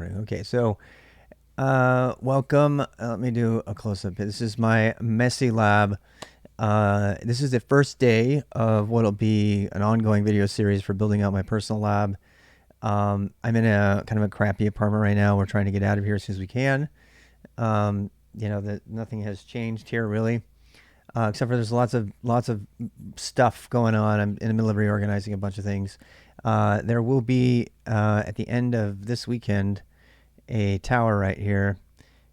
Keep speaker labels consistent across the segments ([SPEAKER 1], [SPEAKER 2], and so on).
[SPEAKER 1] Okay, so welcome. Let me do a close up. This is my messy lab. This is the first day of what'll be an ongoing video series for building out my personal lab. I'm in a kind of a crappy apartment right now. We're trying to get out of here as soon as we can. That nothing has changed here really, except for there's lots of stuff going on. I'm in the middle of reorganizing a bunch of things. There will be at the end of this weekend a tower right here.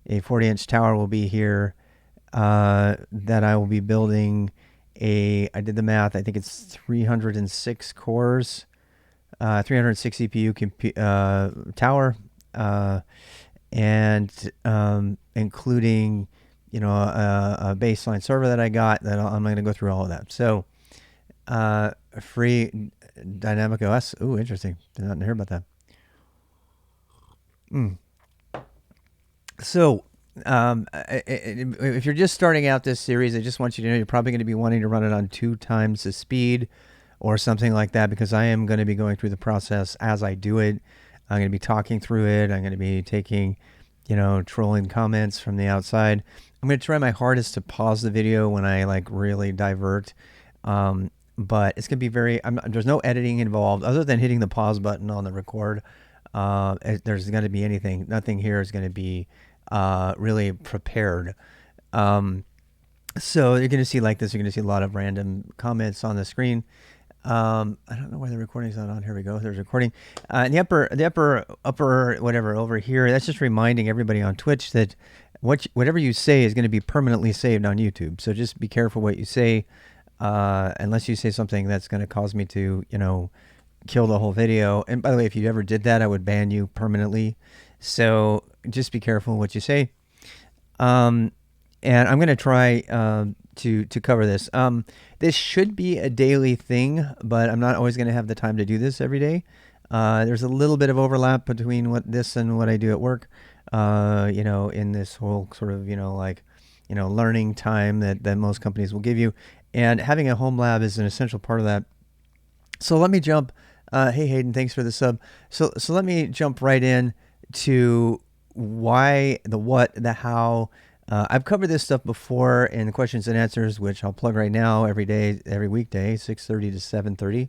[SPEAKER 1] A 40-inch tower will be here that I will be building. I did the math. I think it's 306 cores, 306 CPU tower, and including a baseline server that I got. That I'm going to go through all of that. So free dynamic OS. Ooh, interesting. Did not hear about that. So, if you're just starting out this series, I just want you to know you're probably going to be wanting to run it on 2 times the speed or something like that, because I am going to be going through the process as I do it. I'm going to be talking through it. I'm going to be taking, trolling comments from the outside. I'm going to try my hardest to pause the video when I really divert. But it's going to be there's no editing involved other than hitting the pause button on the record. There's going to be nothing here is going to be really prepared. So you're going to see like this. You're going to see a lot of random comments on the screen. I don't know why the recording's not on. Here we go. There's a recording. In the upper whatever over here. That's just reminding everybody on Twitch that whatever you say is going to be permanently saved on YouTube. So just be careful what you say, unless you say something that's going to cause me to kill the whole video. And by the way, if you ever did that, I would ban you permanently. So just be careful what you say. And I'm going to try to cover this. This should be a daily thing, but I'm not always going to have the time to do this every day. There's a little bit of overlap between this and what I do at work. In this whole sort of learning time that most companies will give you, and having a home lab is an essential part of that. So let me jump. Hey Hayden, thanks for the sub. So let me jump right in to why, the what, the how. I've covered this stuff before in the questions and answers, which I'll plug right now every weekday, 6:30 to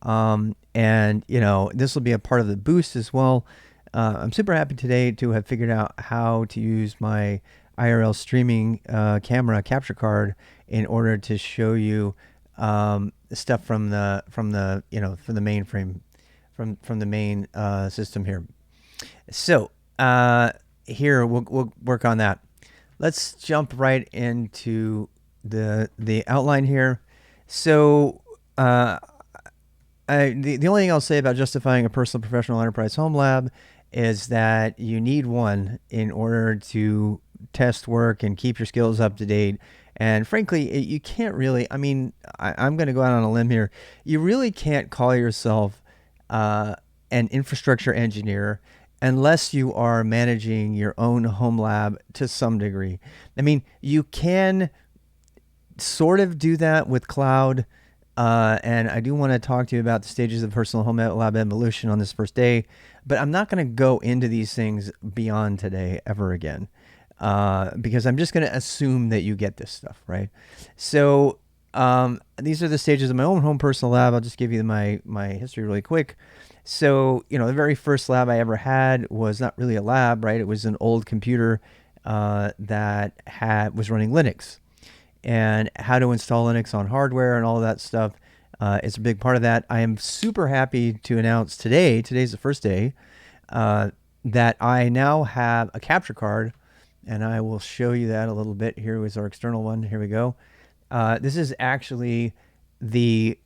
[SPEAKER 1] 7:30. And this will be a part of the boost as well. I'm super happy today to have figured out how to use my IRL streaming camera capture card in order to show you stuff from the mainframe, from the main system here. So here we'll work on that. Let's jump right into the outline here. So the only thing I'll say about justifying a personal, professional, enterprise home lab is that you need one in order to test work and keep your skills up to date. And frankly, you can't really, I'm going to go out on a limb here. You really can't call yourself an infrastructure engineer unless you are managing your own home lab to some degree. You can sort of do that with cloud. And I do want to talk to you about the stages of personal home lab evolution on this first day, but I'm not going to go into these things beyond today ever again, because I'm just going to assume that you get this stuff, right? So these are the stages of my own home personal lab. I'll just give you my history really quick. So, the very first lab I ever had was not really a lab, right? It was an old computer that was running Linux. And how to install Linux on hardware and all of that stuff is a big part of that. I am super happy to announce today's the first day, that I now have a capture card, and I will show you that a little bit. Here is our external one. Here we go. This is actually the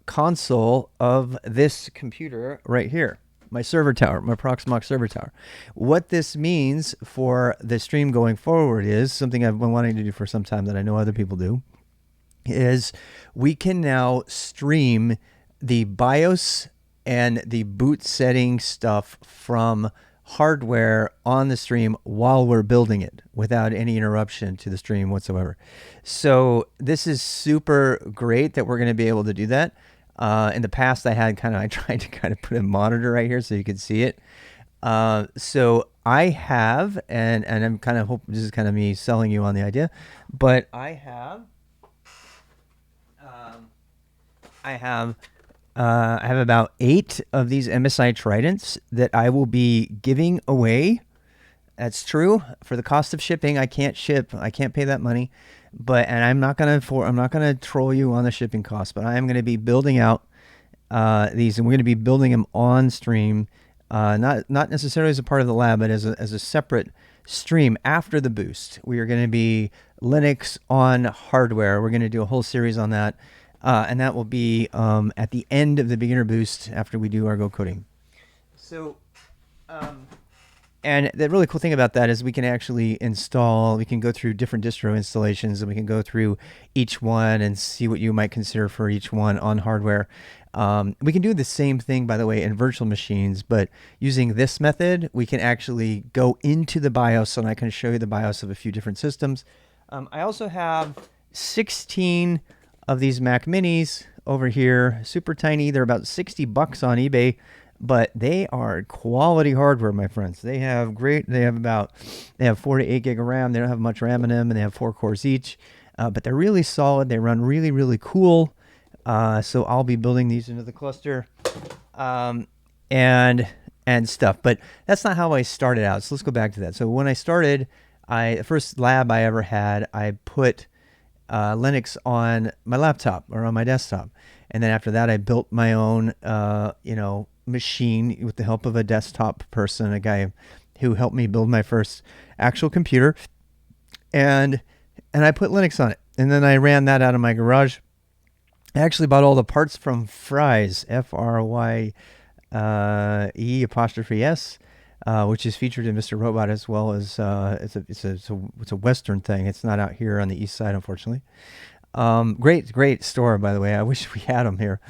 [SPEAKER 1] console of this computer right here, my server tower, my Proxmox server tower. What this means for the stream going forward is something I've been wanting to do for some time that I know other people do, is we can now stream the BIOS and the boot setting stuff from hardware on the stream while we're building it without any interruption to the stream whatsoever. So this is super great that we're going to be able to do that. In the past, I tried to put a monitor right here so you could see it. So I have, and I'm kind of hope this is kind of me selling you on the idea, but um, I have I have about 8 of these MSI Tridents that I will be giving away. That's true. For the cost of shipping, I can't ship. I can't pay that money. But and I'm not gonna troll you on the shipping cost. But I am gonna be building out these, and we're gonna be building them on stream, not necessarily as a part of the lab, but as a separate stream after the boost. We are going to be Linux on hardware. We're going to do a whole series on that, and that will be at the end of the beginner boost after we do our Go coding. So. Um, and the really cool thing about that is we can actually install, we can go through different distro installations, and we can go through each one and see what you might consider for each one on hardware. We can do the same thing, by the way, in virtual machines, but using this method, we can actually go into the BIOS, and I can show you the BIOS of a few different systems. I also have 16 of these Mac Minis over here, super tiny. They're about $60 on eBay, but they are quality hardware, my friends. They have 4 to 8 gig of RAM. They don't have much RAM in them, and they have 4 cores each, but they're really solid. They run really, really cool. So I'll be building these into the cluster, um, and stuff. But that's not how I started out. So let's go back to that. So when I started, the first lab I ever had, I put Linux on my laptop or on my desktop, and then after that, I built my own, machine with the help of a desktop person, a guy who helped me build my first actual computer, and I put Linux on it, and then I ran that out of my garage. I actually bought all the parts from Fry's, Frye apostrophe S, which is featured in Mr. Robot, as well as it's a Western thing. It's not out here on the east side, unfortunately. Great store, by the way. I wish we had them here.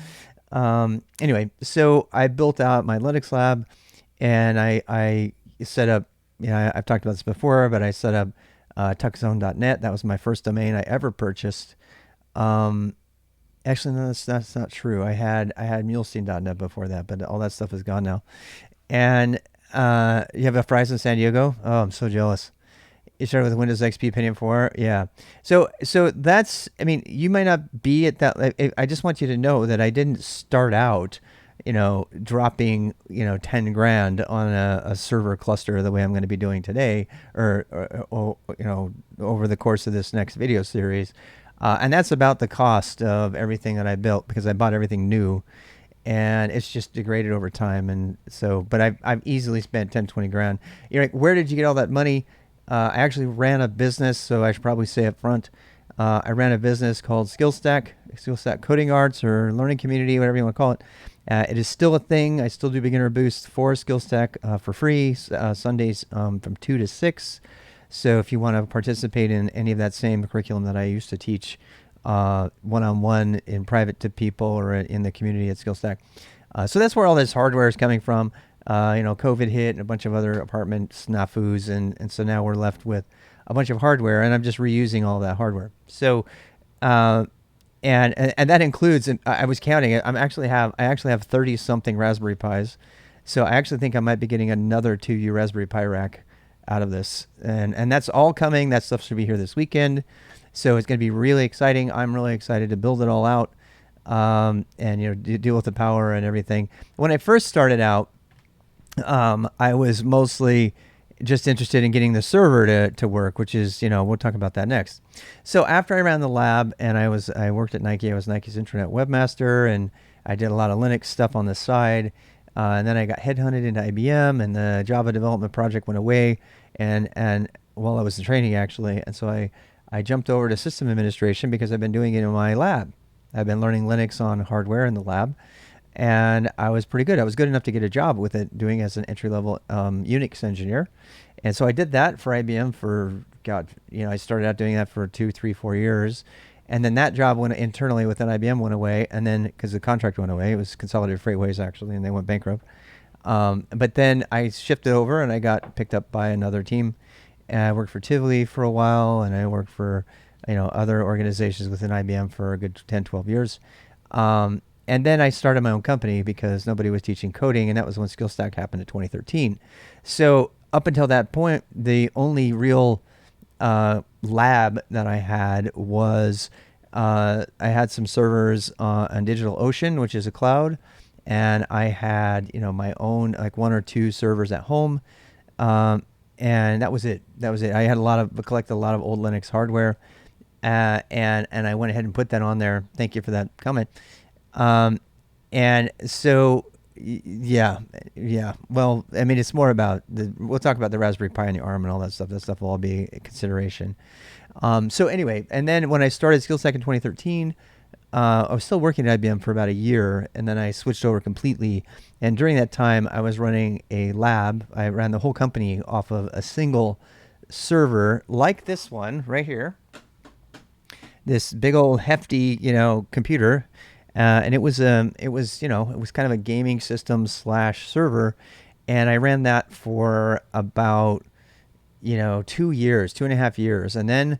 [SPEAKER 1] Anyway, so I built out my Linux lab, and I set up. I've talked about this before, but I set up tuckzone.net. That was my first domain I ever purchased. Actually, no, that's not true. I had Mulestein.net before that, but all that stuff is gone now. And you have a Fry's in San Diego? Oh, I'm so jealous. You started with Windows XP Pentium 4? Yeah. So that's, I mean, you might not be at that. I just want you to know that I didn't start out, dropping, 10 grand on a server cluster the way I'm going to be doing today, or over the course of this next video series. And that's about the cost of everything that I built, because I bought everything new, and it's just degraded over time. And so, but I've easily spent 10, 20 grand. You're like, where did you get all that money? I actually ran a business, so I should probably say up front, I ran a business called Skillstack Coding Arts, or Learning Community, whatever you want to call it. It is still a thing. I still do beginner boosts for Skillstack for free, Sundays from 2 to 6. So if you want to participate in any of that same curriculum that I used to teach one-on-one in private to people, or in the community at Skillstack. So that's where all this hardware is coming from. COVID hit and a bunch of other apartment snafus, and so now we're left with a bunch of hardware, and I'm just reusing all that hardware. So, and that includes, and I was counting it. I actually have 30 something Raspberry Pis. So I actually think I might be getting another 2U Raspberry Pi rack out of this, and that's all coming. That stuff should be here this weekend, so it's going to be really exciting. I'm really excited to build it all out, and deal with the power and everything. When I first started out, I was mostly just interested in getting the server to work, which is, we'll talk about that next. So after I ran the lab, and I worked at Nike, I was Nike's internet webmaster, and I did a lot of Linux stuff on the side. And then I got headhunted into IBM, and the Java development project went away, and while I was in training, actually. And so I jumped over to system administration, because I've been doing it in my lab. I've been learning Linux on hardware in the lab, and I was pretty good. I was good enough to get a job with it, doing as an entry-level Unix engineer. And so I did that for IBM for, I started out doing that for 2, 3, 4 years. And then that job went internally within IBM went away, and then because the contract went away, it was Consolidated Freightways actually, and they went bankrupt. But then I shifted over, and I got picked up by another team. And I worked for Tivoli for a while, and I worked for other organizations within IBM for a good 10, 12 years. And then I started my own company because nobody was teaching coding, and that was when SkillStack happened in 2013. So up until that point, the only real lab that I had was I had some servers on DigitalOcean, which is a cloud, and I had my own like one or two servers at home, and that was it. That was it. I had collected a lot of old Linux hardware, and I went ahead and put that on there. Thank you for that comment. And so yeah, yeah. Well, I mean, it's more about we'll talk about the Raspberry Pi and the ARM and all that stuff. That stuff will all be a consideration. So anyway, and then when I started SkillStack in 2013, I was still working at IBM for about a year, and then I switched over completely. And during that time, I was running a lab. I ran the whole company off of a single server like this one right here. This big old hefty, computer. And it was kind of a gaming system / server. And I ran that for about, 2.5 years. And then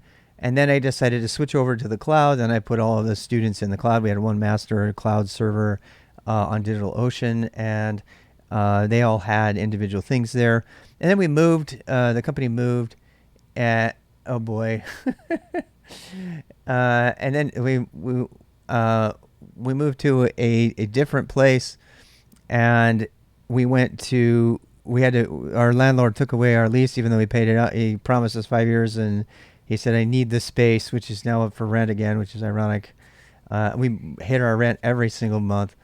[SPEAKER 1] I decided to switch over to the cloud, and I put all of the students in the cloud. We had one master cloud server on DigitalOcean, and they all had individual things there. And then we moved, the company moved oh boy. And then we moved to a different place, and our landlord took away our lease, even though we paid it out. He promised us 5 years, and he said, I need this space, which is now up for rent again, which is ironic. We hit our rent every single month.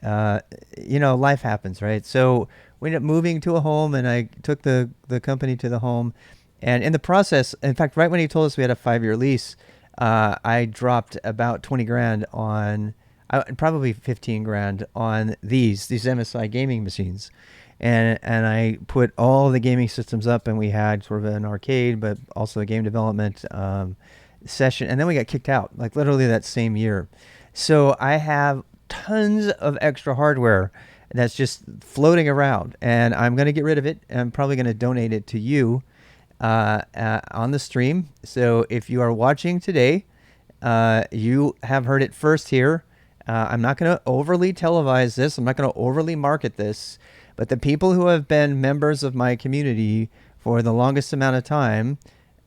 [SPEAKER 1] Life happens, right? So we ended up moving to a home, and I took the company to the home. And in the process, in fact, right when he told us we had a 5-year lease, I dropped about 20 grand on, probably 15 grand on these MSI gaming machines. And I put all the gaming systems up, and we had sort of an arcade, but also a game development session. And then we got kicked out, like literally that same year. So I have tons of extra hardware that's just floating around, and I'm going to get rid of it. I'm probably going to donate it to you on the stream. So if you are watching today, you have heard it first here. I'm not going to overly televise this. I'm not going to overly market this. But the people who have been members of my community for the longest amount of time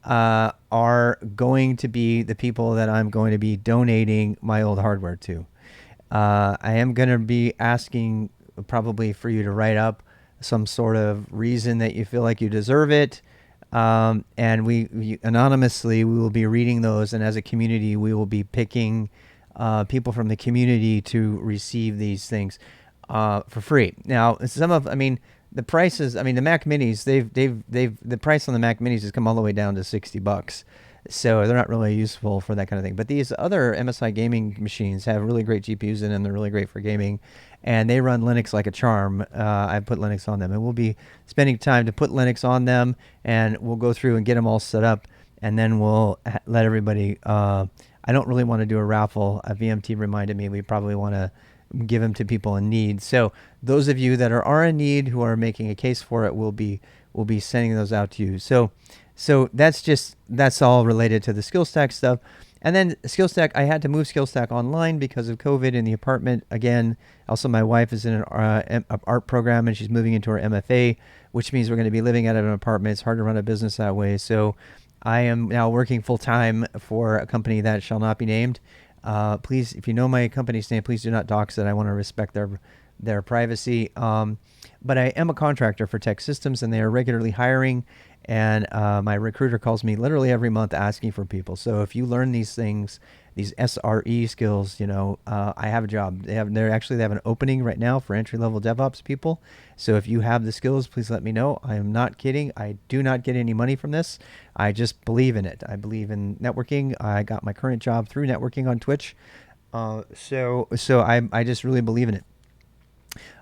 [SPEAKER 1] are going to be the people that I'm going to be donating my old hardware to. I am going to be asking probably for you to write up some sort of reason that you feel like you deserve it. And we anonymously, we will be reading those. And as a community, we will be picking people from the community to receive these things for free. Now, the prices, the Mac Minis, the price on the Mac Minis has come all the way down to $60. So they're not really useful for that kind of thing. But these other MSI gaming machines have really great GPUs in them. They're really great for gaming, and they run Linux like a charm. I put Linux on them, and we'll be spending time to put Linux on them, and we'll go through and get them all set up, and then we'll let everybody. I don't really want to do a raffle. VMT reminded me we probably want to give them to people in need. So those of you that are in need, who are making a case for it, we'll be sending those out to you. So that's all related to the SkillStack stuff. And then SkillStack, I had to move SkillStack online because of COVID in the apartment. Again, also my wife is in an art program, and she's moving into her MFA, which means we're going to be living out of an apartment. It's hard to run a business that way. So I am now working full time for a company that shall not be named. Please, if you know my company's name, please do not dox it. I want to respect their privacy. But I am a contractor for Tech Systems, and they are regularly hiring. And my recruiter calls me literally every month asking for people. So if you learn these things, these SRE skills, I have a job. They have an opening right now for entry-level DevOps people. So if you have the skills, please let me know. I am not kidding. I do not get any money from this. I just believe in it. I believe in networking. I got my current job through networking on Twitch. So I just really believe in it.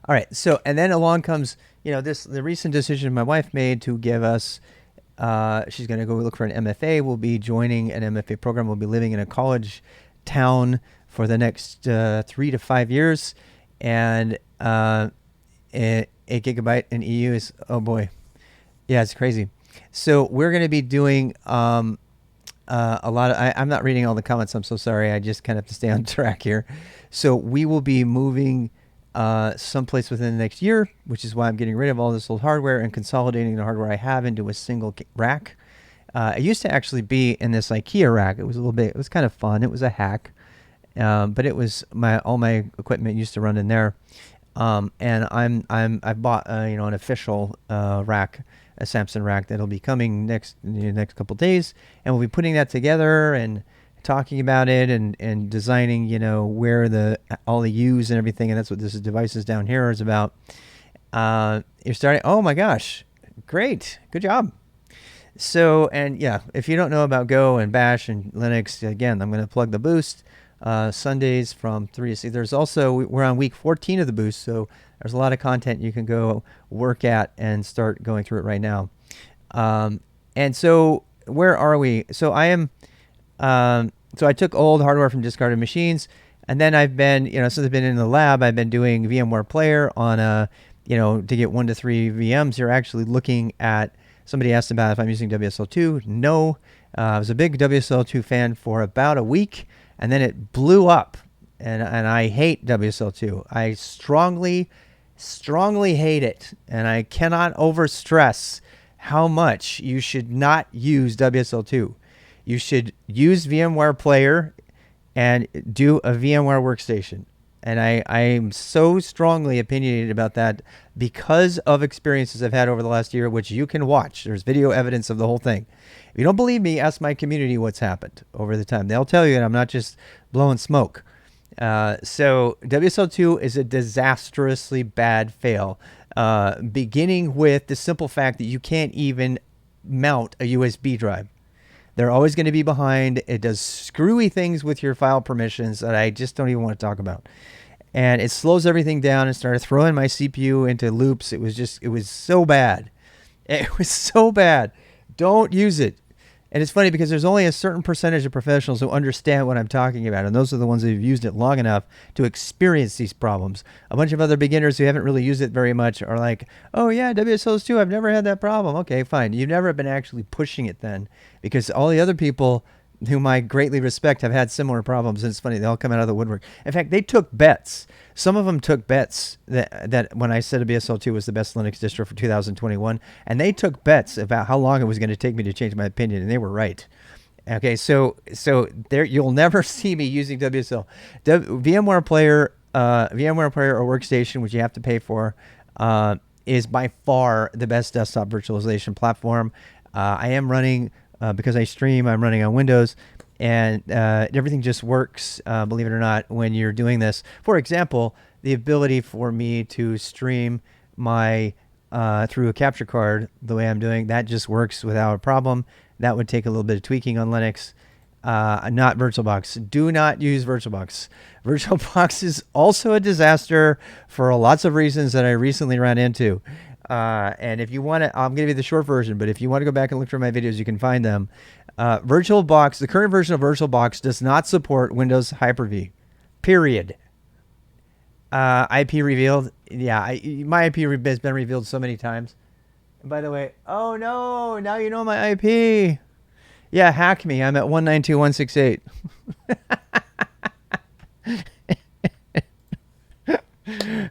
[SPEAKER 1] All right. So, and then along comes, the recent decision my wife made to give us, she's going to go look for an MFA. We'll be joining an MFA program. We'll be living in a college town for the next 3 to 5 years. And 8 gigabyte in EU is, oh boy. Yeah, it's crazy. So we're going to be doing a lot of I'm not reading all the comments. I'm so sorry. I just kind of have to stay on track here. So we will be moving someplace within the next year, which is why I'm getting rid of all this old hardware and consolidating the hardware I have into a single rack. It used to actually be in this IKEA rack. It was a little bit. It was kind of fun. It was a hack, but it was all my equipment used to run in there. And I've bought an official rack, a Samson rack that'll be coming next couple days, and we'll be putting that together and talking about it and designing where all the U's and everything, and that's what this devices down here is about. You're starting. Oh my gosh, great, good job. So, and yeah, if you don't know about Go and Bash and Linux, again, I'm going to plug the Boost. Sundays from 3 to 6. There's also, we're on week 14 of the Boost, so there's a lot of content you can go work at and start going through it right now. And so where are we? So so I took old hardware from discarded machines, and then I've been, since I've been in the lab, I've been doing VMware Player on to get 1 to 3 VMs. You're actually looking at, somebody asked about if I'm using WSL2. No, I was a big WSL2 fan for about a week, and then it blew up, and I hate WSL2. I strongly hate it, and I cannot overstress how much you should not use WSL2. You should use VMware Player and do a VMware workstation. And I'm so strongly opinionated about that because of experiences I've had over the last year, which you can watch. There's video evidence of the whole thing. If you don't believe me, ask my community what's happened over the time. They'll tell you, and I'm not just blowing smoke. So WSL2 is a disastrously bad fail, beginning with the simple fact that you can't even mount a USB drive. They're always going to be behind. It does screwy things with your file permissions that I just don't even want to talk about. And it slows everything down and started throwing my CPU into loops. It was so bad. It was so bad. Don't use it. And it's funny because there's only a certain percentage of professionals who understand what I'm talking about, and those are the ones who've used it long enough to experience these problems. A bunch of other beginners who haven't really used it very much are like, oh yeah, WSL2, I've never had that problem. Okay, fine. You've never been actually pushing it then, because all the other people whom I greatly respect have had similar problems. And it's funny, they all come out of the woodwork. In fact, they took bets. Some of them took bets that when I said WSL2 was the best Linux distro for 2021, and they took bets about how long it was going to take me to change my opinion, and they were right. Okay, so there you'll never see me using WSL. VMware Player or Workstation, which you have to pay for, is by far the best desktop virtualization platform. I am running. Because I stream, I'm running on Windows, and everything just works, believe it or not, when you're doing this. For example, the ability for me to stream my through a capture card the way I'm doing, that just works without a problem. That would take a little bit of tweaking on Linux. Not VirtualBox. Do not use VirtualBox. VirtualBox is also a disaster for lots of reasons that I recently ran into. And if you want to, I'm going to give you the short version, but if you want to go back and look through my videos, you can find them. VirtualBox, the current version of VirtualBox does not support Windows Hyper-V, period. IP revealed. Yeah, my IP has been revealed so many times. And by the way, oh no, now you know my IP. Yeah, hack me. I'm at 192.168.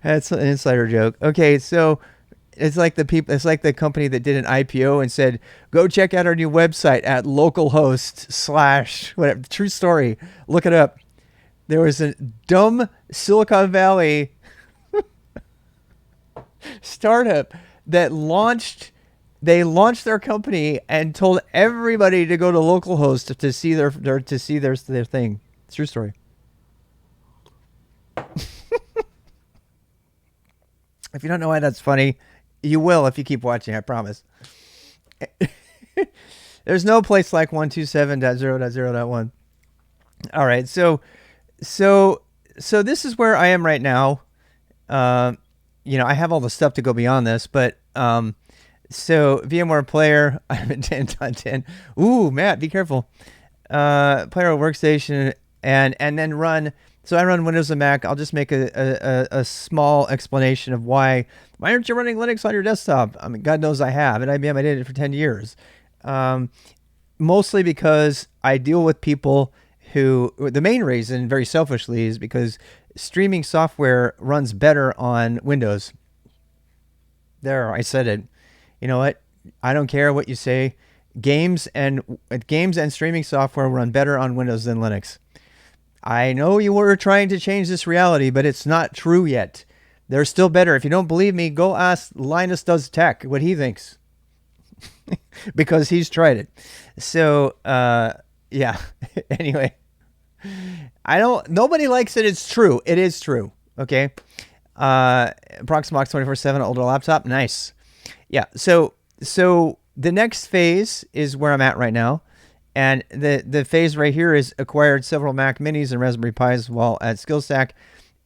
[SPEAKER 1] That's an insider joke. Okay, so it's like the company that did an IPO and said, go check out our new website at localhost / whatever. True story. Look it up. There was a dumb Silicon Valley startup that launched their company and told everybody to go to localhost to see their thing. True story. If you don't know why that's funny, you will if you keep watching, I promise. There's no place like 127.0.0.1. All right, so this is where I am right now. I have all the stuff to go beyond this, but so VMware Player, I'm at 10.10. Ooh, Matt, be careful. Player Workstation, and then run. So I run Windows and Mac. I'll just make a small explanation of why aren't you running Linux on your desktop? I mean, God knows I have. At IBM, I did it for 10 years. Mostly because I deal with people who, the main reason, very selfishly, is because streaming software runs better on Windows. There, I said it. You know what? I don't care what you say. Games and streaming software run better on Windows than Linux. I know you were trying to change this reality, but it's not true yet. They're still better. If you don't believe me, go ask Linus Does Tech what he thinks, because he's tried it. So, yeah. Anyway, nobody likes it. It's true. It is true. Okay. Proxmox 24/7 older laptop. Nice. Yeah. So the next phase is where I'm at right now. And the phase right here is acquired several Mac Minis and Raspberry Pis while at SkillStack,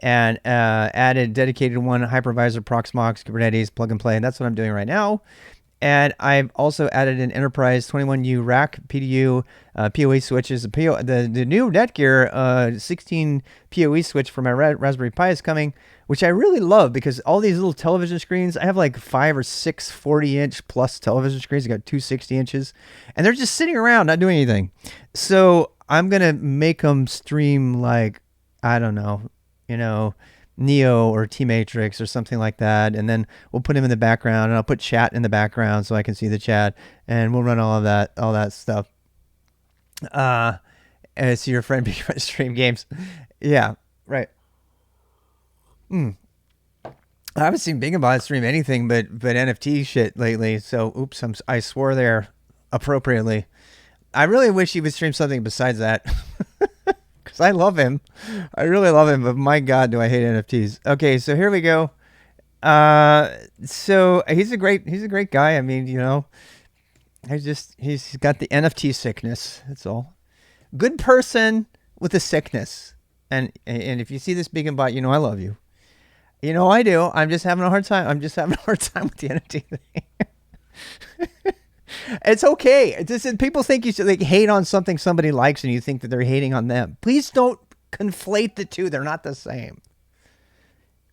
[SPEAKER 1] and added dedicated one hypervisor, Proxmox, Kubernetes, plug and play. And that's what I'm doing right now. And I've also added an enterprise 21U rack, PDU, PoE switches. The new Netgear 16 PoE switch for my Raspberry Pi is coming, which I really love, because all these little television screens, I have like 5 or 6 40-inch plus television screens. I got 2 60 inches, and they're just sitting around not doing anything. So I'm going to make them stream like, I don't know, Neo or T-Matrix or something like that, and then we'll put him in the background, and I'll put chat in the background so I can see the chat, and we'll run all that stuff. And see your friend stream games. Yeah, right. I haven't seen BigBot stream anything but NFT shit lately. So oops, I swore there appropriately. I really wish he would stream something besides that. Because I love him. I really love him, but my God, do I hate NFTs. Okay, so here we go. So he's a great guy. I mean, he's got the NFT sickness. That's all. Good person with a sickness. And if you see this BigBot, I love you. I do. I'm just having a hard time. with the NFT thing. It's okay. People think you should hate on something somebody likes, and you think that they're hating on them. Please don't conflate the two. They're not the same.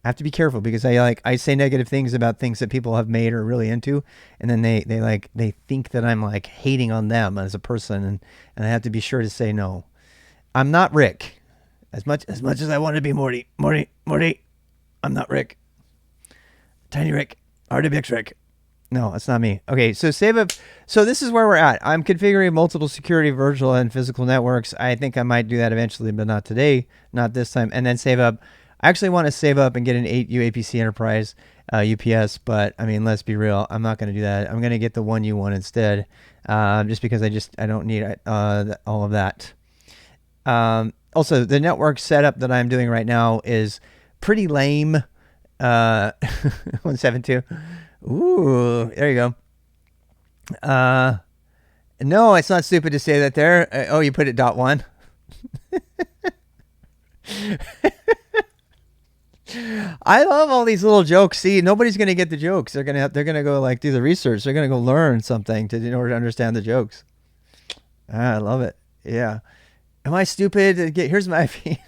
[SPEAKER 1] I have to be careful, because I say negative things about things that people have made or really into, and then they think that I'm hating on them as a person, and I have to be sure to say no. I'm not Rick. As much as I want to be Morty, I'm not Rick. Tiny Rick, RWX Rick. No, that's not me. Okay, so save up. So this is where we're at. I'm configuring multiple security, virtual, and physical networks. I think I might do that eventually, but not today, not this time. And then save up. I actually want to save up and get an 8U APC Enterprise UPS, but I mean, let's be real. I'm not going to do that. I'm going to get the 1U one instead, just because I don't need all of that. Also, the network setup that I'm doing right now is pretty lame. 172. Ooh, there you go. No, it's not stupid to say that there. You put it .1. I love all these little jokes. See, nobody's gonna get the jokes. They're gonna go do the research. They're gonna go learn something in order to understand the jokes. I love it. Yeah. Am I stupid? Here's my IP.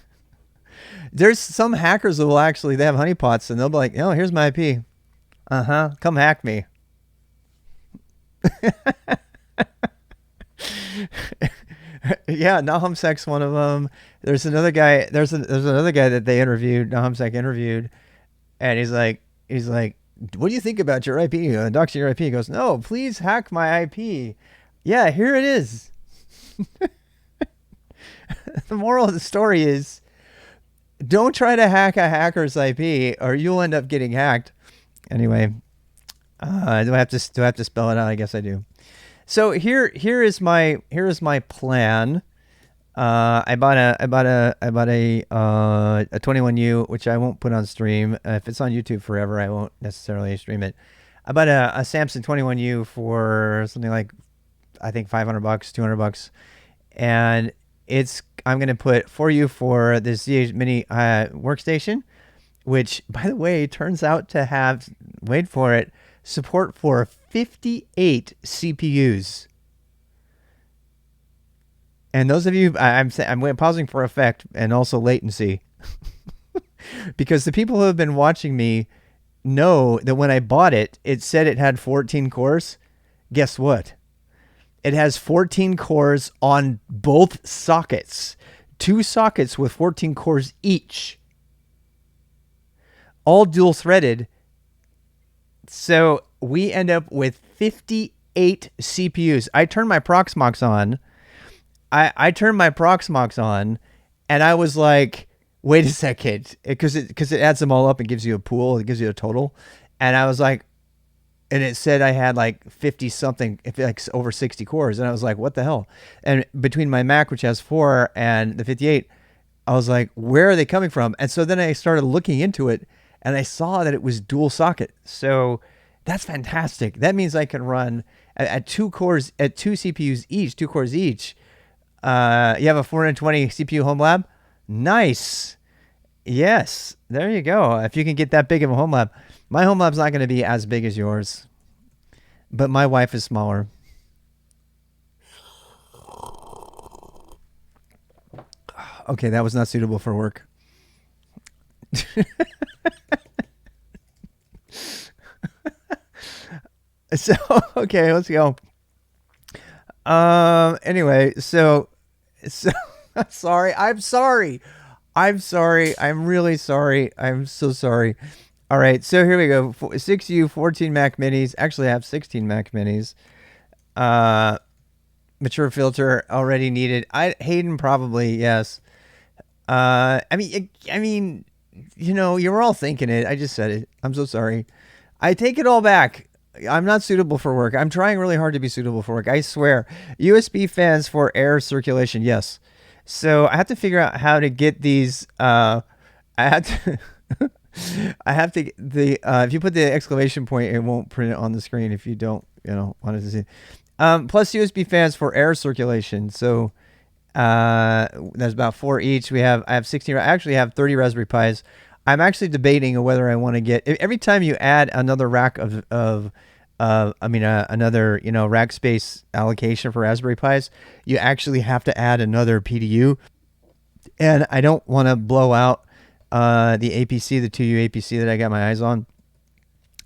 [SPEAKER 1] There's some hackers that will they have honeypots, and they'll be like, "Oh, here's my IP. Come hack me." Yeah, Nahumsek's one of them. There's another guy. There's another guy that they interviewed. Nahumsek interviewed, and he's like, "What do you think about your IP? Doxing your IP?" He goes, "No, please hack my IP." Yeah, here it is. The moral of the story is, don't try to hack a hacker's IP, or you'll end up getting hacked. Anyway, do I have to spell it out? I guess I do. So here is my plan. I bought a 21U, which I won't put on stream. If it's on YouTube forever, I won't necessarily stream it. I bought a Samsung 21U for something like, I think $500, $200, and I'm going to put 4U for the ZH Mini workstation, which, by the way, turns out to have, wait for it, support for 58 CPUs. And those of you, I'm pausing for effect and also latency, because the people who have been watching me know that when I bought it, it said it had 14 cores. Guess what? It has 14 cores on both sockets. 2 sockets with 14 cores each. All dual threaded. So we end up with 58 CPUs. I turned my Proxmox on. I turned my Proxmox on, and I was like, wait a second, because it adds them all up and gives you a pool. It gives you a total. And I was like, and it said I had like 50 something, if like over 60 cores. And I was like, what the hell? And between my Mac, which has 4, and the 58, I was like, where are they coming from? And so then I started looking into it, and I saw that it was dual socket. So that's fantastic. That means I can run at 2 cores, at 2 CPUs each, 2 cores each. You have a 420 CPU home lab? Nice. Yes, there you go. If you can get that big of a home lab. My home lab's not going to be as big as yours, but my wife is smaller. Okay, that was not suitable for work. So, okay, let's go. Anyway, so sorry. I'm sorry. I'm really sorry. I'm so sorry. All right, so here we go. 6U, 14 Mac Minis. Actually, I have 16 Mac Minis. Mature filter already needed. Hayden probably, yes. I mean, you know, you were all thinking it. I just said it. I'm so sorry. I take it all back. I'm not suitable for work. I'm trying really hard to be suitable for work. I swear. USB fans for air circulation. Yes. So I have to figure out how to get these. I have to. I have to. If you put the exclamation point, it won't print it on the screen if you don't, want it to see. Plus USB fans for air circulation. So there's about 4 each. I have 16. I actually have 30 Raspberry Pis. I'm actually debating whether I want to get, every time you add another rack another, rack space allocation for Raspberry Pis, you actually have to add another PDU. And I don't want to blow out the APC, the 2U APC that I got my eyes on,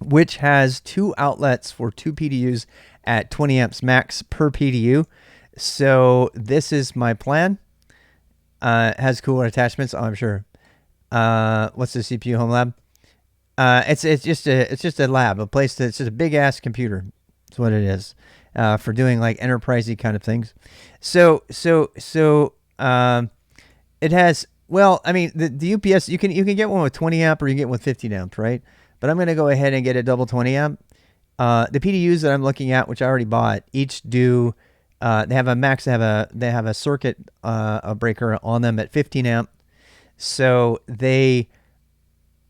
[SPEAKER 1] which has 2 outlets for 2 PDUs at 20 amps max per PDU. So this is my plan. Has cooler attachments, I'm sure. What's the CPU home lab? It's just a lab, a place it's just a big ass computer. That's what it is. For doing like enterprisey kind of things. So it has, well, I mean, the UPS, you can get one with 20 amp or you can get one with 15 amp, right? But I'm going to go ahead and get a double 20 amp. The PDUs that I'm looking at, which I already bought, each do, they have a circuit a breaker on them at 15 amp. So they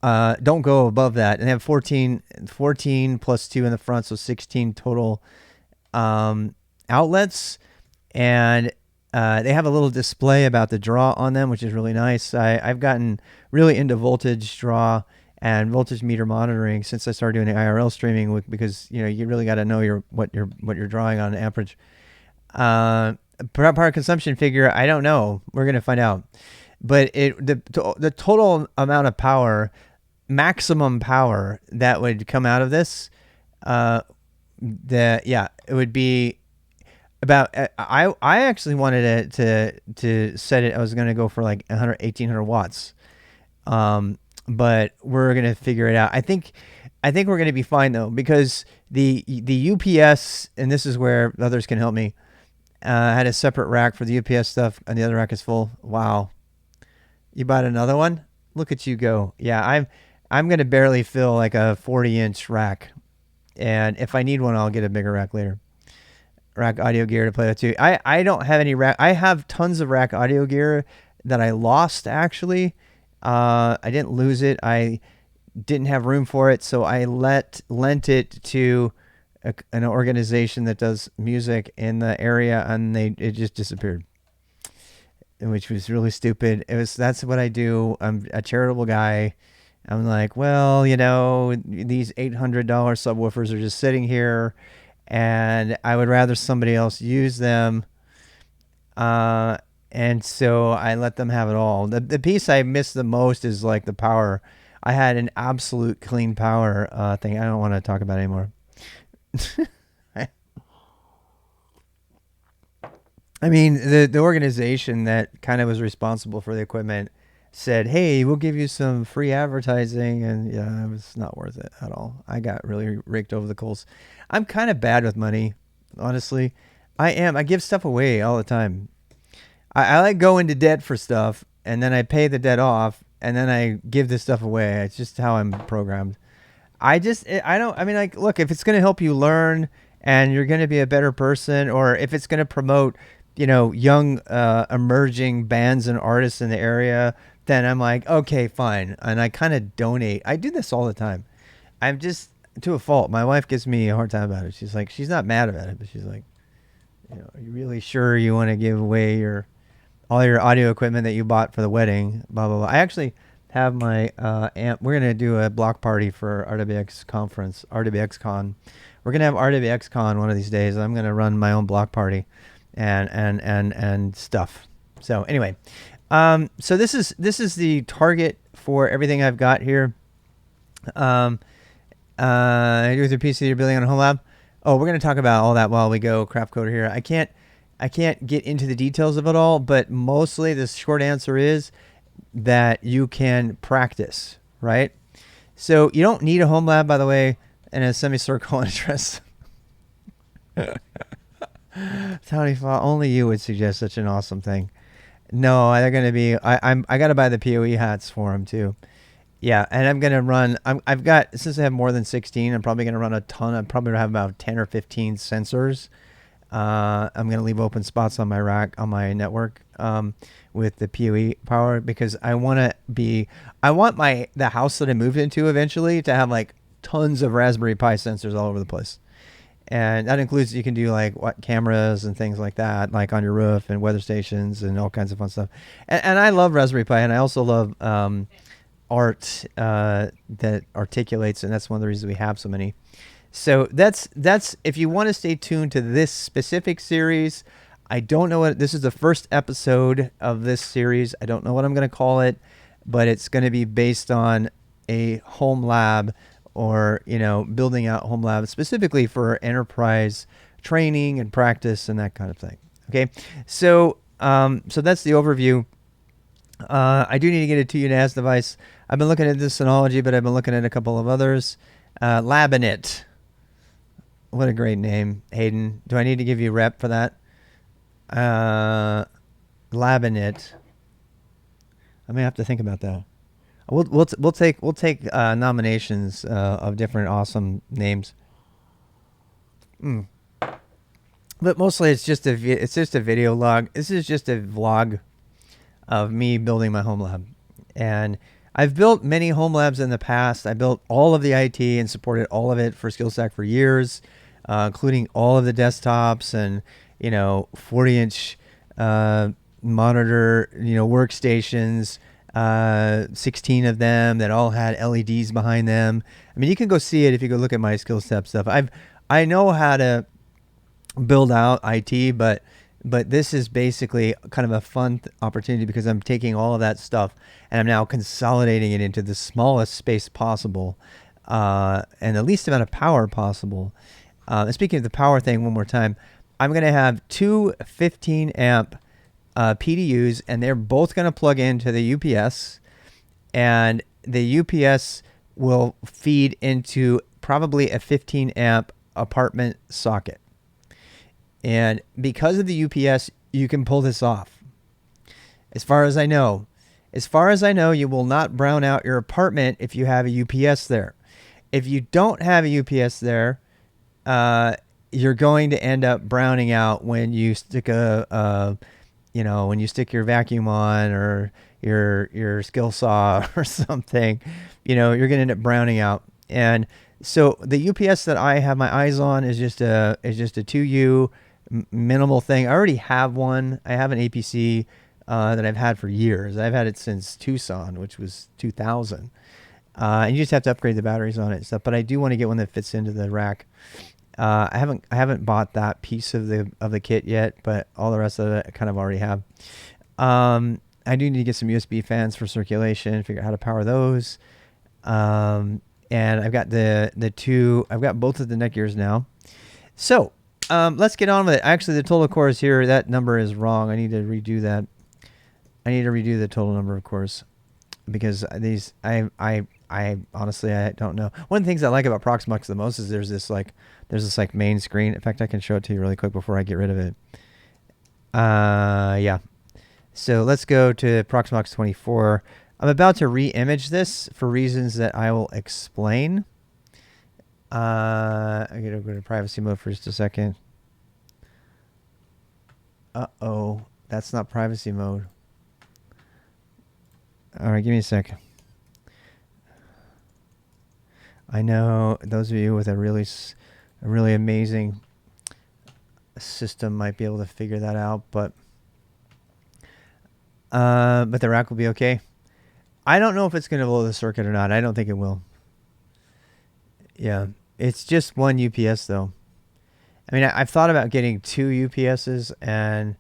[SPEAKER 1] don't go above that, and they have 14 plus 2 in the front, so 16 total outlets. And they have a little display about the draw on them, which is really nice. I've gotten really into voltage draw and voltage meter monitoring since I started doing the IRL streaming, because you really got to know what you're drawing on amperage. Power consumption figure, I don't know. We're gonna find out. But the total amount of power, maximum power that would come out of this, it would be about. I actually wanted to set it. I was going to go for like 1800 watts, but we're gonna figure it out. I think we're gonna be fine though, because the UPS, and this is where others can help me. I had a separate rack for the UPS stuff, and the other rack is full. Wow. You bought another one? Look at you go. Yeah, I'm going to barely fill like a 40-inch rack. And if I need one, I'll get a bigger rack later. Rack audio gear to play with too. I don't have any rack. I have tons of rack audio gear that I lost, actually. I didn't lose it. I didn't have room for it, so I lent it to an organization that does music in the area, and it just disappeared, which was really stupid. That's what I do. I'm a charitable guy. I'm like, well, these $800 subwoofers are just sitting here, and I would rather somebody else use them. And so I let them have it all. The piece I miss the most is like the power. I had an absolute clean power thing. I don't want to talk about it anymore. I mean, the organization that kind of was responsible for the equipment said, "Hey, we'll give you some free advertising," and yeah, it was not worth it at all. I got really raked over the coals. I'm kind of bad with money, honestly. I am. I give stuff away all the time. I like go into debt for stuff, and then I pay the debt off, and then I give this stuff away. It's just how I'm programmed. I don't, I mean, like, look, if it's going to help you learn and you're going to be a better person, or if it's going to promote, young, emerging bands and artists in the area, then I'm like, okay, fine. And I kind of donate. I do this all the time. I'm just to a fault. My wife gives me a hard time about it. She's like, she's not mad about it, but she's like, are you really sure you want to give away all your audio equipment that you bought for the wedding? Blah, blah, blah. I actually have my amp. We're going to do a block party for RWX conference, RWX Con. We're going to have RWX Con one of these days. I'm going to run my own block party and stuff. So anyway, so this is the target for everything I've got here. I do with your PC you're building on a home lab. Oh, we're going to talk about all that while we go, Craft Coder here. I can't get into the details of it all, but mostly the short answer is that you can practice, right? So you don't need a home lab, by the way, and a semicircle interest. Tony, only you would suggest such an awesome thing. No, they're going to be. I got to buy the PoE hats for them too. Yeah, and I'm gonna run. I've got, since I have more than 16, I'm probably gonna run a ton. I'm probably gonna have about 10 or 15 sensors. I'm gonna leave open spots on my rack on my network with the PoE power, because I want the house that I moved into eventually to have like tons of Raspberry Pi sensors all over the place. And that includes, you can do like cameras and things like that, like on your roof and weather stations and all kinds of fun stuff. And I love Raspberry Pi, and I also love art that articulates, and that's one of the reasons we have so many. So that's if you want to stay tuned to this specific series. I don't know what, this is the first episode of this series. I don't know what I'm going to call it, but it's going to be based on a home lab, or building out home labs specifically for enterprise training and practice and that kind of thing. Okay, so that's the overview. I do need to get a 2UNAS device. I've been looking at this Synology, but I've been looking at a couple of others. Labinit. What a great name, Hayden. Do I need to give you rep for that? Labinit. I may have to think about that. We'll take nominations of different awesome names. But mostly it's just a video log. This is just a vlog of me building my home lab. And I've built many home labs in the past. I built all of the IT and supported all of it for SkillStack for years, including all of the desktops and 40-inch monitor workstations, 16 of them that all had LEDs behind them. I mean, you can go see it if you go look at my SkillStep stuff. I know how to build out IT, but this is basically kind of a fun opportunity, because I'm taking all of that stuff and I'm now consolidating it into the smallest space possible, and the least amount of power possible. And speaking of the power thing, one more time, I'm going to have two 15 amp PDUs, and they're both going to plug into the UPS, and the UPS will feed into probably a 15 amp apartment socket. And because of the UPS, you can pull this off. As far as I know, you will not brown out your apartment if you have a UPS there. If you don't have a UPS there, you're going to end up browning out when you stick when you stick your vacuum on, or your skill saw or something, you're going to end up browning out. And so the UPS that I have my eyes on is just a 2U minimal thing. I already have one. I have an APC that I've had for years. I've had it since Tucson, which was 2000. And you just have to upgrade the batteries on it and stuff. But I do want to get one that fits into the rack. I haven't bought that piece of the kit yet, but all the rest of it I kind of already have. I do need to get some USB fans for circulation, figure out how to power those. And I've got I've got both of the Netgears now. So Let's get on with it. Actually, the total cores here, that number is wrong. I need to redo that. I need to redo the total number of cores because these I honestly I don't know. One of the things I like about Proxmox the most is there's this main screen. In fact, I can show it to you really quick before I get rid of it. Yeah. So let's go to Proxmox 24. I'm about to re-image this for reasons that I will explain. I'm gonna go to privacy mode for just a second. Uh-oh, that's not privacy mode. All right, give me a sec. I know those of you with a really amazing system might be able to figure that out, but the rack will be okay. I don't know if it's going to blow the circuit or not. I don't think it will. Yeah, it's just one UPS though. I mean, I've thought about getting two UPSs and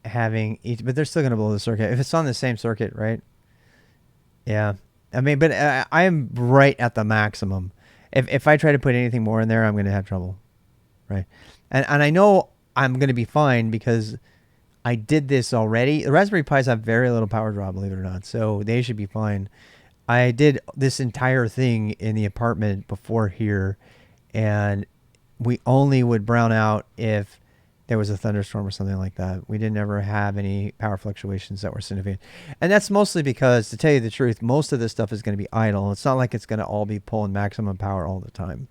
[SPEAKER 1] having each, but they're still going to blow the circuit if it's on the same circuit, right? Yeah. I mean, but I am right at the maximum. If I try to put anything more in there, I'm going to have trouble, right? And I know I'm going to be fine because I did this already. The Raspberry Pis have very little power draw, believe it or not, so they should be fine. I did this entire thing in the apartment before here, and we only would brown out if there was a thunderstorm or something like that. We didn't ever have any power fluctuations that were significant. And that's mostly because, to tell you the truth, most of this stuff is going to be idle. It's not like it's going to all be pulling maximum power all the time.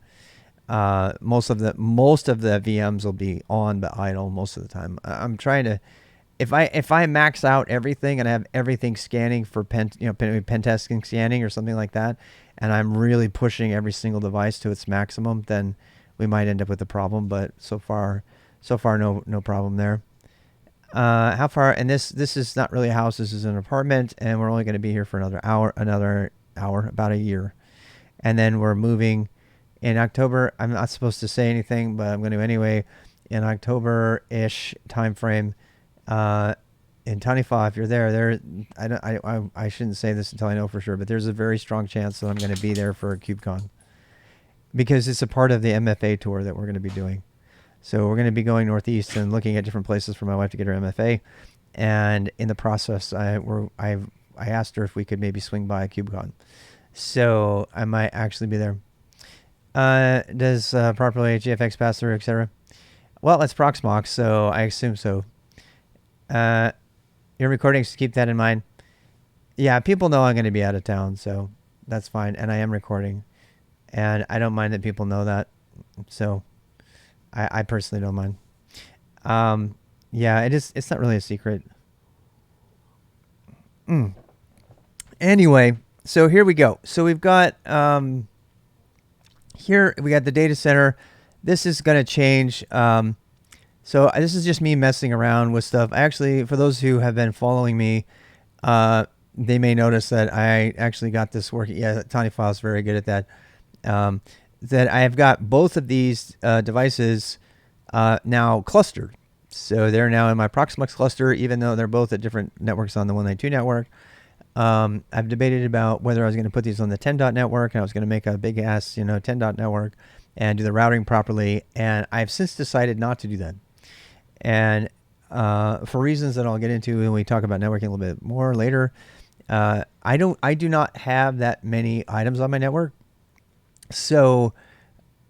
[SPEAKER 1] Most of the VMs will be on but idle most of the time. I'm trying to, if I max out everything and I have everything scanning for pen testing scanning or something like that, and I'm really pushing every single device to its maximum, then we might end up with a problem. But so far no problem there. How far? And this is not really a house. This is an apartment, and we're only going to be here for another hour, about a year, and then we're moving in October. I'm not supposed to say anything, but I'm going to anyway. In October-ish time frame, in Tanifa, if you're there, I shouldn't say this until I know for sure, but there's a very strong chance that I'm going to be there for KubeCon because it's a part of the MFA tour that we're going to be doing. So we're going to be going northeast and looking at different places for my wife to get her MFA, and in the process, I asked her if we could maybe swing by KubeCon, so I might actually be there. Does properly GFX pass through, etc.? Well, it's Proxmox, so I assume so. Your recordings, keep that in mind. Yeah, people know I'm going to be out of town, so that's fine, and I am recording, and I don't mind that people know that, so I personally don't mind. Yeah, it's not really a secret. Anyway, so here we go. So we've got here we got the data center. This is going to change. So this is just me messing around with stuff. Actually, for those who have been following me, they may notice that I actually got this working. Yeah, Tanifa is very good at that. That I have got both of these devices now clustered. So they're now in my Proxmox cluster, even though they're both at different networks on the 192 network. I've debated about whether I was going to put these on the 10 dot network, and I was going to make a big ass 10 dot network and do the routing properly. And I've since decided not to do that. And for reasons that I'll get into when we talk about networking a little bit more later, I do not have that many items on my network. So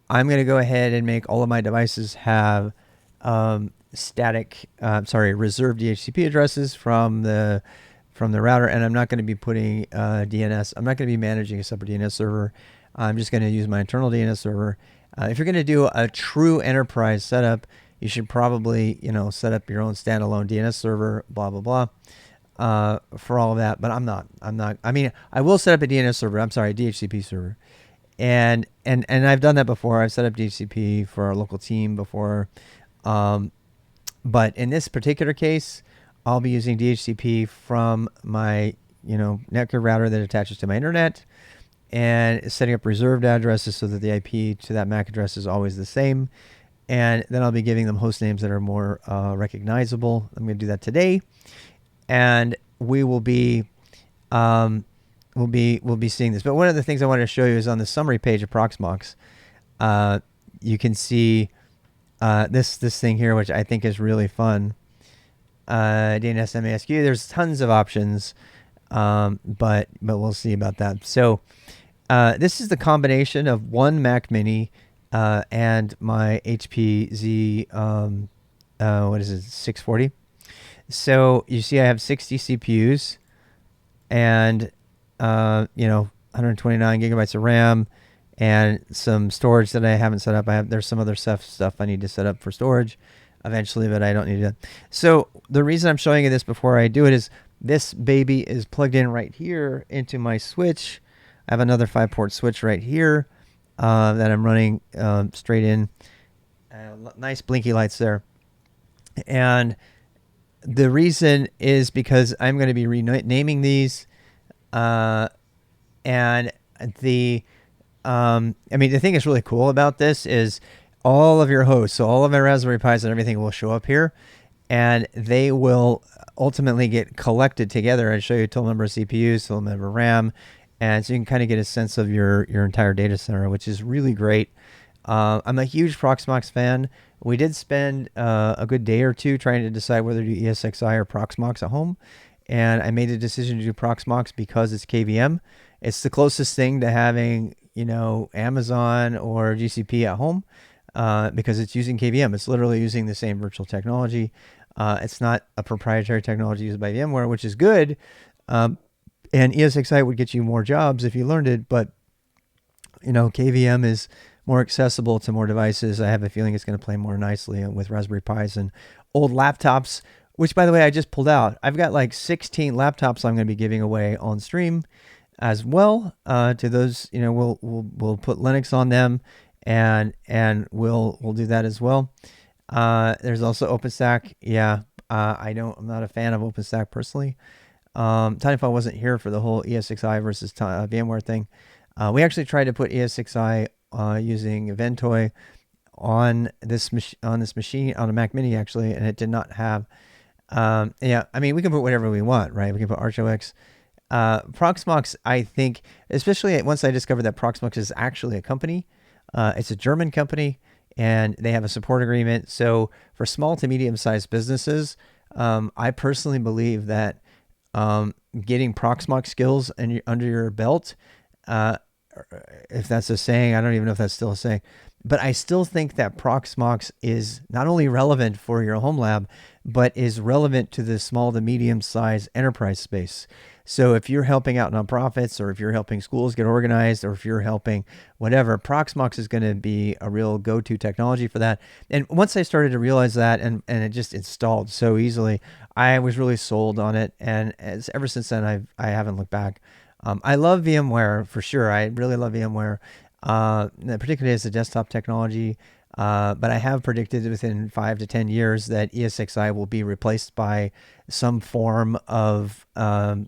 [SPEAKER 1] I'm going to go ahead and make all of my devices have reserved DHCP addresses from the router, and I'm not going to be putting DNS. I'm not going to be managing a separate DNS server. I'm just going to use my internal DNS server. If you're going to do a true enterprise setup, you should probably set up your own standalone DNS server, blah blah blah, for all of that. But I'm not. I mean, I will set up a DNS server. I'm sorry, DHCP server. And I've done that before. I've set up DHCP for our local team before. But in this particular case, I'll be using DHCP from my, network router that attaches to my internet, and setting up reserved addresses so that the IP to that MAC address is always the same. And then I'll be giving them host names that are more recognizable. I'm going to do that today, and we will be we'll be seeing this. But one of the things I wanted to show you is on the summary page of Proxmox. You can see this thing here, which I think is really fun. DNS MASQ. There's tons of options, but we'll see about that. So this is the combination of one Mac Mini and my HP Z. What is it? 640. So you see, I have 60 CPUs, and 129 gigabytes of RAM, and some storage that I haven't set up. There's some other stuff I need to set up for storage eventually, but I don't need to. So the reason I'm showing you this before I do it is this baby is plugged in right here into my switch. I have another 5-port switch right here that I'm running straight in. Nice blinky lights there. And the reason is because I'm going to be renaming these. And the thing that's really cool about this is all of your hosts, so all of my Raspberry Pis and everything will show up here, and they will ultimately get collected together and show you total number of CPUs, total number of RAM, and so you can kind of get a sense of your entire data center, which is really great. I'm a huge Proxmox fan. We did spend a good day or two trying to decide whether to do ESXi or Proxmox at home, and I made the decision to do Proxmox because it's KVM. It's the closest thing to having Amazon or GCP at home. Because it's using KVM. It's literally using the same virtual technology. It's not a proprietary technology used by VMware, which is good. And ESXi would get you more jobs if you learned it, but KVM is more accessible to more devices. I have a feeling it's going to play more nicely with Raspberry Pis and old laptops, which, by the way, I just pulled out. I've got like 16 laptops I'm going to be giving away on stream as well. To those, we'll put Linux on them. And we'll do that as well. There's also OpenStack. Yeah, I'm not a fan of OpenStack personally. TinyFile wasn't here for the whole ESXi versus VMware thing. We actually tried to put ESXi using Ventoy on this machine on a Mac Mini actually, and it did not have. We can put whatever we want, right? We can put ArchOX. Proxmox, I think, especially once I discovered that Proxmox is actually a company. It's a German company, and they have a support agreement. So for small to medium-sized businesses, I personally believe that getting Proxmox skills under your belt, if that's a saying, I don't even know if that's still a saying, but I still think that Proxmox is not only relevant for your home lab, but is relevant to the small to medium-sized enterprise space. So if you're helping out nonprofits, or if you're helping schools get organized, or if you're helping whatever, Proxmox is going to be a real go-to technology for that. And once I started to realize that, and it just installed so easily, I was really sold on it. And ever since then, I haven't looked back. I love VMware for sure. I really love VMware, particularly as a desktop technology. But I have predicted within 5 to 10 years that ESXi will be replaced by some form of not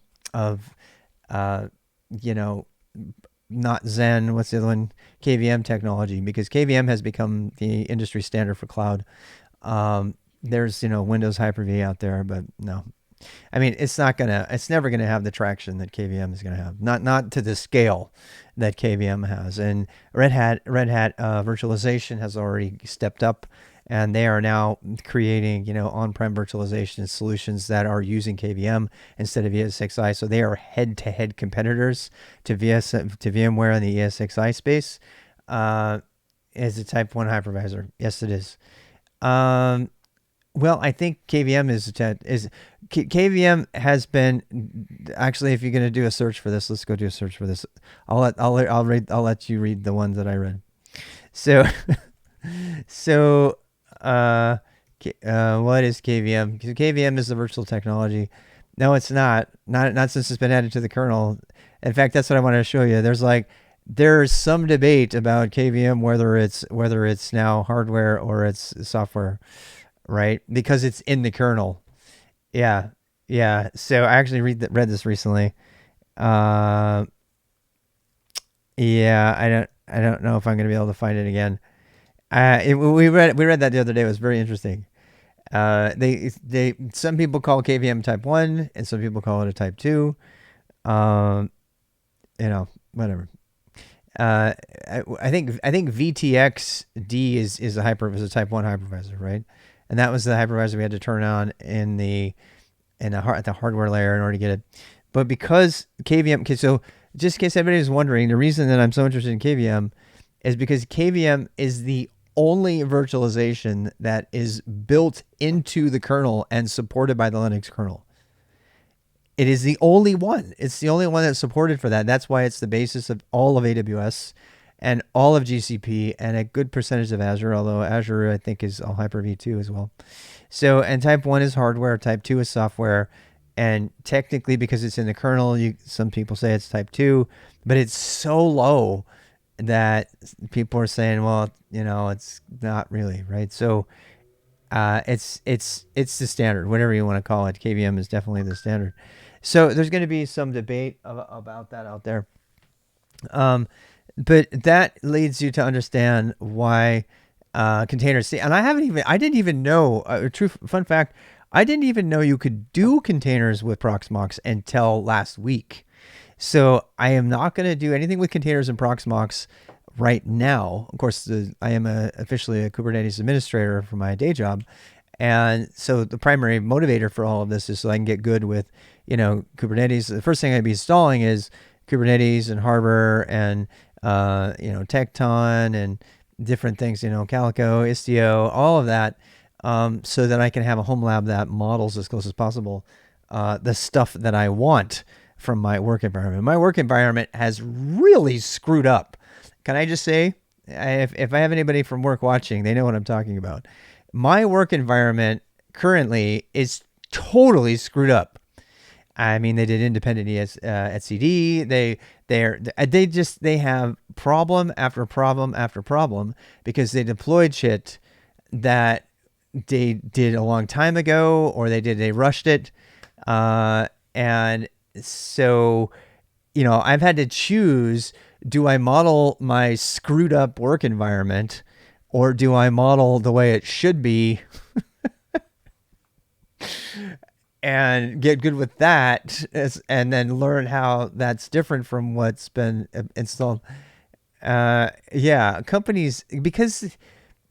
[SPEAKER 1] Zen, what's the other one? KVM technology, because KVM has become the industry standard for cloud. There's, Windows Hyper-V out there, but no. It's never gonna have the traction that KVM is gonna have. Not to the scale that KVM has. And Red Hat virtualization has already stepped up, and they are now creating, on-prem virtualization solutions that are using KVM instead of ESXi. So they are head-to-head competitors to VMware in the ESXi space. As a Type 1 hypervisor, yes, it is. Well, I think KVM KVM has been actually. If you're going to do a search for this, let's go do a search for this. I'll let you read the ones that I read. So, what is KVM? KVM is the virtual technology. No, it's not since it's been added to the kernel. In fact, that's what I wanted to show you. There's some debate about KVM, whether it's now hardware or it's software. Right, because it's in the kernel. Yeah. So I actually read this recently. I don't know if I'm going to be able to find it again. We read that the other day. It was very interesting. Some people call KVM Type 1, and some people call it a Type 2. Whatever. I think VTX-D is a type 1 hypervisor, right? And that was the hypervisor we had to turn on at the hardware layer in order to get it. But because KVM, okay, so just in case anybody is wondering, the reason that I'm so interested in KVM is because KVM is the only virtualization that is built into the kernel and supported by the Linux kernel. It is the only one. It's the only one that's supported for that. That's why it's the basis of all of AWS and all of GCP and a good percentage of Azure, although Azure, I think, is all Hyper-V too as well. So, and type 1 is hardware, type 2 is software. And technically, because it's in the kernel, some people say it's type 2, but it's so low that people are saying, well, it's not really, right? So it's the standard, whatever you want to call it. KVM is definitely the standard. So there's going to be some debate about that out there. But that leads you to understand why containers. See, and I didn't even know. Fun fact, I didn't even know you could do containers with Proxmox until last week. So I am not going to do anything with containers and Proxmox right now. Of course, I am officially a Kubernetes administrator for my day job. And so the primary motivator for all of this is so I can get good with, Kubernetes. The first thing I'd be installing is Kubernetes and Harbor and, Tekton and different things, Calico, Istio, all of that. So that I can have a home lab that models as close as possible the stuff that I want from my work environment. My work environment has really screwed up. Can I just say, if I have anybody from work watching, they know what I'm talking about. My work environment currently is totally screwed up. I mean, they did independent etcd. They have problem after problem after problem because they deployed shit that they did a long time ago, or they rushed it. And so, I've had to choose, do I model my screwed up work environment or do I model the way it should be and get good with that and then learn how that's different from what's been installed. Companies, because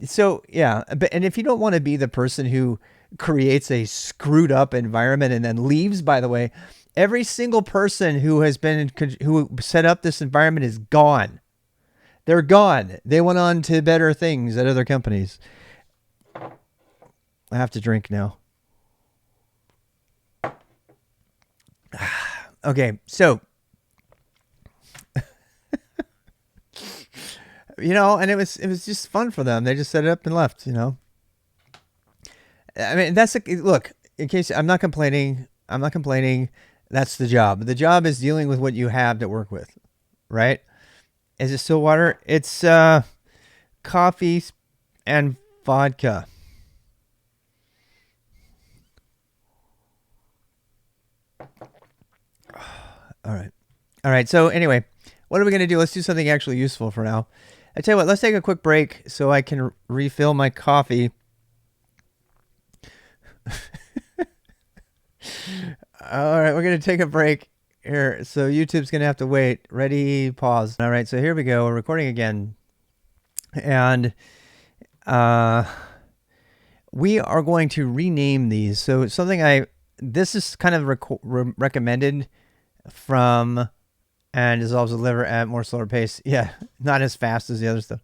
[SPEAKER 1] and if you don't want to be the person who creates a screwed up environment and then leaves, by the way, every single person who set up this environment is gone. They're gone. They went on to better things at other companies. I have to drink now. Okay, so and it was just fun for them. They just set it up and left. I mean, look. In case I'm not complaining, That's the job. The job is dealing with what you have to work with, right? Is it still water? It's coffee and vodka. All right. So anyway, what are we going to do? Let's do something actually useful for now. I tell you what, let's take a quick break so I can refill my coffee. All right, we're going to take a break here. So YouTube's going to have to wait. Ready, pause. All right, so here we go. We're recording again. And we are going to rename these. So this is kind of recommended from and dissolves the liver at more slower pace. Yeah, not as fast as the other stuff.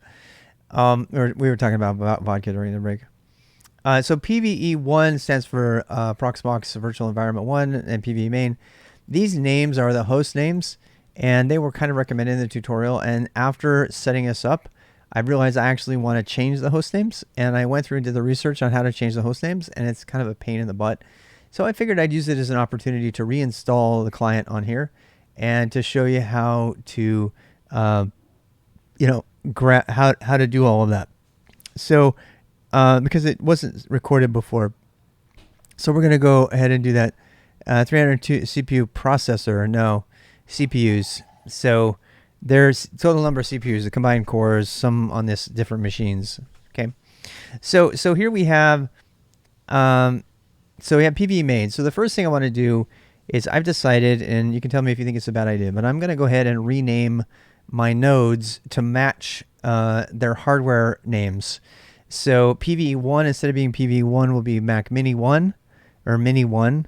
[SPEAKER 1] We were talking about vodka during the break. So PVE1 stands for Proxmox Virtual Environment 1 and PVE main. These names are the host names, and they were kind of recommended in the tutorial. And after setting this up, I realized I actually want to change the host names. And I went through and did the research on how to change the host names, and it's kind of a pain in the butt. So I figured I'd use it as an opportunity to reinstall the client on here and to show you how to, how to do all of that. So, because it wasn't recorded before. So we're going to go ahead and do that. 302 CPU processor, no, CPUs. So there's total number of CPUs, the combined cores, some on this different machines. Okay. So here we have, PVE main. So the first thing I want to do is I've decided, and you can tell me if you think it's a bad idea, but I'm going to go ahead and rename my nodes to match their hardware names. So PVE1, instead of being PVE1, will be Mac Mini 1 or Mini 1.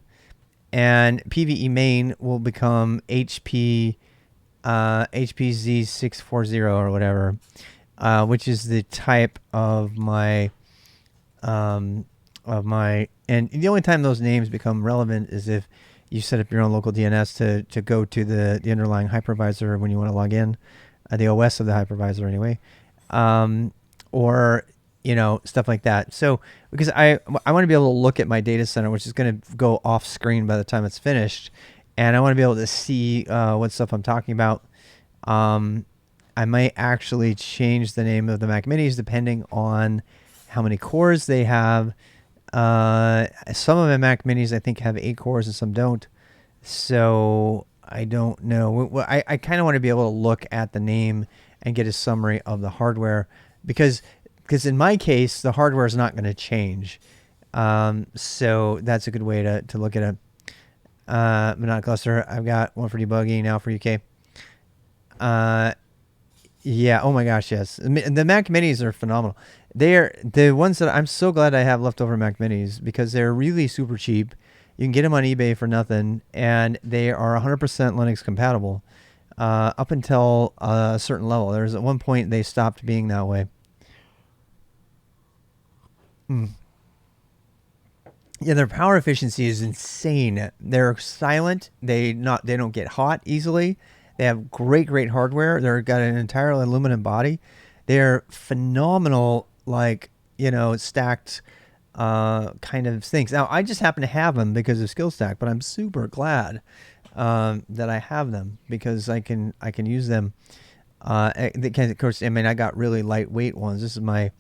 [SPEAKER 1] And PVE main will become HP HPZ640 or whatever, which is the type of my and the only time those names become relevant is if you set up your own local DNS to go to the underlying hypervisor when you want to log in, the OS of the hypervisor anyway, or stuff like that. So because I want to be able to look at my data center, which is going to go off screen by the time it's finished, and I want to be able to see what stuff I'm talking about. I might actually change the name of the Mac Minis depending on how many cores they have. Some of the Mac Minis I think have 8 cores and some don't. So I don't know. I kind of want to be able to look at the name and get a summary of the hardware because in my case the hardware is not going to change. So that's a good way to look at it. Monad cluster. I've got one for debugging now for UK. Yeah. Oh my gosh. Yes. The Mac Minis are phenomenal. They're the ones that I'm so glad I have leftover Mac Minis because they're really super cheap. You can get them on eBay for nothing, and they are 100% Linux compatible up until a certain level. There's at one point they stopped being that way. Yeah, their power efficiency is insane. They're silent. They don't get hot easily. They have great hardware. They've got an entirely aluminum body. They're phenomenal, stacked kind of things. Now, I just happen to have them because of SkillStack, but I'm super glad that I have them because I can use them. Of course, I mean, I got really lightweight ones. This is my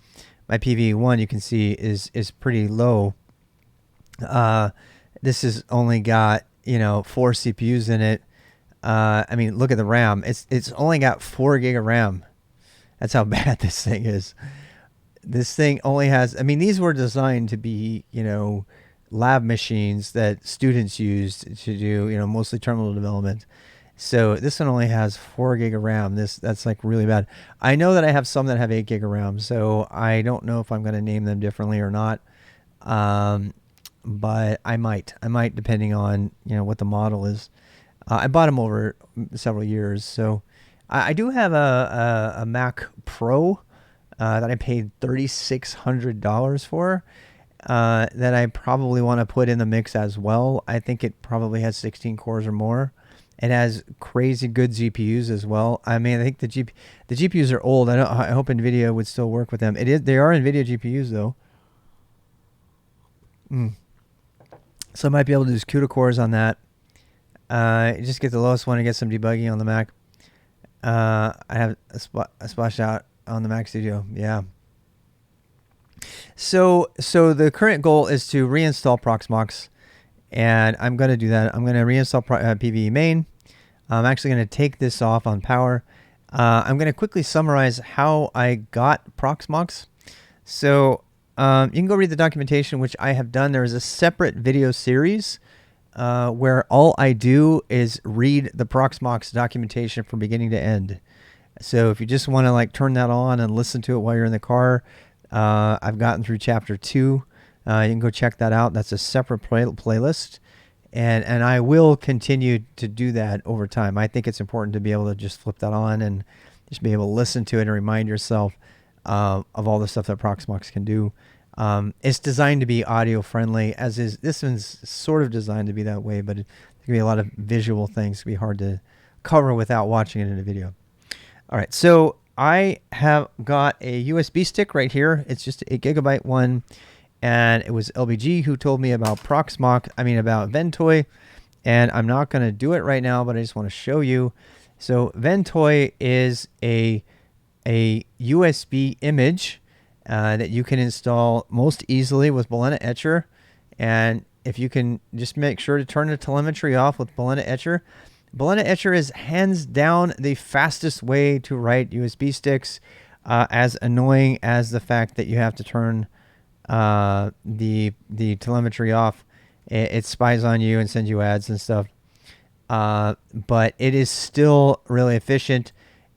[SPEAKER 1] PVE1. You can see is pretty low. This has only got 4 CPUs in it. I mean, look at the RAM. It's only got 4 gig of RAM. That's how bad this thing is. This thing only has, I mean, these were designed to be, lab machines that students used to do, mostly terminal development. So this one only has 4 gig of RAM. That's like really bad. I know that I have some that have 8 gig of RAM, so I don't know if I'm going to name them differently or not. But I might depending on, what the model is. I bought them over several years, so I do have a Mac Pro that I paid $3,600 for that I probably want to put in the mix as well. I think it probably has 16 cores or more. It has crazy good GPUs as well. I mean, I think the GPUs are old. I hope NVIDIA would still work with them. They are NVIDIA GPUs though. So I might be able to use CUDA cores on that. Just get the lowest one and get some debugging on the Mac. I have a splash out on the Mac Studio. Yeah. So the current goal is to reinstall Proxmox, and I'm going to do that. I'm going to reinstall PVE main. I'm actually going to take this off on power. I'm going to quickly summarize how I got Proxmox. So you can go read the documentation, which I have done. There is a separate video series where all I do is read the Proxmox documentation from beginning to end. So if you just want to turn that on and listen to it while you're in the car, I've gotten through chapter 2. You can go check that out. That's a separate playlist. And I will continue to do that over time. I think it's important to be able to just flip that on and just be able to listen to it and remind yourself of all the stuff that Proxmox can do. It's designed to be audio friendly, as is this one's sort of designed to be that way, but there's going to be a lot of visual things. It's going to be hard to cover without watching it in a video. All right, so I have got a USB stick right here. It's just an 8 gigabyte one, and it was LBG who told me about about Ventoy, and I'm not going to do it right now, but I just want to show you. So Ventoy is a USB image that you can install most easily with Balena Etcher, and if you can just make sure to turn the telemetry off with Balena Etcher. Balena Etcher is hands down the fastest way to write USB sticks, as annoying as the fact that you have to turn the telemetry off. It spies on you and sends you ads and stuff, but it is still really efficient.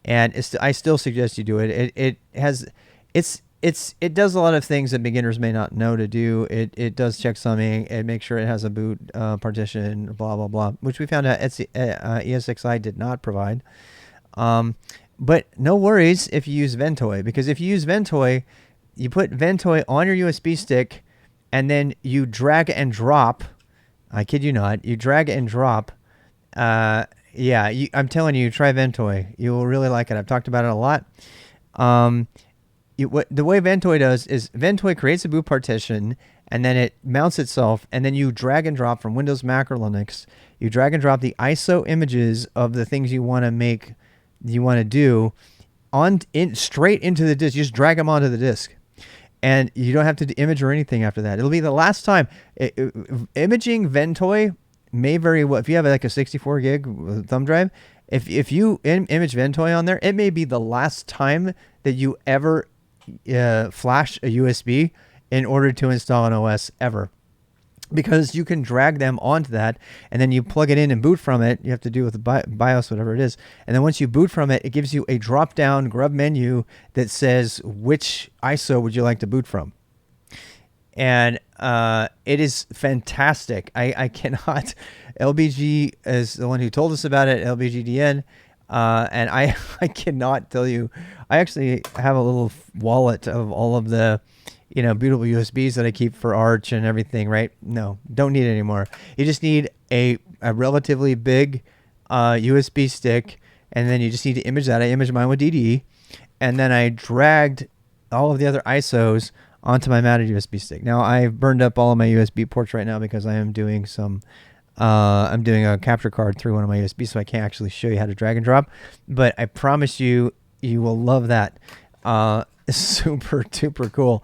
[SPEAKER 1] and I still suggest you do it. It does a lot of things that beginners may not know to do. It does check something. It makes sure it has a boot partition, blah blah blah, which we found out ESXi did not provide. But no worries if you use Ventoy, because if you use Ventoy, you put Ventoy on your USB stick, and then you drag and drop. I kid you not, you drag and drop. I'm telling you, try Ventoy. You will really like it. I've talked about it a lot. The way Ventoy does is Ventoy creates a boot partition, and then it mounts itself, and then you drag and drop from Windows, Mac, or Linux. You drag and drop the ISO images of the things you want to do straight into the disk. You just drag them onto the disk, and you don't have to image or anything after that. It'll be the last time. Imaging Ventoy may very well, if you have like a 64 gig thumb drive, if you image Ventoy on there, it may be the last time that you ever flash a USB in order to install an OS ever, because you can drag them onto that, and then you plug it in and boot from it. You have to do with the BIOS, whatever it is, and then once you boot from it, it gives you a drop down grub menu that says which ISO would you like to boot from. And it is fantastic. I cannot. LBG is the one who told us about it, LBGDN, and I cannot tell you. I actually have a little wallet of all of the, bootable USBs that I keep for Arch and everything. Right? No, don't need it anymore. You just need a relatively big USB stick, and then you just need to image that. I imaged mine with DDE, and then I dragged all of the other ISOs onto my mounted USB stick. Now I've burned up all of my USB ports right now because I am doing I'm doing a capture card through one of my USBs, so I can't actually show you how to drag and drop. But I promise you, you will love that. Super duper cool.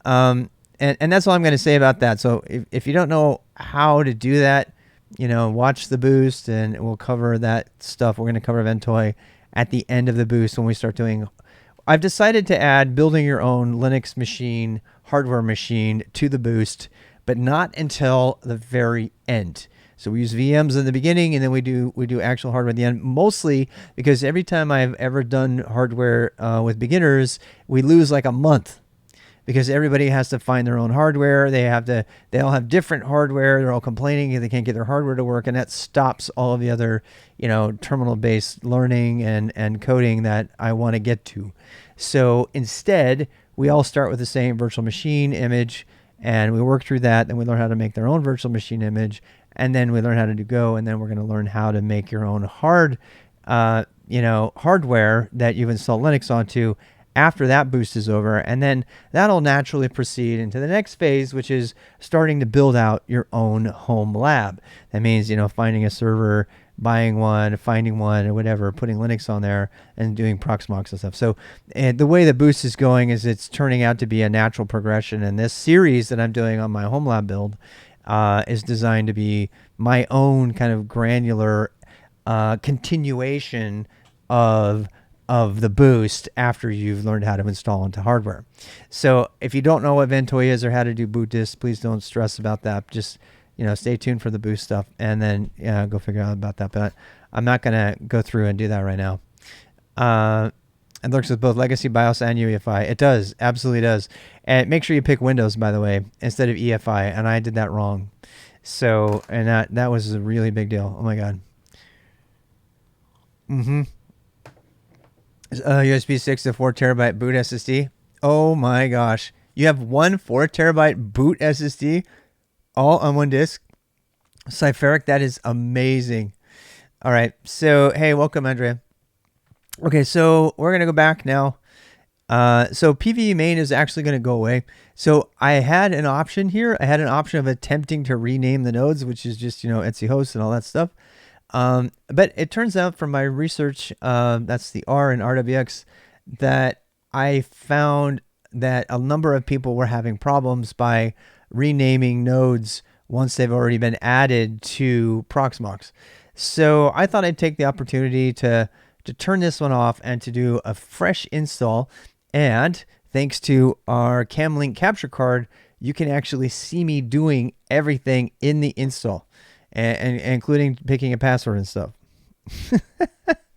[SPEAKER 1] And that's all I'm going to say about that. So if you don't know how to do that, watch the boost, and we'll cover that stuff. We're going to cover Ventoy at the end of the boost when we start doing. I've decided to add building your own Linux machine, hardware machine to the boost, but not until the very end. So we use VMs in the beginning, and then we do actual hardware at the end, mostly because every time I've ever done hardware with beginners, we lose like a month, because everybody has to find their own hardware. They all have different hardware. They're all complaining they can't get their hardware to work, and that stops all of the other, terminal-based learning and coding that I want to get to. So instead, we all start with the same virtual machine image, and we work through that. Then we learn how to make their own virtual machine image, and then we learn how to do Go, and then we're going to learn how to make your own hardware that you've installed Linux onto after that boost is over. And then that'll naturally proceed into the next phase, which is starting to build out your own home lab. That means, finding a server, buying one, finding one, or whatever, putting Linux on there, and doing Proxmox and stuff. So the way the boost is going is it's turning out to be a natural progression. And this series that I'm doing on my home lab build is designed to be my own kind of granular continuation of the boost after you've learned how to install into hardware. So if you don't know what Ventoy is or how to do boot disks, please don't stress about that. Just stay tuned for the boost stuff, and then go figure out about that. But I'm not going to go through and do that right now. It works with both legacy BIOS and UEFI. It does, absolutely does. And make sure you pick Windows, by the way, instead of EFI. And I did that wrong. So, and that was a really big deal. Oh my God. USB 6 to 4 terabyte boot SSD. Oh my gosh. You have one 4 terabyte boot SSD all on one disk. Cypheric, that is amazing. All right. So, hey, welcome, Andrea. Okay, so we're going to go back now. So PVE main is actually going to go away. So I had an option here. I had an option of attempting to rename the nodes, which is just, Etsy host and all that stuff. But it turns out from my research, that's the R and RWX, that I found that a number of people were having problems by renaming nodes once they've already been added to Proxmox. So I thought I'd take the opportunity to turn this one off and to do a fresh install. And thanks to our CamLink capture card, you can actually see me doing everything in the install, and including picking a password and stuff.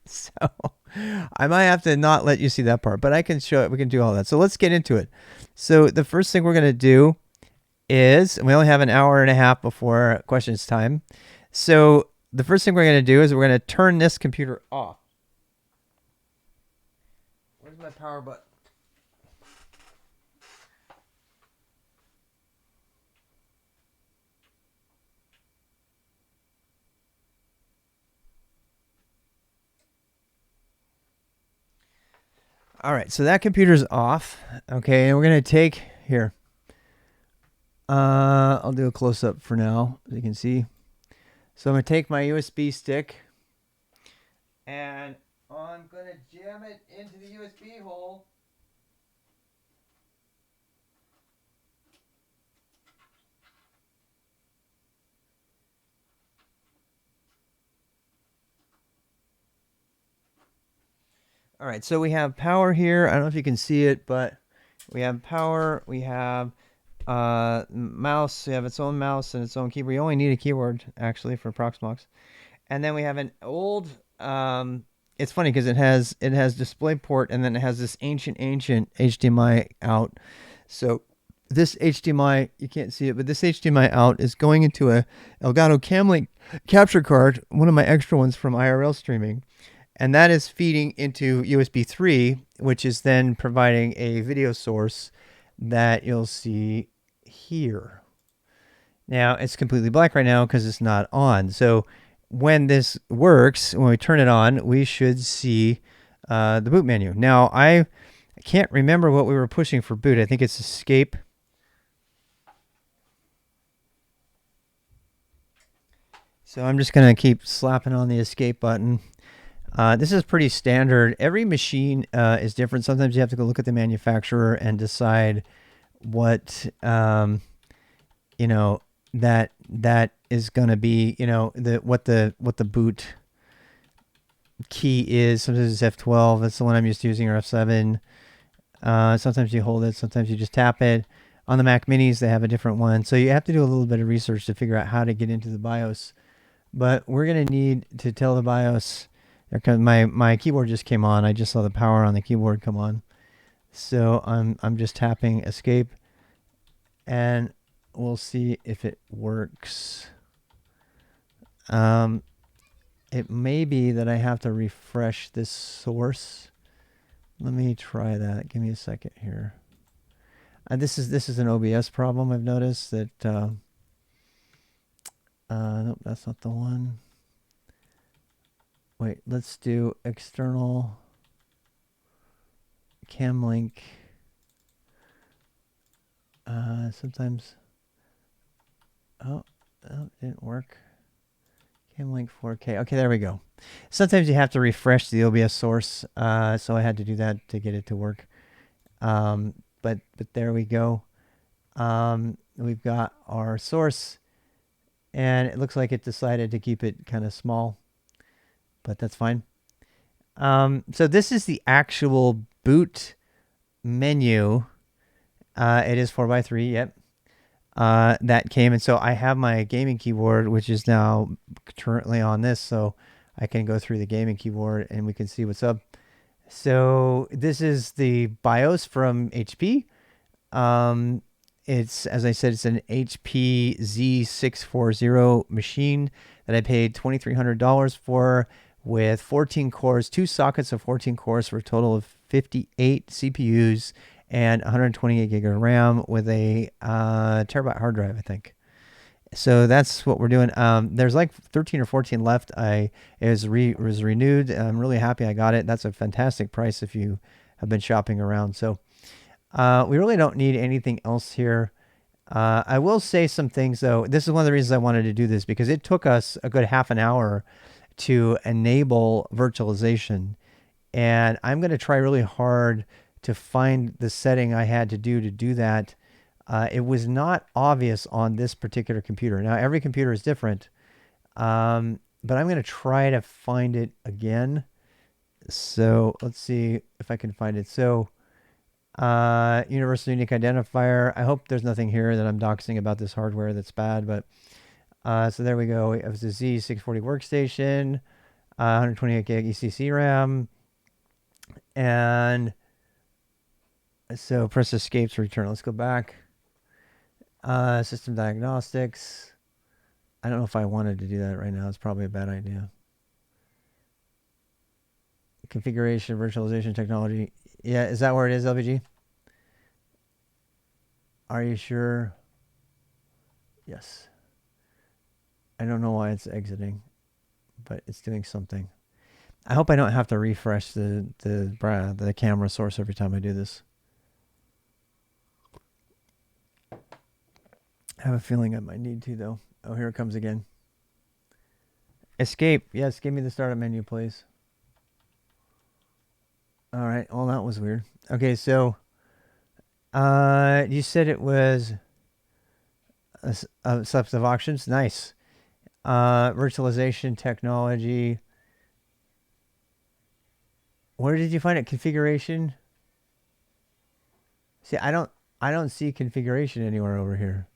[SPEAKER 1] So I might have to not let you see that part, but I can show it. We can do all that. So let's get into it. So the first thing we're going to do is, and we only have an hour and a half before questions time. So the first thing we're going to do is we're going to turn this computer off. Where's my power button? All right, so that computer's off. Okay, and we're going to take here. I'll do a close-up for now, as you can see. So I'm going to take my USB stick, and I'm going to jam it into the USB hole. All right, so we have power here. I don't know if you can see it, but we have power. We have mouse. We have its own mouse and its own keyboard. You only need a keyboard, actually, for Proxmox. And then we have an old... it's funny because it has DisplayPort, and then it has this ancient HDMI out. So this HDMI, you can't see it, but this HDMI out is going into a Elgato Camlink capture card, one of my extra ones from IRL streaming. And that is feeding into USB 3, which is then providing a video source that you'll see here. Now, it's completely black right now because it's not on. So when this works, when we turn it on, we should see the boot menu. Now, I can't remember what we were pushing for boot. I think it's escape. So I'm just going to keep slapping on the escape button. This is pretty standard. Every machine is different. Sometimes you have to go look at the manufacturer and decide what, you know, that is going to be, you know, what the boot key is. Sometimes it's F12. That's the one I'm used to using, or F7. Sometimes you hold it. Sometimes you just tap it. On the Mac Minis, they have a different one. So you have to do a little bit of research to figure out how to get into the BIOS. But we're going to need to tell the BIOS... Because my keyboard just came on. I just saw the power on the keyboard come on. So I'm just tapping escape, and we'll see if it works. It may be that I have to refresh this source. Let me try that. Give me a second here. This is an OBS problem. I've noticed that. Nope, that's not the one. Wait, let's do external Camlink. Sometimes, oh, it didn't work. Camlink 4K. Okay, there we go. Sometimes you have to refresh the OBS source, so I had to do that to get it to work. But there we go. We've got our source, and it looks like it decided to keep it kind of small. But that's fine. So this is the actual boot menu. It is 4x3, yep. That came, and so I have my gaming keyboard, which is now currently on this, so I can go through the gaming keyboard and we can see what's up. So this is the BIOS from HP. It's, as I said, it's an HP Z640 machine that I paid $2,300 for, with 14 cores, 2 sockets of 14 cores for a total of 58 CPUs and 128 gig of RAM with a terabyte hard drive, I think. So that's what we're doing. There's like 13 or 14 left. It was renewed. I'm really happy I got it. That's a fantastic price if you have been shopping around. So we really don't need anything else here. I will say some things, though. This is one of the reasons I wanted to do this, because it took us a good half an hour to enable virtualization. And I'm going to try really hard to find the setting I had to do that. It was not obvious on this particular computer. Now, every computer is different, but I'm going to try to find it again. So let's see if I can find it. So universal unique identifier. I hope there's nothing here that I'm doxing about this hardware that's bad, but so there we go. It was a Z640 workstation, 128 gig ECC RAM. And so press escape to return. Let's go back. System diagnostics. I don't know if I wanted to do that right now. It's probably a bad idea. Configuration, virtualization technology. Yeah, is that where it is, LVG? Are you sure? Yes. I don't know why it's exiting, but it's doing something. I hope I don't have to refresh the camera source every time I do this. I have a feeling I might need to, though. Oh, here it comes again. Escape. Yes, give me the startup menu, please. All right. Well, that was weird. Okay, so you said it was a subset of options. Nice. Virtualization technology. Where did you find it? Configuration. See, I don't see configuration anywhere over here.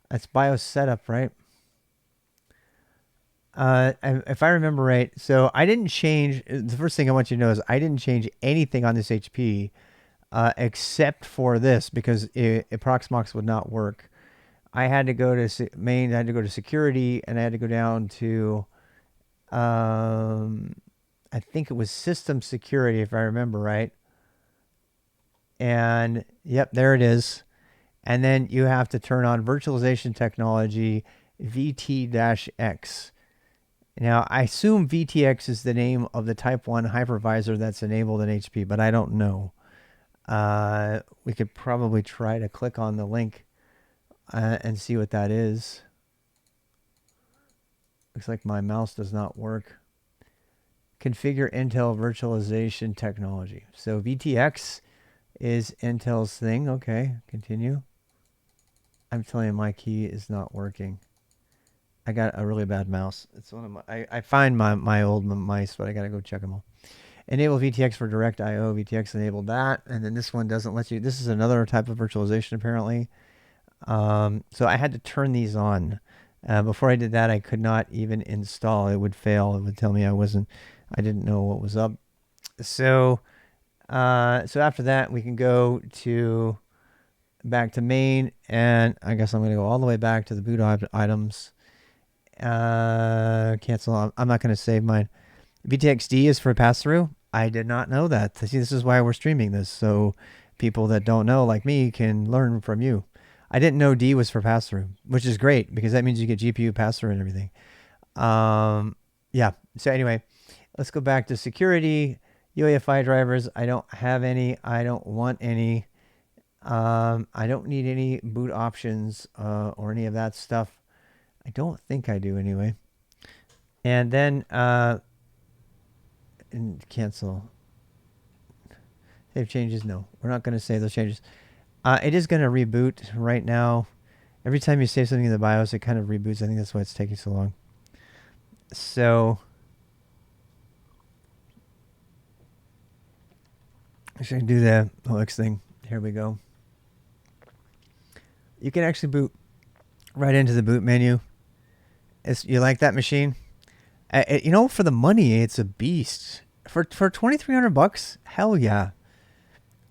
[SPEAKER 1] That's BIOS setup, right? If I remember right, so I didn't change. The first thing I want you to know is I didn't change anything on this HP except for this because Proxmox would not work. I had to go to main, I had to go to security, and I had to go down to, I think it was system security, if I remember right. And yep, there it is. And then you have to turn on virtualization technology VT-X. Now, I assume VTX is the name of the Type 1 hypervisor that's enabled in HP, but I don't know. We could probably try to click on the link and see what that is. Looks like my mouse does not work. Configure Intel virtualization technology. So VTX is Intel's thing. Okay, continue. I'm telling you, my key is not working. I got a really bad mouse. It's one of my. I find my old mice, but I gotta go check them all. Enable VTX for direct I/O. VTX enabled that, and then this one doesn't let you. This is another type of virtualization apparently. So I had to turn these on. Before I did that, I could not even install. It would fail. It would tell me I didn't know what was up. So after that, we can go to back to main, and I guess I'm going to go all the way back to the boot items. Cancel. I'm not going to save mine. VTXD is for pass-through. I did not know that. See, this is why we're streaming this, so people that don't know, like me, can learn from you. I didn't know D was for pass-through, which is great because that means you get GPU pass-through and everything. Yeah. So anyway, let's go back to security. UEFI drivers. I don't have any. I don't want any. I don't need any boot options or any of that stuff. I don't think I do anyway. And then and cancel. Save changes. No, we're not going to save those changes. It is going to reboot right now. Every time you save something in the BIOS, it kind of reboots. I think that's why it's taking so long. So I should do the OX thing. Here we go. You can actually boot right into the boot menu. You like that machine? For the money, it's a beast. For $2,300, hell yeah.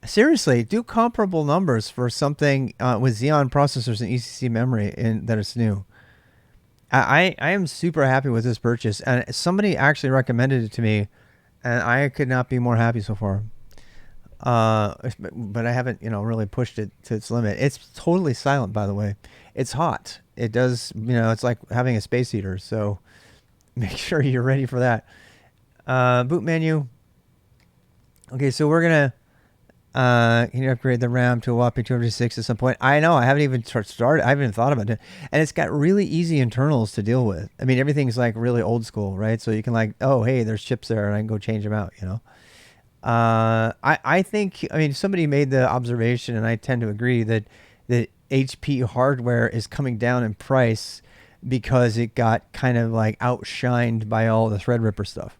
[SPEAKER 1] Seriously, do comparable numbers for something with Xeon processors and ECC memory that is new. I am super happy with this purchase, and somebody actually recommended it to me, and I could not be more happy so far. But I haven't, really pushed it to its limit. It's totally silent, by the way. It's hot. It does, it's like having a space heater. So make sure you're ready for that. Boot menu. Okay, so we're gonna can you upgrade the RAM to a whopping 256 at some point? I know, I haven't even started. I haven't even thought about it. And it's got really easy internals to deal with. I mean, everything's like really old school, right? So you can oh, hey, there's chips there, and I can go change them out, I think, somebody made the observation, and I tend to agree, that HP hardware is coming down in price because it got kind of like outshined by all the Threadripper stuff.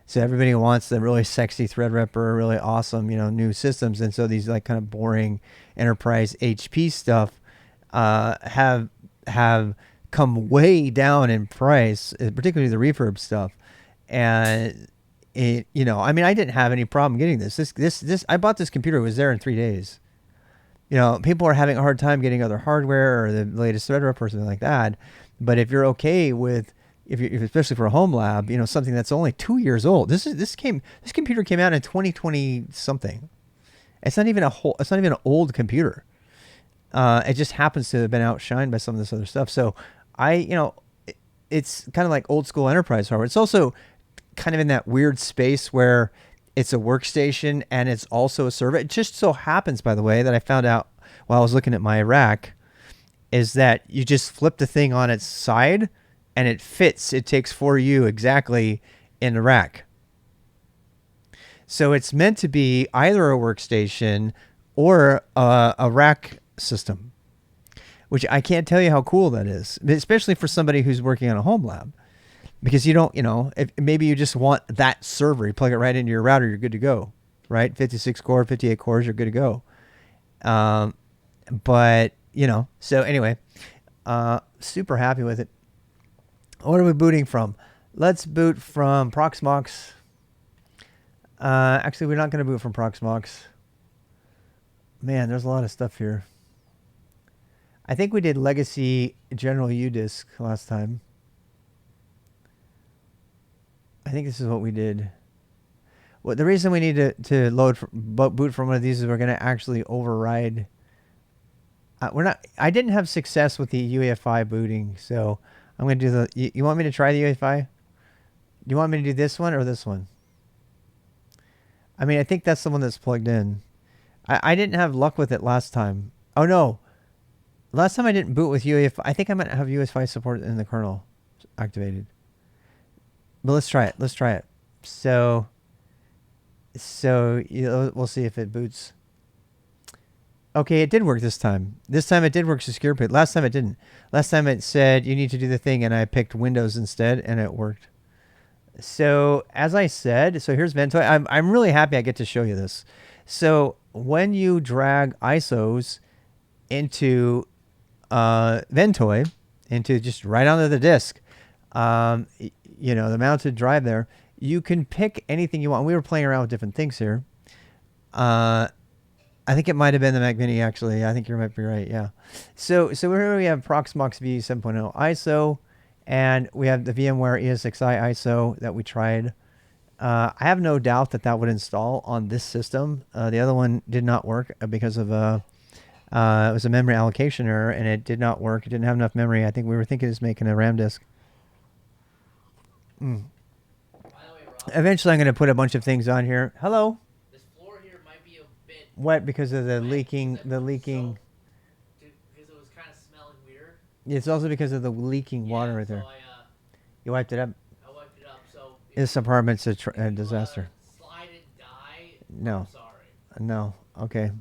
[SPEAKER 1] So everybody wants the really sexy Threadripper, really awesome, new systems. And so these like kind of boring enterprise HP stuff have come way down in price, particularly the refurb stuff. And you know, I mean, I didn't have any problem getting this. I bought this computer. It was there in 3 days. You know, people are having a hard time getting other hardware or the latest Threadripper or something like that. But if you're okay with, if especially for a home lab, you know, something that's only 2 years old. This computer came out in 2020 something. It's not even an old computer. It just happens to have been outshined by some of this other stuff. So it's kind of like old school enterprise hardware. It's also kind of in that weird space where it's a workstation and it's also a server. It just so happens, by the way, that I found out while I was looking at my rack, is that you just flip the thing on its side and it fits. It takes for you exactly in the rack. So it's meant to be either a workstation or a rack system, which I can't tell you how cool that is, especially for somebody who's working on a home lab. Because you don't, if maybe you just want that server, you plug it right into your router, you're good to go, right? 56 core, 58 cores, you're good to go. But, so anyway, super happy with it. What are we booting from? Let's boot from Proxmox. Actually, we're not going to boot from Proxmox. Man, there's a lot of stuff here. I think we did Legacy General UDisk last time. I think this is what we did. Well, the reason we need to boot from one of these is we're going to actually override. I didn't have success with the UEFI booting, so I'm going to do the. You want me to try the UEFI? Do you want me to do this one or this one? I mean, I think that's the one that's plugged in. I didn't have luck with it last time. Oh no, last time I didn't boot with UEFI. I think I might have UEFI support in the kernel activated. But let's try it. So we'll see if it boots. Okay, it did work this time. This time it did work secure boot. Last time it didn't. Last time it said you need to do the thing, and I picked Windows instead, and it worked. So as I said, so here's Ventoy. I'm really happy I get to show you this. So when you drag ISOs into Ventoy, into just right onto the disk, the mounted drive there, you can pick anything you want. We were playing around with different things here. I think it might have been the Mac Mini, actually. I think you might be right, yeah. So here we have Proxmox V 7.0 ISO, and we have the VMware ESXi ISO that we tried. I have no doubt that would install on this system. The other one did not work because of it was a memory allocation error, and it did not work. It didn't have enough memory. I think we were thinking of making a RAM disk. By the way, Rob, eventually I'm going to put a bunch of things on here. Hello.
[SPEAKER 2] This floor here might be a bit
[SPEAKER 1] wet because of the leaking.
[SPEAKER 2] Because it was kind of smelling weird.
[SPEAKER 1] It's also because of the leaking water right there. You wiped it up?
[SPEAKER 2] I wiped it up. So
[SPEAKER 1] this apartment's a disaster.
[SPEAKER 2] Slide and die.
[SPEAKER 1] No.
[SPEAKER 2] I'm sorry.
[SPEAKER 1] No. Okay.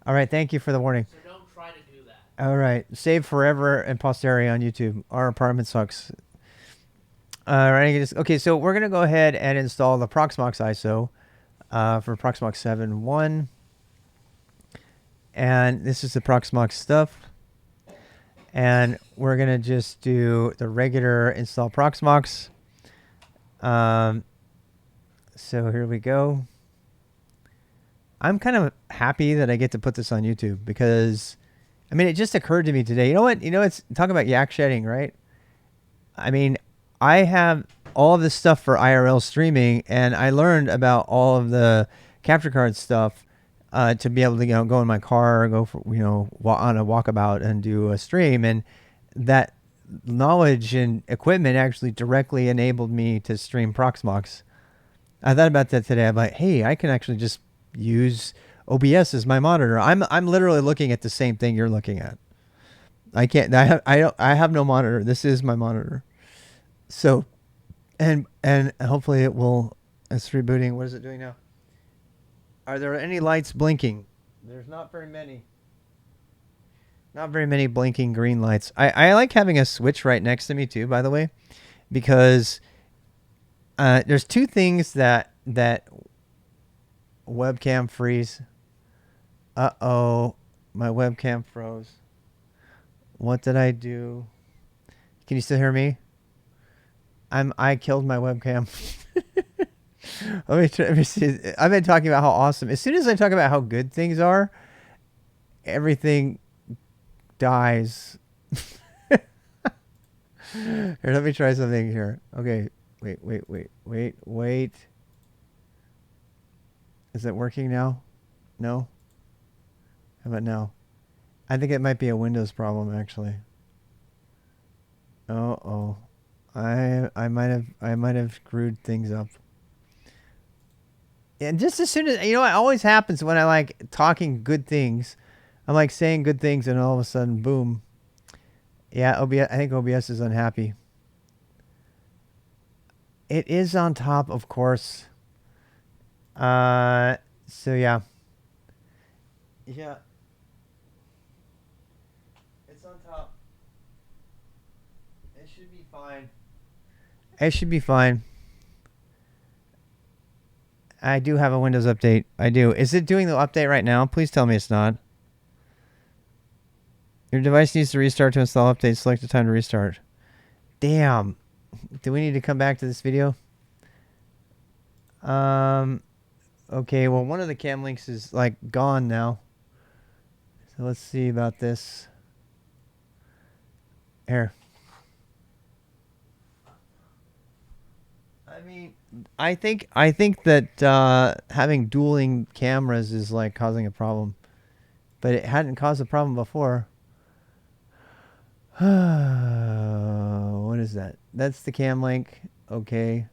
[SPEAKER 1] All right. Thank you for the warning.
[SPEAKER 2] So don't try to do that.
[SPEAKER 1] All right. Save forever and posterity on YouTube. Our apartment sucks. All right. Okay. So we're going to go ahead and install the Proxmox ISO for Proxmox 7.1. And this is the Proxmox stuff. And we're going to just do the regular install Proxmox. So here we go. I'm kind of happy that I get to put this on YouTube because, I mean, it just occurred to me today. You know what? It's talk about yak shedding, right? I mean, I have all of this stuff for IRL streaming, and I learned about all of the capture card stuff to be able to go in my car, go for on a walkabout and do a stream, and that knowledge and equipment actually directly enabled me to stream Proxmox. I thought about that today. I'm like, hey, I can actually just use OBS as my monitor. I'm literally looking at the same thing you're looking at. I can't. I have no monitor. This is my monitor. So, and hopefully it will. It's rebooting. What is it doing now? Are there any lights blinking? There's not very many. Not very many blinking green lights. I like having a switch right next to me too, by the way, because there's two things that webcam freeze. Uh-oh, my webcam froze. What did I do? Can you still hear me? I killed my webcam. Let me see. I've been talking about how awesome. As soon as I talk about how good things are, everything dies. Here, let me try something here. Okay, wait. Is it working now? No? How about now? I think it might be a Windows problem actually. Oh. I might have screwed things up. And just as soon as it always happens when I like talking good things. I'm like saying good things and all of a sudden boom. Yeah, OBS, I think OBS is unhappy. It is on top, of course. So yeah. Yeah. It's on top. It should be fine. It should be fine. I do have a Windows update. I do. Is it doing the update right now? Please tell me it's not. Your device needs to restart to install updates. Select the time to restart. Damn. Do we need to come back to this video? Okay, well, one of the cam links is like gone now. So let's see about this. Here. I mean, I think that having dueling cameras is like causing a problem, but it hadn't caused a problem before. What is that? That's the cam link. Okay.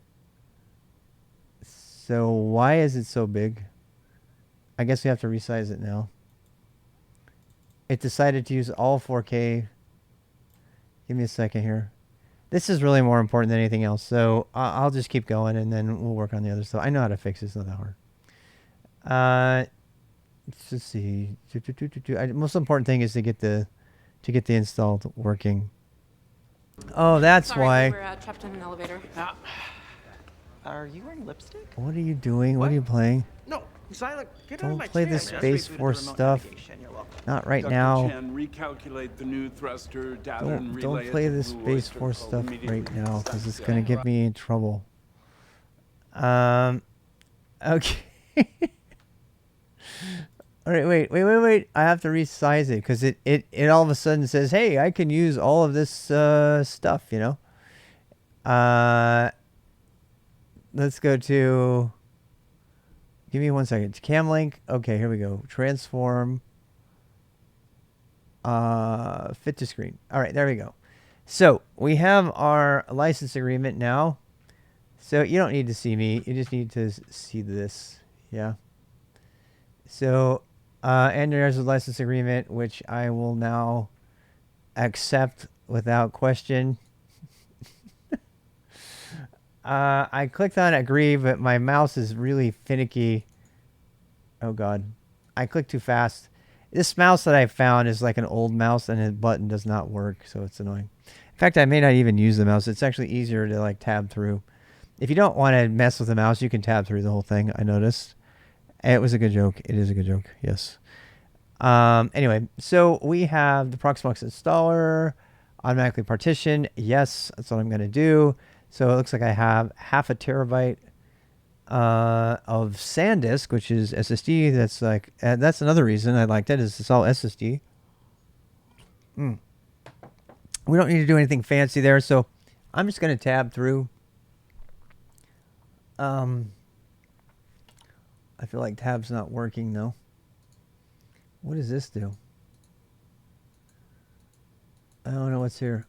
[SPEAKER 1] So why is it so big? I guess we have to resize it now. It decided to use all 4K. Give me a second here. This is really more important than anything else. So I'll just keep going and then we'll work on the other stuff. I know how to fix it. It's not that hard. Let's see. Most important thing is to get the installed working. Oh, that's
[SPEAKER 3] Sorry,
[SPEAKER 1] why.
[SPEAKER 3] we were trapped in an elevator.
[SPEAKER 4] Are you wearing lipstick?
[SPEAKER 1] What are you doing? What are you playing?
[SPEAKER 4] No, Xyla, get out of
[SPEAKER 1] Don't
[SPEAKER 4] my
[SPEAKER 1] play
[SPEAKER 4] chair.
[SPEAKER 1] the
[SPEAKER 4] Just
[SPEAKER 1] Space
[SPEAKER 4] straight through to
[SPEAKER 1] Force
[SPEAKER 4] remote
[SPEAKER 1] stuff.
[SPEAKER 4] navigation. You're welcome.
[SPEAKER 1] Not right
[SPEAKER 5] Dr.
[SPEAKER 1] now.
[SPEAKER 5] Chen, recalculate the new thruster data and relay
[SPEAKER 1] Don't
[SPEAKER 5] it
[SPEAKER 1] play
[SPEAKER 5] to
[SPEAKER 1] the
[SPEAKER 5] Blue
[SPEAKER 1] Space
[SPEAKER 5] Oyster
[SPEAKER 1] Force
[SPEAKER 5] Cult
[SPEAKER 1] stuff
[SPEAKER 5] immediately.
[SPEAKER 1] right now because it's
[SPEAKER 5] Stop
[SPEAKER 1] gonna
[SPEAKER 5] that.
[SPEAKER 1] get me in trouble. Okay. All right, wait. I have to resize it because it all of a sudden says, "Hey, I can use all of this stuff," you know. Let's go to. Give me 1 second. Cam link. Okay, here we go. Transform. Fit to screen. All right, there we go. So we have our license agreement now. So you don't need to see me. You just need to see this. Yeah. So, and there's a license agreement, which I will now accept without question. I clicked on agree, but my mouse is really finicky. Oh God, I clicked too fast. This mouse that I found is like an old mouse and the button does not work, so it's annoying. In fact, I may not even use the mouse. It's actually easier to like tab through. If you don't want to mess with the mouse, you can tab through the whole thing. I noticed. It was a good joke. It is a good joke. Yes. Anyway, so we have the Proxmox installer, automatically partition. Yes, that's what I'm going to do. So it looks like I have 0.5 terabyte of SanDisk, which is SSD. That's like that's another reason I liked it. Is it's all SSD. We don't need to do anything fancy there, so I'm just going to tab through. I feel like tab's not working though. What does this do? I don't know what's here.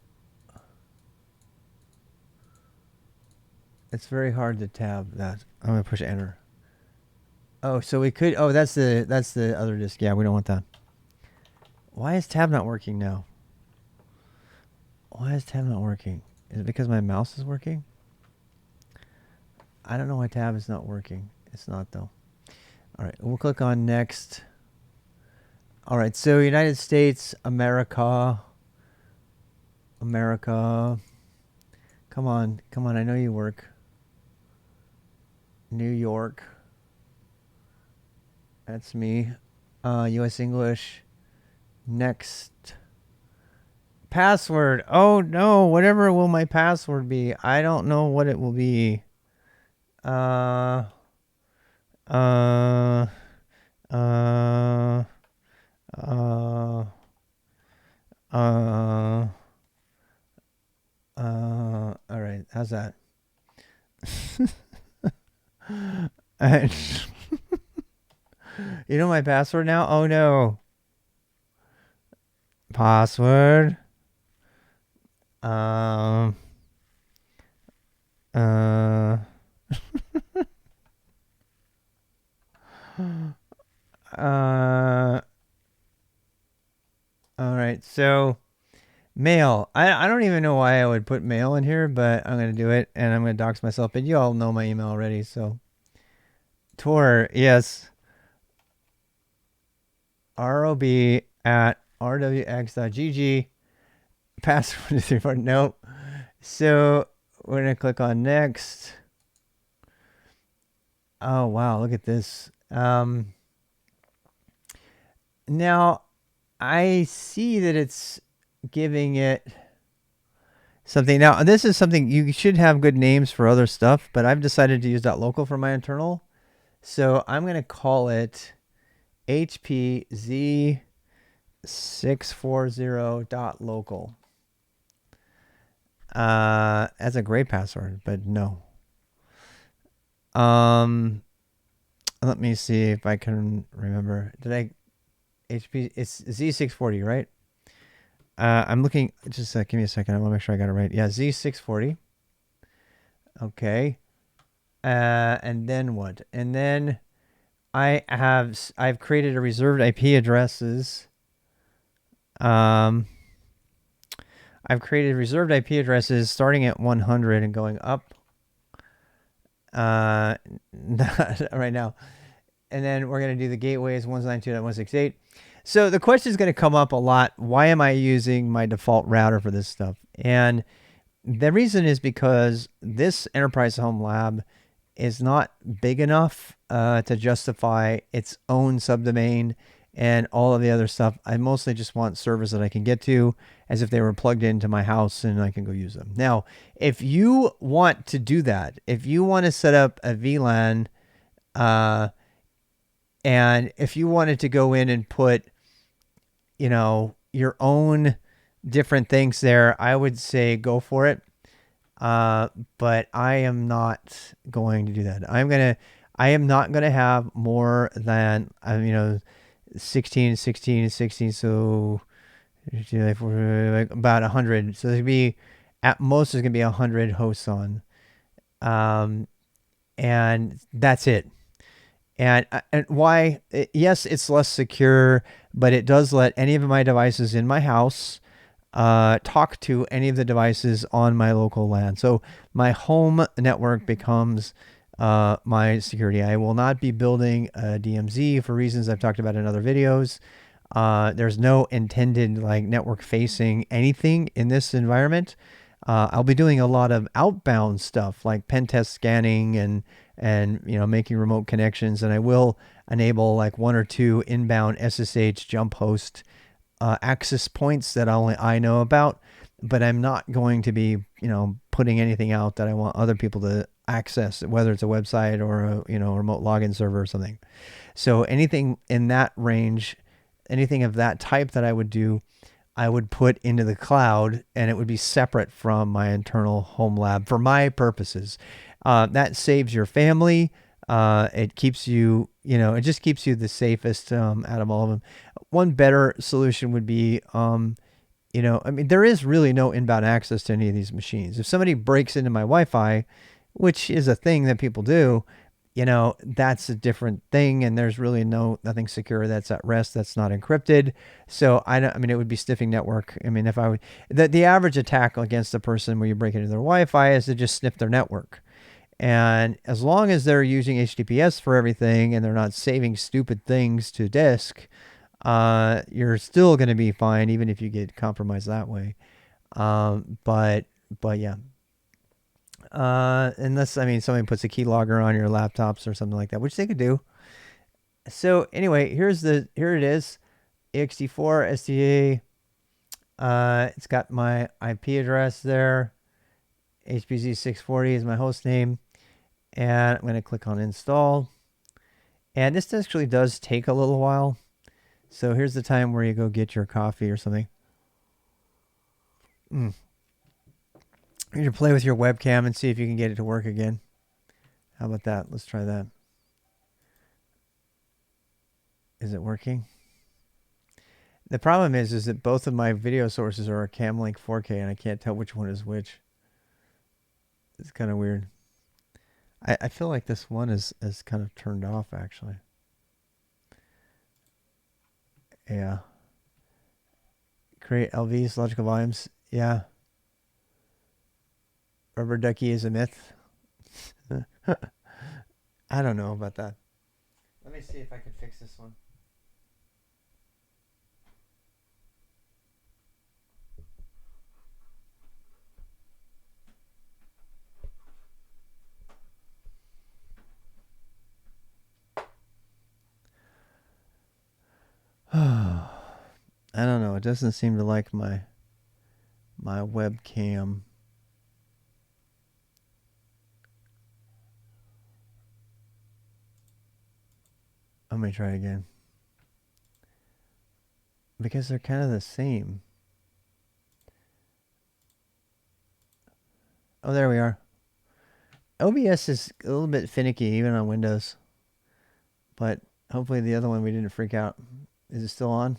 [SPEAKER 1] It's very hard to tab that. I'm gonna push enter. Oh, so we could. Oh, that's the other disk. Yeah, we don't want that. Why is tab not working now? Why is tab not working? Is it because my mouse is working? I don't know why tab is not working. It's not though. All right, we'll click on next. All right, so United States, America. Come on, I know you work. New York. That's me. US English. Next. Password. Oh no, whatever will my password be? I don't know what it will be. Uh, uh, uh, uh, all right. How's that? And you know my password now? Oh no. Password. Uh, all right. So mail. I don't even know why I would put mail in here, but I'm gonna do it, and I'm gonna dox myself. But you all know my email already, so Tor, yes. rob@rwx.gg. Password is 34. Nope. So we're gonna click on next. Oh wow, look at this. Now I see that it's giving it something. Now this is something you should have good names for other stuff, but I've decided to use .local for my internal. So I'm gonna call it hpz640.local. That's a great password, but no. Let me see if I can remember. Did I HP? It's Z640, right? I'm looking. Just give me a second. I want to make sure I got it right. Yeah, Z640. Okay. And then what? And then I've created a reserved IP addresses. I've created reserved IP addresses starting at 100 and going up. Right now. And then we're going to do the gateways 192.168. So the question is going to come up a lot. Why am I using my default router for this stuff? And the reason is because this Enterprise Home Lab is not big enough to justify its own subdomain and all of the other stuff. I mostly just want servers that I can get to as if they were plugged into my house and I can go use them. Now, if you want to do that, if you want to set up a VLAN, and if you wanted to go in and put, your own different things there, I would say go for it. But I am not going to do that. I am not going to have more than, 16, 16, 16. So like about 100. So there's be at most there's going to be 100 hosts on. And that's it. And why? Yes, it's less secure, but it does let any of my devices in my house talk to any of the devices on my local LAN. So my home network becomes my security. I will not be building a DMZ for reasons I've talked about in other videos. There's no intended network facing anything in this environment. I'll be doing a lot of outbound stuff like pen test scanning and making remote connections, and I will enable one or two inbound SSH jump host access points that only I know about, but I'm not going to be putting anything out that I want other people to access, whether it's a website or a remote login server or something. So anything in that range, anything of that type that I would do, I would put into the cloud, and it would be separate from my internal home lab for my purposes. That saves your family. It keeps you, it just keeps you the safest out of all of them. One better solution would be, there is really no inbound access to any of these machines. If somebody breaks into my Wi-Fi, which is a thing that people do, that's a different thing, and there's really nothing secure that's at rest, that's not encrypted. So it would be sniffing network. If I would, the average attack against a person where you break into their Wi-Fi is to just sniff their network. And as long as they're using HTTPS for everything and they're not saving stupid things to disk, you're still going to be fine, even if you get compromised that way. But yeah. Unless, somebody puts a keylogger on your laptops or something like that, which they could do. So anyway, here it is. ext4 STA. It's got my IP address there. HPZ640 is my host name. And I'm going to click on install. And this actually does take a little while. So here's the time where you go get your coffee or something. You can play with your webcam and see if you can get it to work again. How about that? Let's try that. Is it working? The problem is that both of my video sources are a Camlink 4K and I can't tell which one is which. It's kind of weird. I feel like this one is kind of turned off actually. Yeah. Create LVs, logical volumes. Yeah. Rubber ducky is a myth. I don't know about that. Let me see if I can fix this one. I don't know. It doesn't seem to like my webcam. Let me try again. Because they're kind of the same. Oh, there we are. OBS is a little bit finicky even on Windows. But hopefully the other one we didn't freak out. Is it still on?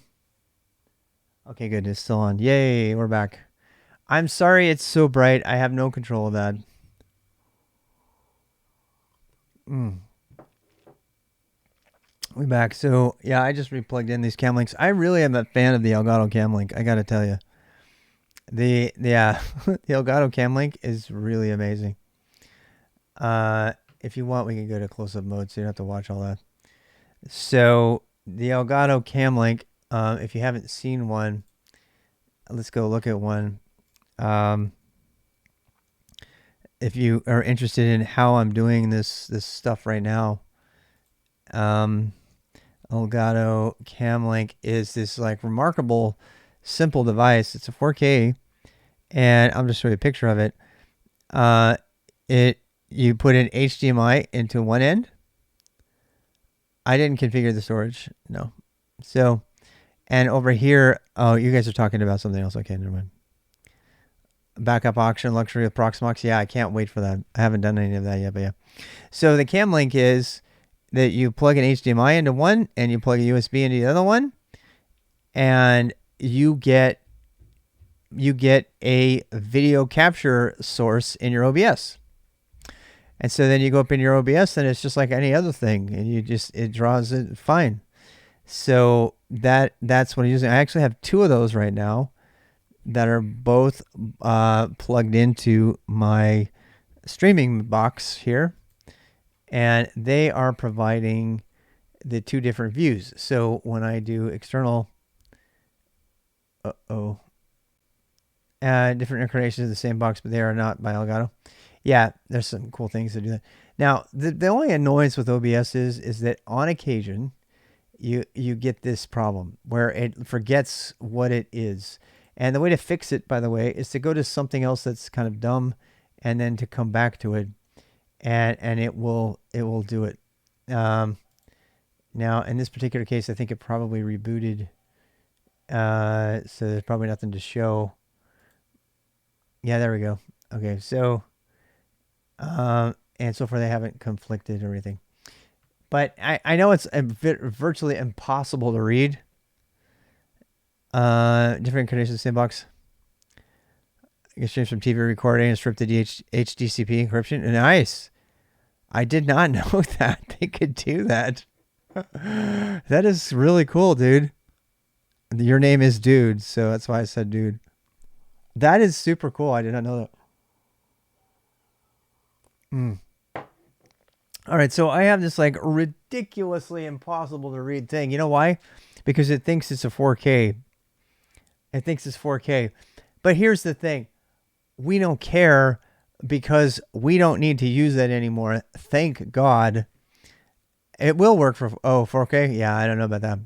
[SPEAKER 1] Okay, good. It's still on. Yay, we're back. I'm sorry it's so bright. I have no control of that. We're back. So, yeah, I just replugged in these cam links. I really am a fan of the Elgato cam link. I got to tell you. The Elgato cam link is really amazing. If you want, we can go to close-up mode so you don't have to watch all that. So, the Elgato cam link, if you haven't seen one, let's go look at one. If you are interested in how I'm doing this stuff right now, Elgato cam link is this like remarkable simple device. It's a 4K, and I'll just show you a picture of it. You put in HDMI into one end. I didn't configure the storage, no. So, and over here, oh, you guys are talking about something else. Okay, never mind. Backup auction, luxury of Proxmox. Yeah, I can't wait for that. I haven't done any of that yet, but yeah. So the cam link is that you plug an HDMI into one and you plug a USB into the other one, and you get a video capture source in your OBS. And so then you go up in your OBS and it's just like any other thing, and it draws it fine. So that's what I'm using. I actually have two of those right now that are both plugged into my streaming box here, and they are providing the two different views. So when I do external, different incarnations of the same box, but they are not by Elgato. Yeah, there's some cool things to do that. Now, the only annoyance with OBS is that on occasion, you get this problem where it forgets what it is. And the way to fix it, by the way, is to go to something else that's kind of dumb and then to come back to it, and it will do it. Now, in this particular case, I think it probably rebooted, so there's probably nothing to show. Yeah, there we go. Okay, so... and so far they haven't conflicted or anything. But I know it's virtually impossible to read. Different conditions, sandbox. I can stream from TV recording and strip the HDCP encryption. Nice. I did not know that they could do that. That is really cool, dude. Your name is Dude, so that's why I said Dude. That is super cool. I did not know that. All right, so I have this like ridiculously impossible to read thing. You know why? Because it thinks it's a 4K. It thinks it's 4K. But here's the thing. We don't care because we don't need to use that anymore. Thank God. It will work for 4K? Yeah, I don't know about that.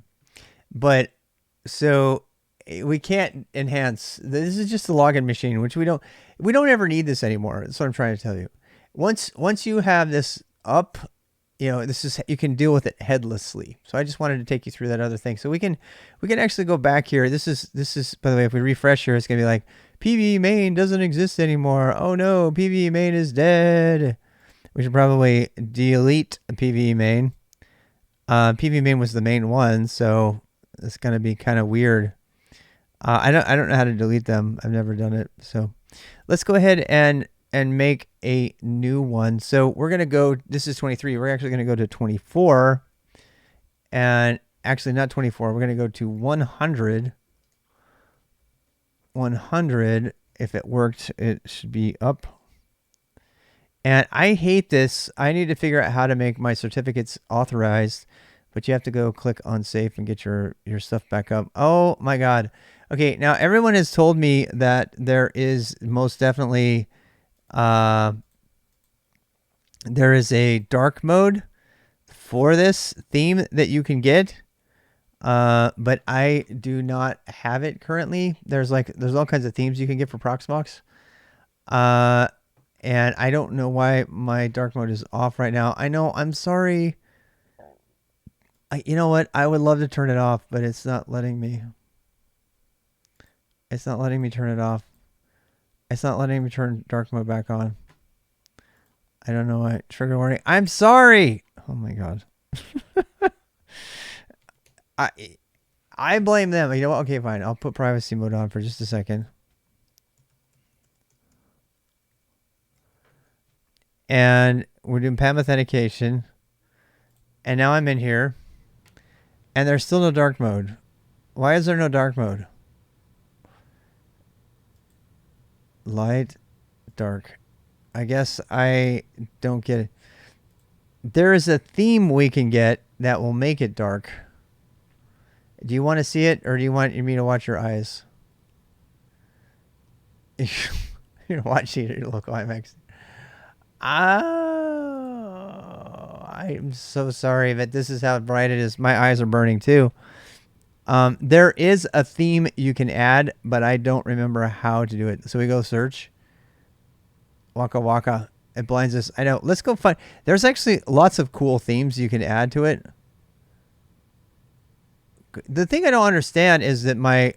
[SPEAKER 1] But so we can't enhance. This is just a login machine, which we don't ever need this anymore. That's what I'm trying to tell you. once you have this up, this is, you can deal with it headlessly. So I just wanted to take you through that other thing. So we can actually go back here. This is by the way, if we refresh here, it's gonna be like PV main doesn't exist anymore. Oh no, PV main is dead. We should probably delete PV main. PV main was the main one, so it's gonna be kind of weird. I don't know how to delete them. I've never done it. So let's go ahead and make a new one. So we're going to go, this is 23. We're actually going to go to 24, and actually not 24. We're going to go to 100. 100. If it worked, it should be up. And I hate this. I need to figure out how to make my certificates authorized, but you have to go click on safe and get your stuff back up. Oh my God. Okay. Now everyone has told me that there is most definitely, there is a dark mode for this theme that you can get, but I do not have it currently. There's all kinds of themes you can get for Proxmox, and I don't know why my dark mode is off right now. I know, I'm sorry. You know what? I would love to turn it off, but it's not letting me. It's not letting me turn it off. It's not letting me turn dark mode back on. I don't know why. Trigger warning. I'm sorry. Oh my God. I blame them. You know what? Okay, fine. I'll put privacy mode on for just a second. And we're doing PAM authentication. And now I'm in here. And there's still no dark mode. Why is there no dark mode? Light, dark. I guess I don't get it. There is a theme we can get that will make it dark. Do you want to see it, or do you want me to watch your eyes? You're watching your local IMAX. Oh, I'm so sorry, but this is how bright it is. My eyes are burning too. There is a theme you can add, but I don't remember how to do it. So we go search. Waka Waka. It blinds us. I know. Let's go find. There's actually lots of cool themes you can add to it. The thing I don't understand is that my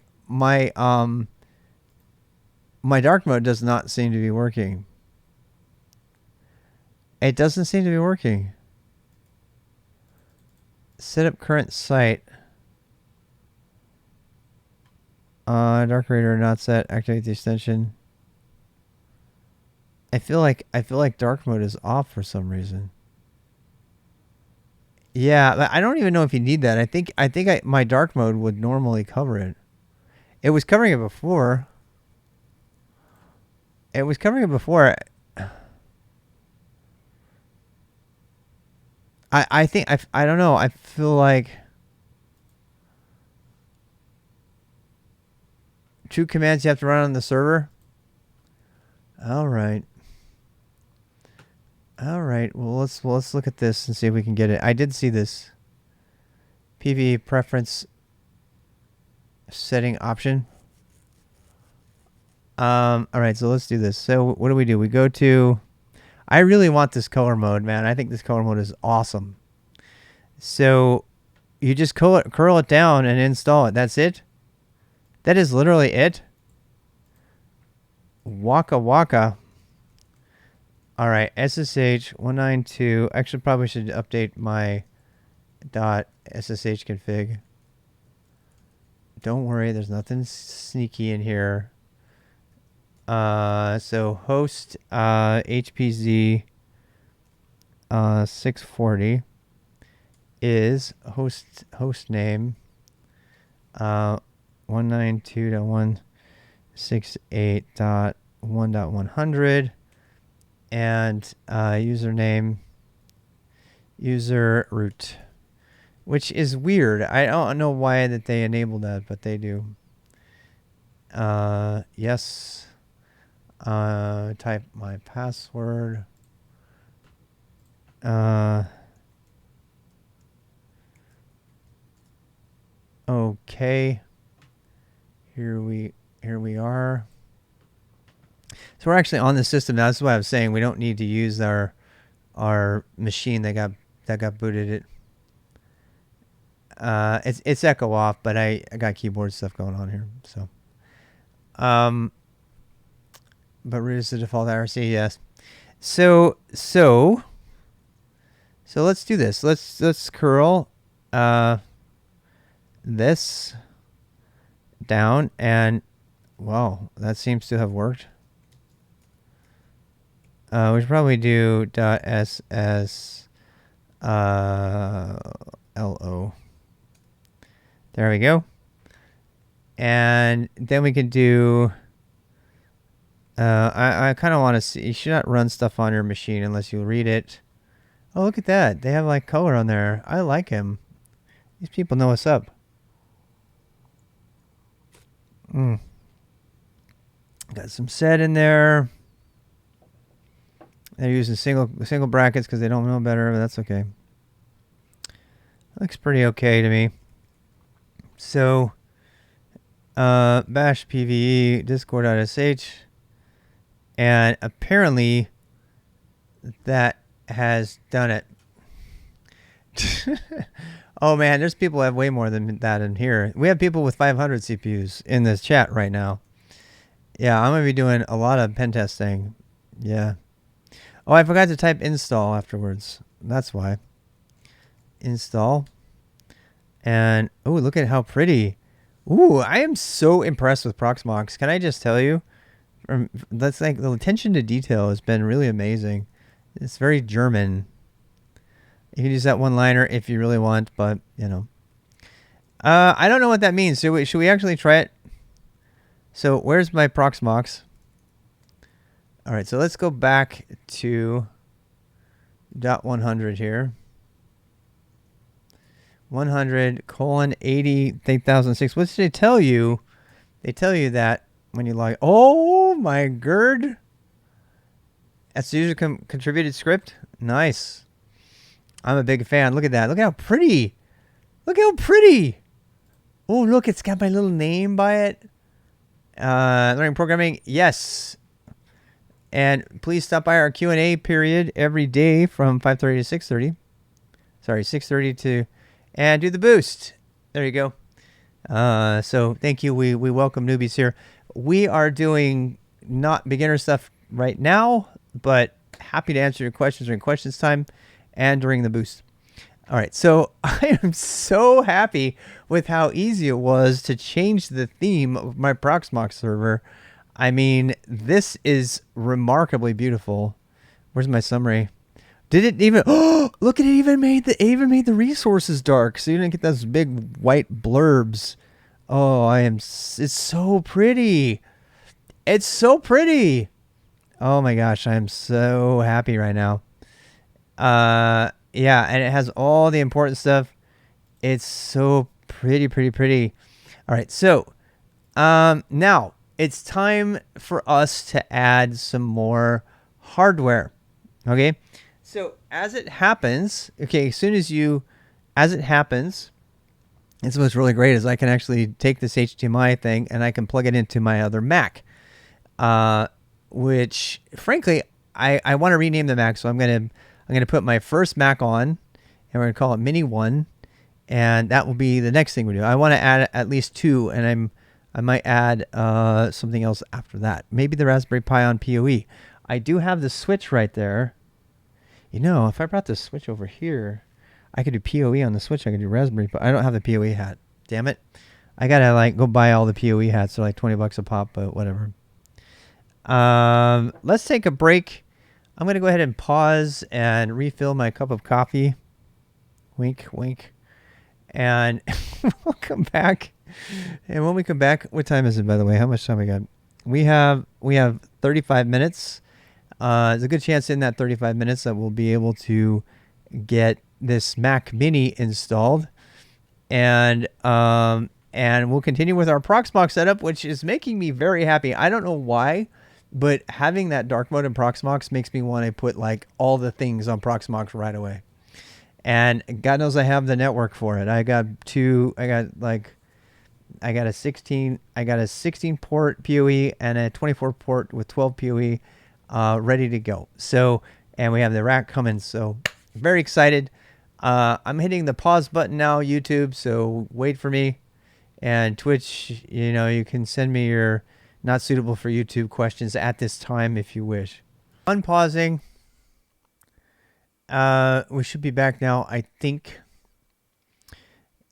[SPEAKER 1] dark mode does not seem to be working. It doesn't seem to be working. Set up current site. Dark radar not set. Activate the extension. I feel like dark mode is off for some reason. Yeah, I don't even know if you need that. I think my dark mode would normally cover it. It was covering it before. It was covering it before. I think I don't know. I feel like two commands you have to run on the server. All right. All right. Well, let's look at this and see if we can get it. I did see this. PV preference setting option. All right. So let's do this. So what do? We go to. I really want this color mode, man. I think this color mode is awesome. So you just curl it down and install it. That's it. That is literally it. Waka Waka. All right, SSH 192. Actually, probably should update my .ssh config. Don't worry, there's nothing sneaky in here. So host HPZ 640 is host name 192.168.1.100. And username user root, which is weird. I don't know why that they enable that, but they do. Yes. Type my password. Okay. Here we are. So we're actually on the system. That's why I was saying we don't need to use our machine that got booted. It's echo off, but I got keyboard stuff going on here. So, but root is the default IRC. Yes. So let's do this. Let's curl this down, and wow, that seems to have worked. We should probably do .ss lo. There we go. And then we can do. I kind of want to see. You should not run stuff on your machine unless you read it. Oh, look at that. They have like color on there. I like him. These people know what's up. Got some set in there. They're using single brackets because they don't know better, but that's okay. Looks pretty okay to me. So, bash pve discord.sh, and apparently that has done it. Oh man, there's people who have way more than that in here. We have people with 500 CPUs in this chat right now. Yeah, I'm gonna be doing a lot of pen testing. Yeah. Oh, I forgot to type install afterwards. That's why. Install. And oh, look at how pretty. Ooh, I am so impressed with Proxmox. Can I just tell you? That's like the attention to detail has been really amazing. It's very German. You can use that one-liner if you really want, but you know. I don't know what that means. Should we actually try it? So where's my Proxmox? All right, so let's go back to .100 here. 100:80:8006. What did they tell you? They tell you that when you log. Oh my GERD. That's the user contributed script. Nice. I'm a big fan. Look at that. Look how pretty. Look how pretty. Oh, look, it's got my little name by it. Learning programming. Yes. And please stop by our Q&A period every day from 5:30 to 6:30. Sorry, 6:30 to, and do the boost. There you go. So thank you. We welcome newbies here. We are doing not beginner stuff right now, but happy to answer your questions during questions time and during the boost. All right, so I am so happy with how easy it was to change the theme of my Proxmox server. I mean, this is remarkably beautiful. Where's my summary? Did it even? Oh, look at it! Even made the resources dark, so you didn't get those big white blurbs. Oh, it's so pretty. It's so pretty. Oh my gosh, I am so happy right now. Yeah, and it has all the important stuff. It's so pretty. All right, so now it's time for us to add some more hardware. Okay, so as it happens, and what's really great is I can actually take this HDMI thing and I can plug it into my other Mac, which frankly I want to rename the Mac, so I'm gonna put my first Mac on, and we're gonna call it Mini 1, and that will be the next thing we do. I want to add at least 2, and I might add something else after that. Maybe the Raspberry Pi on PoE. I do have the Switch right there. You know, if I brought the Switch over here, I could do PoE on the Switch. I could do Raspberry Pi. I don't have the PoE hat. Damn it! I gotta like go buy all the PoE hats. They're like $20 a pop, but whatever. Let's take a break. I'm going to go ahead and pause and refill my cup of coffee. Wink, wink. And we'll come back. And when we come back, what time is it, by the way? How much time we got? We have 35 minutes. There's a good chance in that 35 minutes that we'll be able to get this Mac Mini installed. And we'll continue with our Proxmox setup, which is making me very happy. I don't know why, but having that dark mode in Proxmox makes me want to put like all the things on Proxmox right away. And God knows I have the network for it. I got I got a 16 port PoE and a 24 port with 12 PoE ready to go. So, and we have the rack coming. So very excited. I'm hitting the pause button now, YouTube. So wait for me. And Twitch, you know, you can send me your not suitable for YouTube questions at this time if you wish. Unpausing. We should be back now, I think.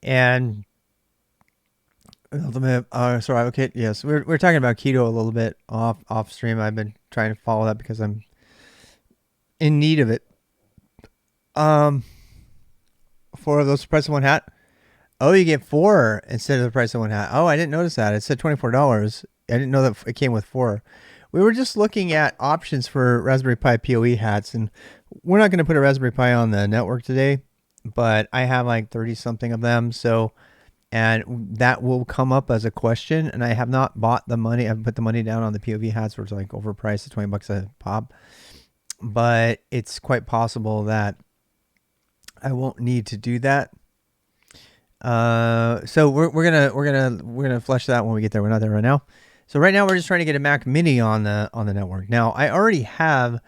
[SPEAKER 1] And sorry, okay, yes, we're talking about keto a little bit off stream. I've been trying to follow that because I'm in need of it. For those price of one hat. Oh, you get 4 instead of the price of one hat. Oh, I didn't notice that. It said $24. I didn't know that it came with 4. We were just looking at options for Raspberry Pi PoE hats, and we're not going to put a Raspberry Pi on the network today, but I have like 30 something of them. So, and that will come up as a question. And I have not bought the money. I've put the money down on the PoE hats, which is like overpriced at $20 a pop. But it's quite possible that I won't need to do that. So we're gonna flesh that when we get there. We're not there right now. So right now we're just trying to get a Mac Mini on the network. Now I already have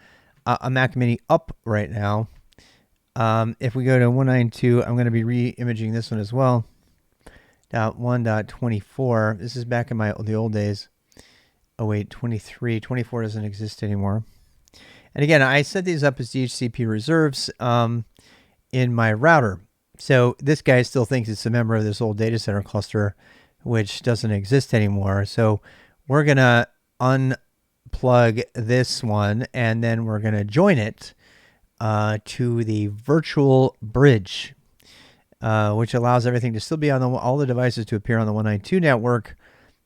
[SPEAKER 1] a Mac Mini up right now. If we go to 192, I'm going to be re-imaging this one as well. 1.24. This is back in the old days. Oh wait, 23. 24 doesn't exist anymore. And again, I set these up as DHCP reserves in my router. So this guy still thinks it's a member of this old data center cluster, which doesn't exist anymore. So we're going to unplug this one, and then we're going to join it to the virtual bridge, which allows everything to still be on all the devices to appear on the 192 network,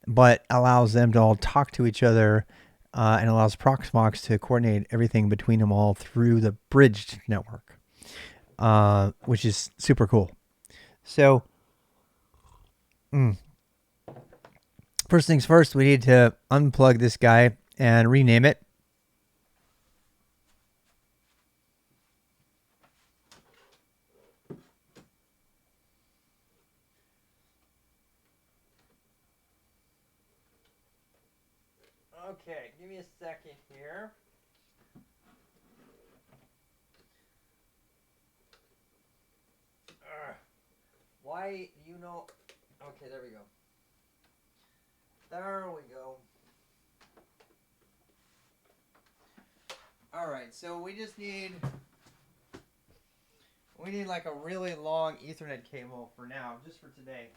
[SPEAKER 1] but allows them to all talk to each other and allows Proxmox to coordinate everything between them all through the bridged network. Which is super cool. So, first things first, we need to unplug this guy and rename it. Okay, give me a second here. Why, you know, okay, there we go. There we go. All right, so we need like a really long Ethernet cable for now, just for today.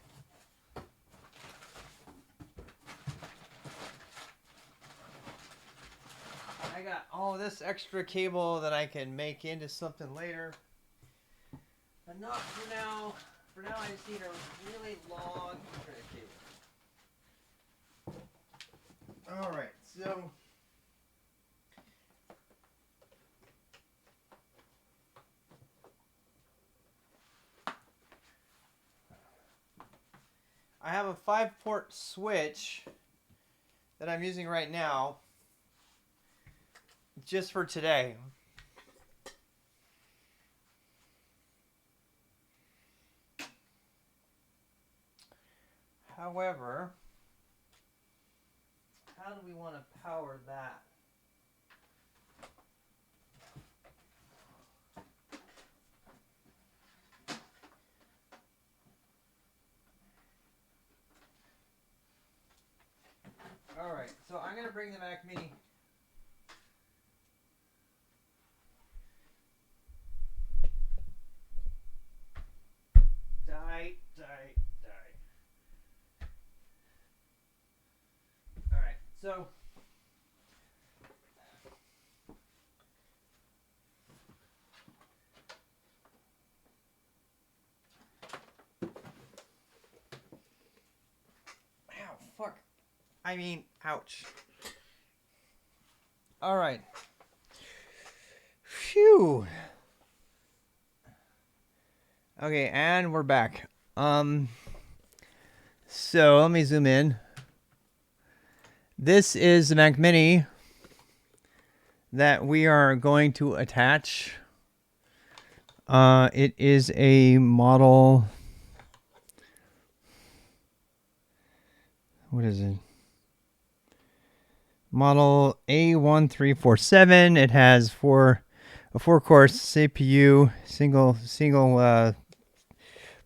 [SPEAKER 1] I got all this extra cable that I can make into something later, but not for now. For now, I just need a really long Ethernet cable. All right, so I have a 5-port switch that I'm using right now, just for today. However, how do we want to power that? All right, so I'm going to bring the Mac Mini. Die. All right, so ow, fuck. I mean, ouch. All right. Phew. Okay, and we're back. So let me zoom in. This is the Mac Mini that we are going to attach. It is a model what is it? Model A1347. It has a 4-core CPU, single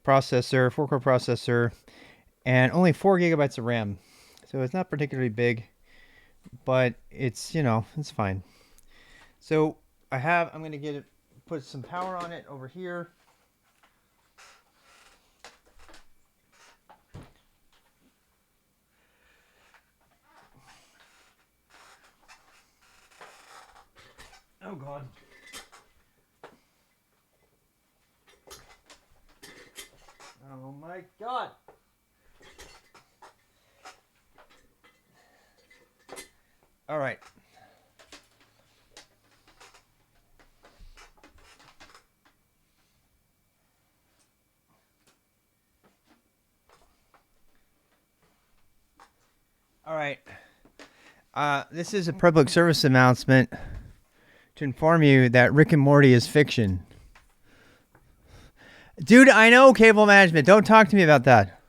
[SPEAKER 1] processor, 4-core processor, and only 4 gigabytes of RAM. So it's not particularly big, but it's, it's fine. So I'm going to put some power on it over here. Oh God. Oh my God. All right. All right. This is a public service announcement to inform you that Rick and Morty is fiction. Dude, I know cable management. Don't talk to me about that.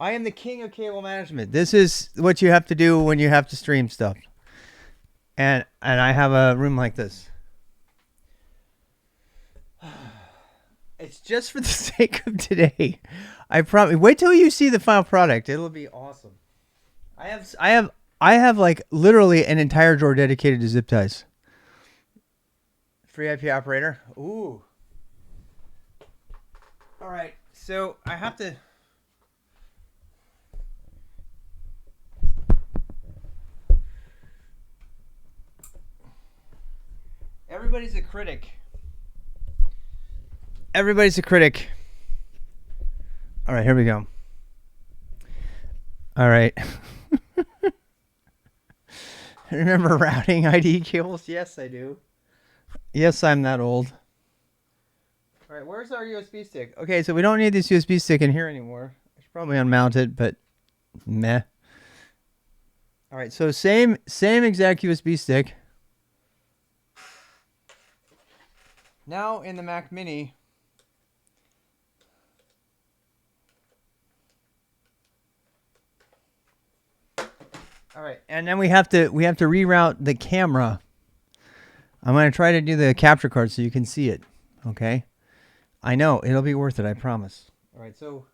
[SPEAKER 1] I am the king of cable management. This is what you have to do when you have to stream stuff. And I have a room like this. It's just for the sake of today. I promise. Wait till you see the final product. It'll be awesome. I have like literally an entire drawer dedicated to zip ties. Free IP operator. Ooh. All right. So I have to. Everybody's a critic. Everybody's a critic. All right, here we go. All right. Remember routing ID cables? Yes, I do. Yes, I'm that old. All right, where's our USB stick? Okay, so we don't need this USB stick in here anymore. I should probably unmount it, but meh. All right, so same exact USB stick. Now in the Mac Mini. All right, and then we have to reroute the camera. I'm going to try to do the capture card so you can see it. Okay? I know, it'll be worth it, I promise. All right, so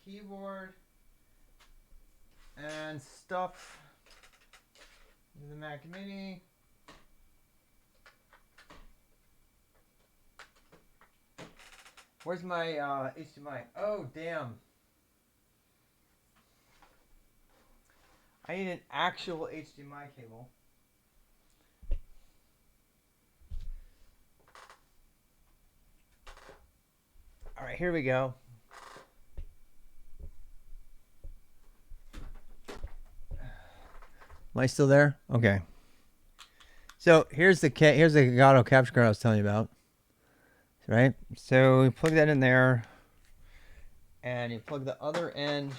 [SPEAKER 1] keyboard and stuff in the Mac Mini. Where's my HDMI? Oh, damn. I need an actual HDMI cable. All right, here we go. Am I still there? Okay. So here's the Elgato capture card I was telling you about. Right? So we plug that in there, and you plug the other end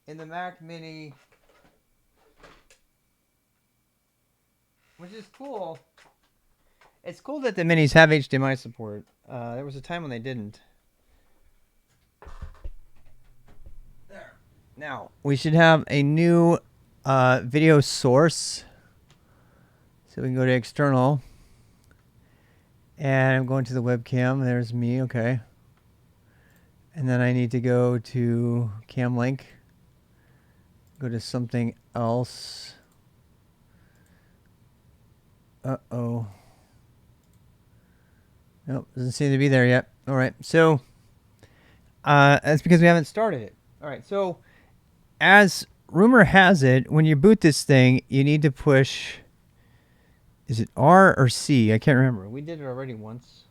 [SPEAKER 1] in the Mac Mini, which is cool. It's cool that the Minis have HDMI support. There was a time when they didn't. There. Now, we should have a new video source. So we can go to external. And I'm going to the webcam. There's me. Okay. And then I need to go to Cam Link. Go to something else. Uh-oh. Nope, doesn't seem to be there yet. All right, so that's because we haven't started it. All right, so as rumor has it, when you boot this thing, you need to push, is it R or C? I can't remember. We did it already once.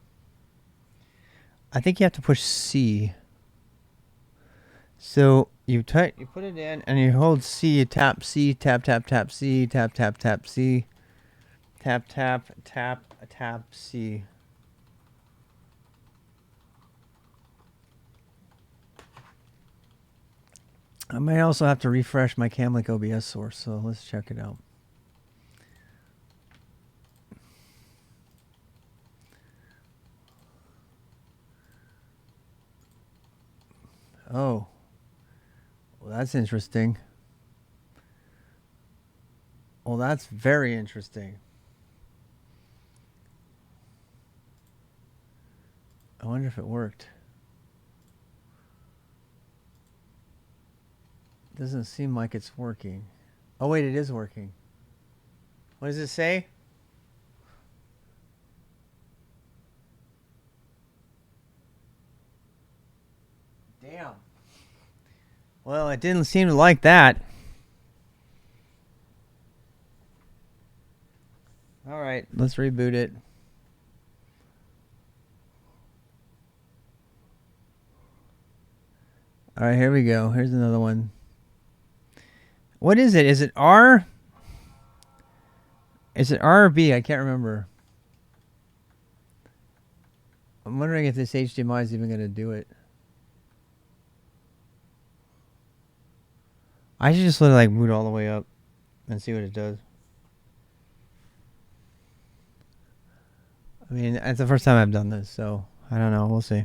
[SPEAKER 1] I think you have to push C. So you put it in and you hold C, you tap C, tap, tap, tap, C, tap, tap, tap, C, tap, tap, tap, tap, C. I might also have to refresh my Camlink OBS source, so let's check it out. Oh. Well, that's interesting. Well, that's very interesting. I wonder if it worked. Doesn't seem like it's working. Oh, wait, it is working. What does it say? Damn. Well, it didn't seem to like that. All right, let's reboot it. All right, here we go. Here's another one. What is it? Is it R? Is it R or B? I can't remember. I'm wondering if this HDMI is even going to do it. I should just let it like boot all the way up and see what it does. I mean, it's the first time I've done this, so I don't know. We'll see.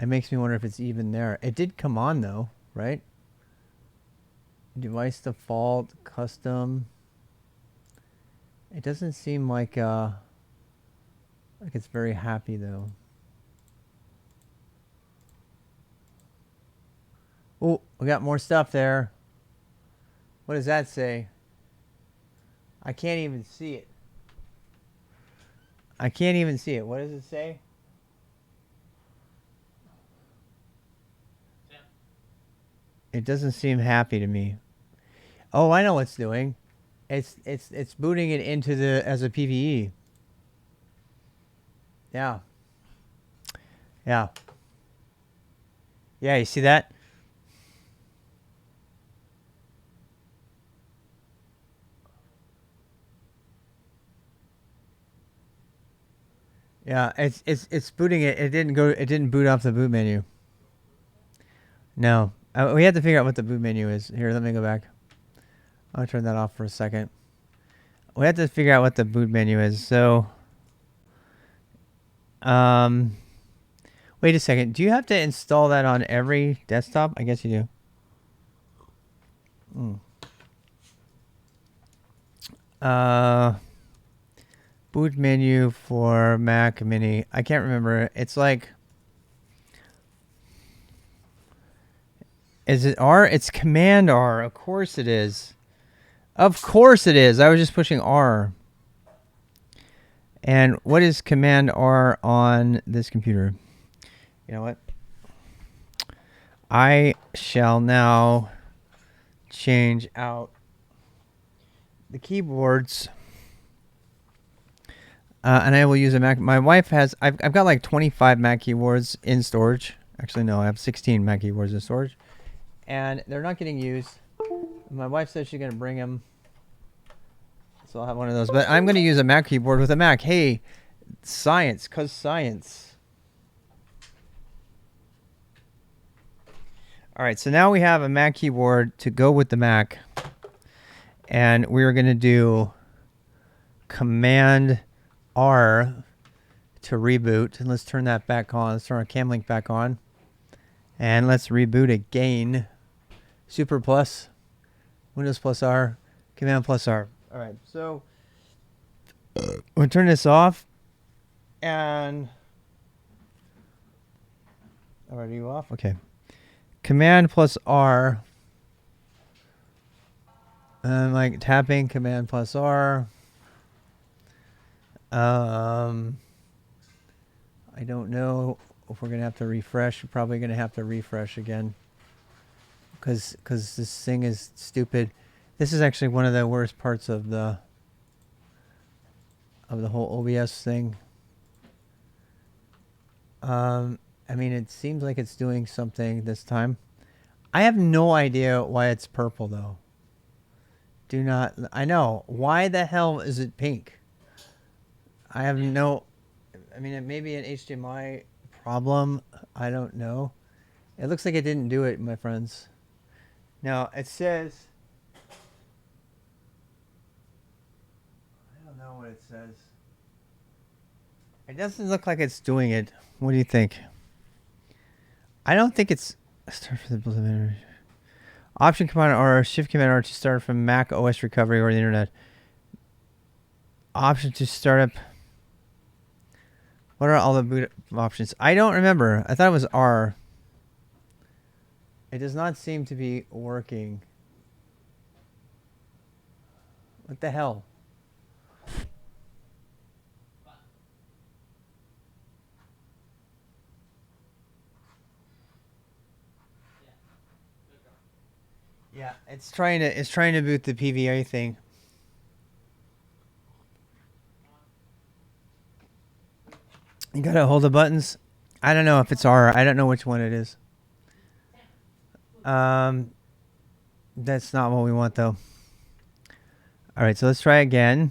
[SPEAKER 1] It makes me wonder if it's even there. It did come on though, right? Device default, custom. It doesn't seem like it's very happy though. Oh, we got more stuff there. What does that say? I can't even see it. I can't even see it. What does it say? It doesn't seem happy to me. Oh, I know what it's doing. It's booting it into the as a PVE. Yeah. Yeah. Yeah, you see that? Yeah, it's booting it. It didn't boot off the boot menu. No. We have to figure out what the boot menu is. Here, let me go back. I'll turn that off for a second. We have to figure out what the boot menu is. So, wait a second. Do you have to install that on every desktop? I guess you do. Boot menu for Mac Mini. I can't remember. It's like... Is it R? It's Command R. Of course it is. Of course it is. I was just pushing R. And what is Command R on this computer? You know what? I shall now change out the keyboards. And I will use a Mac. My wife has... I've got like 25 Mac keyboards in storage. Actually, no. I have 16 Mac keyboards in storage. And they're not getting used. My wife says she's going to bring them. So I'll have one of those. But I'm going to use a Mac keyboard with a Mac. Hey, science, cause science. All right, so now we have a Mac keyboard to go with the Mac. And we're going to do Command R to reboot. And let's turn that back on. Let's turn our Camlink back on. And let's reboot again. Super plus, Windows plus R, Command plus R. All right, so we'll turn this off. And are you off? Okay. Command plus R. And like tapping Command plus R. I don't know if we're gonna have to refresh. We're probably gonna have to refresh again. Because this thing is stupid. This is actually one of the worst parts of the whole OBS thing. I mean, it seems like it's doing something this time. I have no idea why it's purple though. I know. Why the hell is it pink? I have no... I mean, it may be an HDMI problem. I don't know. It looks like it didn't do it, my friends. Now, it says... I don't know what it says. It doesn't look like it's doing it. What do you think? I don't think it's start for the option command or shift command R to start from Mac OS recovery or the internet. Option to start up. What are all the boot options? I don't remember. I thought it was R. It does not seem to be working. What the hell? Yeah, it's trying to boot the PVA thing. You gotta hold the buttons. I don't know if it's R. I don't know which one it is. That's not what we want though. All right, so let's try again.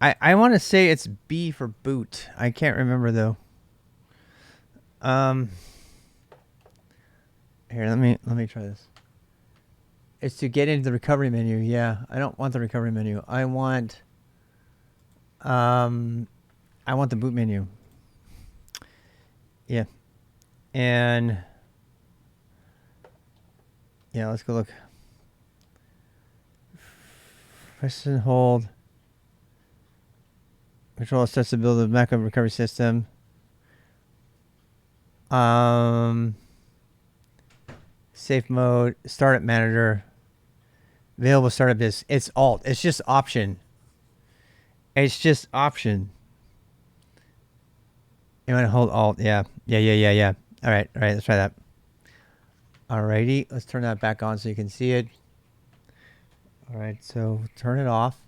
[SPEAKER 1] I want to say it's B for boot. I can't remember though. Here, let me try this. It's to get into the recovery menu. Yeah, I don't want the recovery menu. I want the boot menu. Yeah. And yeah, let's go look. Press and hold. Control accessibility of backup recovery system. Safe mode, startup manager, available startup is it's alt. It's just option. It's just option. You want to hold alt? Yeah. All right. Let's try that. Alrighty, let's turn that back on so you can see it. All right, so turn it off,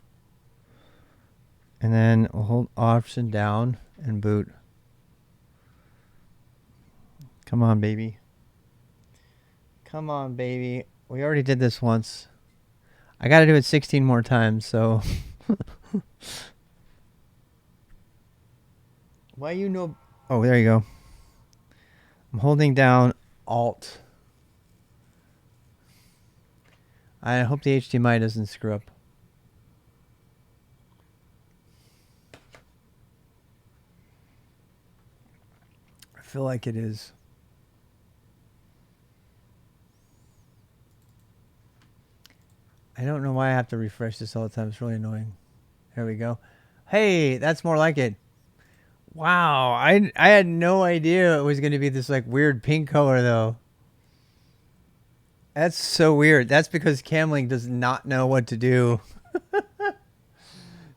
[SPEAKER 1] and then we'll hold option down and boot. Come on, baby. Come on, baby. We already did this once. I got to do it 16 more times, so. Why you know? Oh, there you go. I'm holding down Alt. I hope the HDMI doesn't screw up. I feel like it is. I don't know why I have to refresh this all the time. It's really annoying. There we go. Hey, that's more like it. Wow, I had no idea it was going to be this like weird pink color though. That's so weird. That's because Camlink does not know what to do.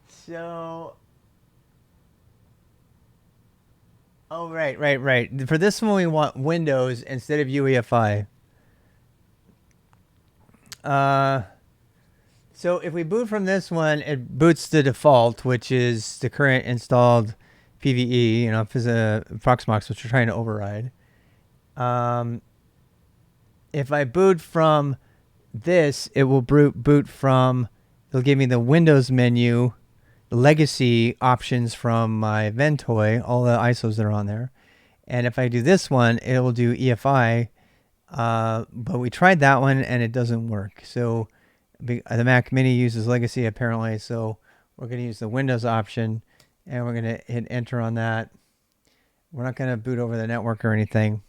[SPEAKER 1] So, oh right. For this one we want Windows instead of UEFI. So if we boot from this one, it boots the default, which is the current installed PVE, if it's a Proxmox, which we're trying to override. If I boot from this, it will boot from, it'll give me the Windows menu, the legacy options from my Ventoy, all the ISOs that are on there. And if I do this one, it will do EFI. But we tried that one and it doesn't work. So the Mac Mini uses legacy apparently. So we're going to use the Windows option and we're going to hit enter on that. We're not going to boot over the network or anything.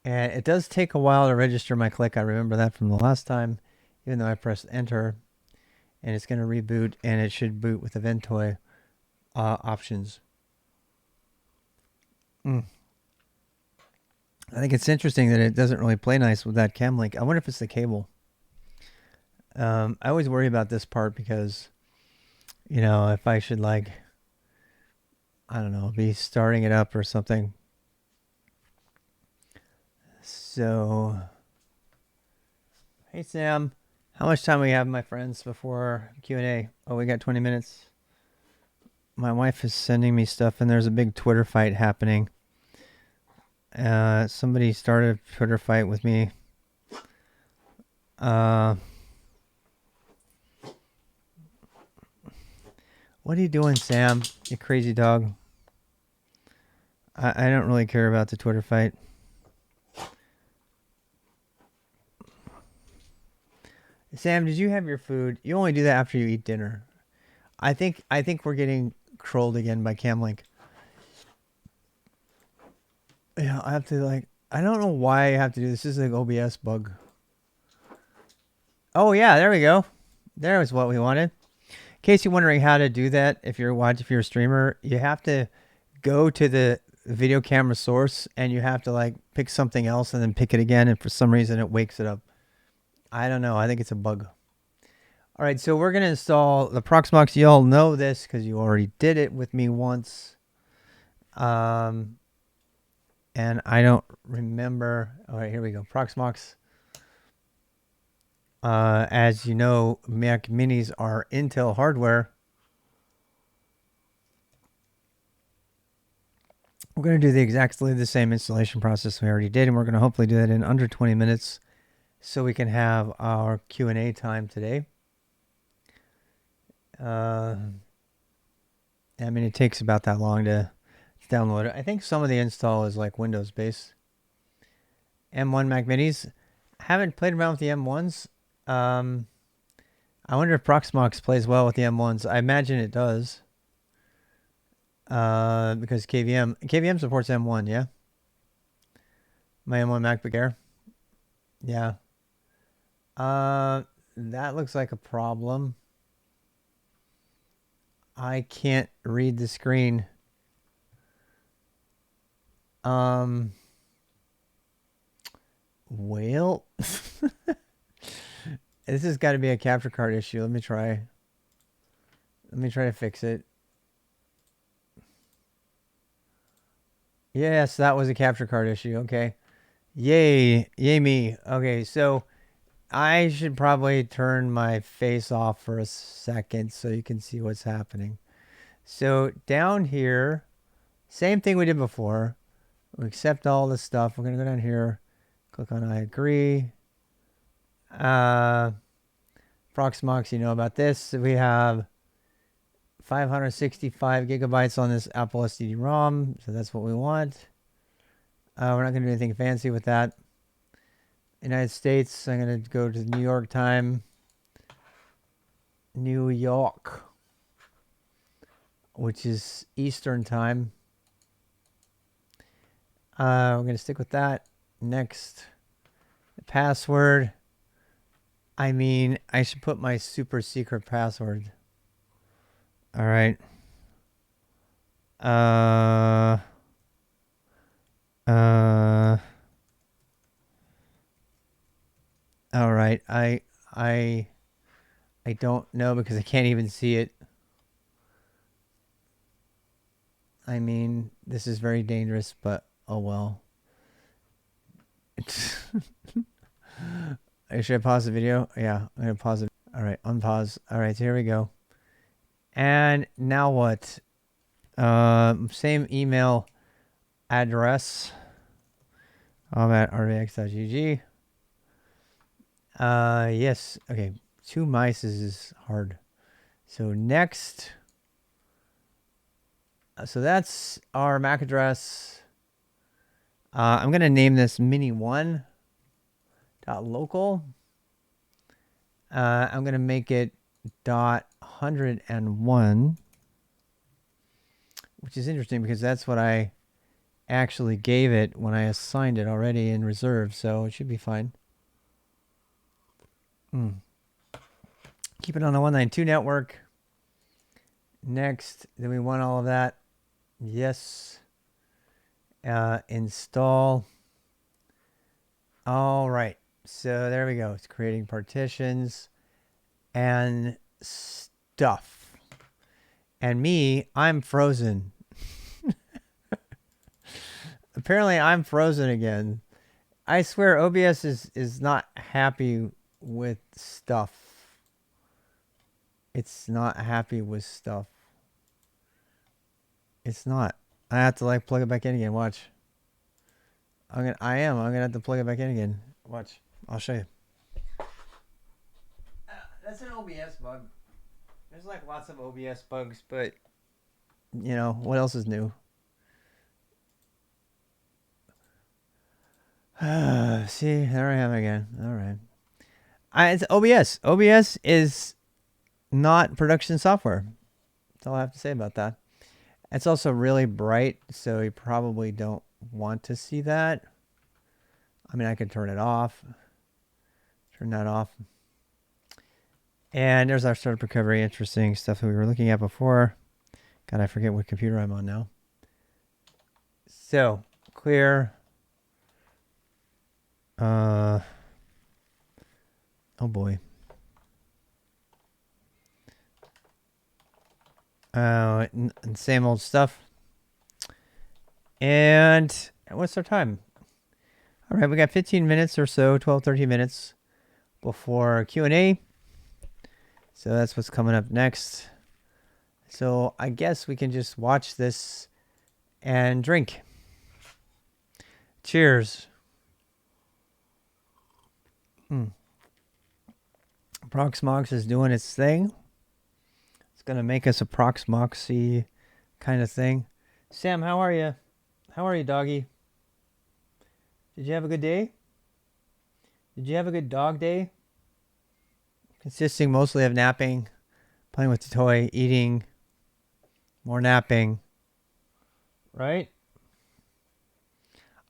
[SPEAKER 1] And it does take a while to register my click. I remember that from the last time, even though I pressed enter. And it's going to reboot, and it should boot with the Ventoy options. I think it's interesting that it doesn't really play nice with that Camlink. I wonder if it's the cable. I always worry about this part because, if I should I don't know, be starting it up or something. So, hey Sam, how much time we have, my friends, before Q&A? Oh, we got 20 minutes. My wife is sending me stuff, and there's a big Twitter fight happening. Somebody started a Twitter fight with me. What are you doing, Sam? You crazy dog. I don't really care about the Twitter fight. Sam, did you have your food? You only do that after you eat dinner. I think we're getting trolled again by Camlink. Yeah, I have to like. I don't know why I have to do this. This is an OBS bug. Oh yeah, there we go. There was what we wanted. In case you're wondering how to do that, if you're a streamer, you have to go to the video camera source and you have to like pick something else and then pick it again, and for some reason it wakes it up. I don't know. I think it's a bug. All right, so we're gonna install the Proxmox. You all know this because you already did it with me once. And I don't remember. All right, here we go. Proxmox. As you know, Mac Minis are Intel hardware. We're going to do exactly the same installation process we already did, and we're going to hopefully do that in under 20 minutes so we can have our Q&A time today. I mean, it takes about that long to download it. I think some of the install is like Windows based. M1 Mac Minis. Haven't played around with the M1s. I wonder if Proxmox plays well with the M1s. I imagine it does. Because KVM supports M1, yeah? My M1 MacBook Air. Yeah. That looks like a problem. I can't read the screen. Well, this has got to be a capture card issue. Let me try to fix it. Yes, that was a capture card issue. Okay. Yay me. Okay, so I should probably turn my face off for a second so you can see what's happening. So down here, same thing we did before. We accept all this stuff. We're going to go down here, click on I agree. Proxmox, you know about this. We have 565 gigabytes on this Apple SDD-ROM, so that's what we want. We're not going to do anything fancy with that. United States, I'm going to go to New York time. New York, which is Eastern time. We're going to stick with that. Next, the password. I mean, I should put my super secret password. All right. All right. I don't know because I can't even see it. I mean, this is very dangerous, but oh well. Should I pause the video? Yeah, I'm gonna pause it. All right, unpause. All right, so here we go. And now what? Same email address. I'm at rvx.gg. Yes. Okay. 2 mice is hard. So next. So that's our MAC address. I'm going to name this mini1.local. I'm going to make it .101, which is interesting because that's what I actually gave it when I assigned it already in reserve, so it should be fine. Keep it on the 192 network. Next, then we want all of that. Yes. Install. All right. So there we go. It's creating partitions and stuff. And me, I'm frozen. Apparently I'm frozen again. I swear OBS is not happy with stuff. It's not happy with stuff. It's not. I have to like plug it back in again. Watch. I'm gonna have to plug it back in again. Watch. I'll show you. That's an OBS bug. There's like lots of OBS bugs, but you know what else is new? See, there I am again. All right. It's OBS. OBS is not production software. That's all I have to say about that. It's also really bright, so you probably don't want to see that. I mean, I could turn it off. Turn that off. And there's our startup recovery. Interesting stuff that we were looking at before. God, I forget what computer I'm on now. So, clear. Oh boy. Same old stuff. And what's our time? All right, we got 15 minutes or so, 12, 13 minutes before Q&A. So that's what's coming up next. So I guess we can just watch this and drink. Cheers. Proxmox is doing its thing. It's going to make us a Proxmoxy kind of thing. Sam, how are you? How are you, doggy? Did you have a good day? Did you have a good dog day? Consisting mostly of napping, playing with the toy, eating, more napping. Right?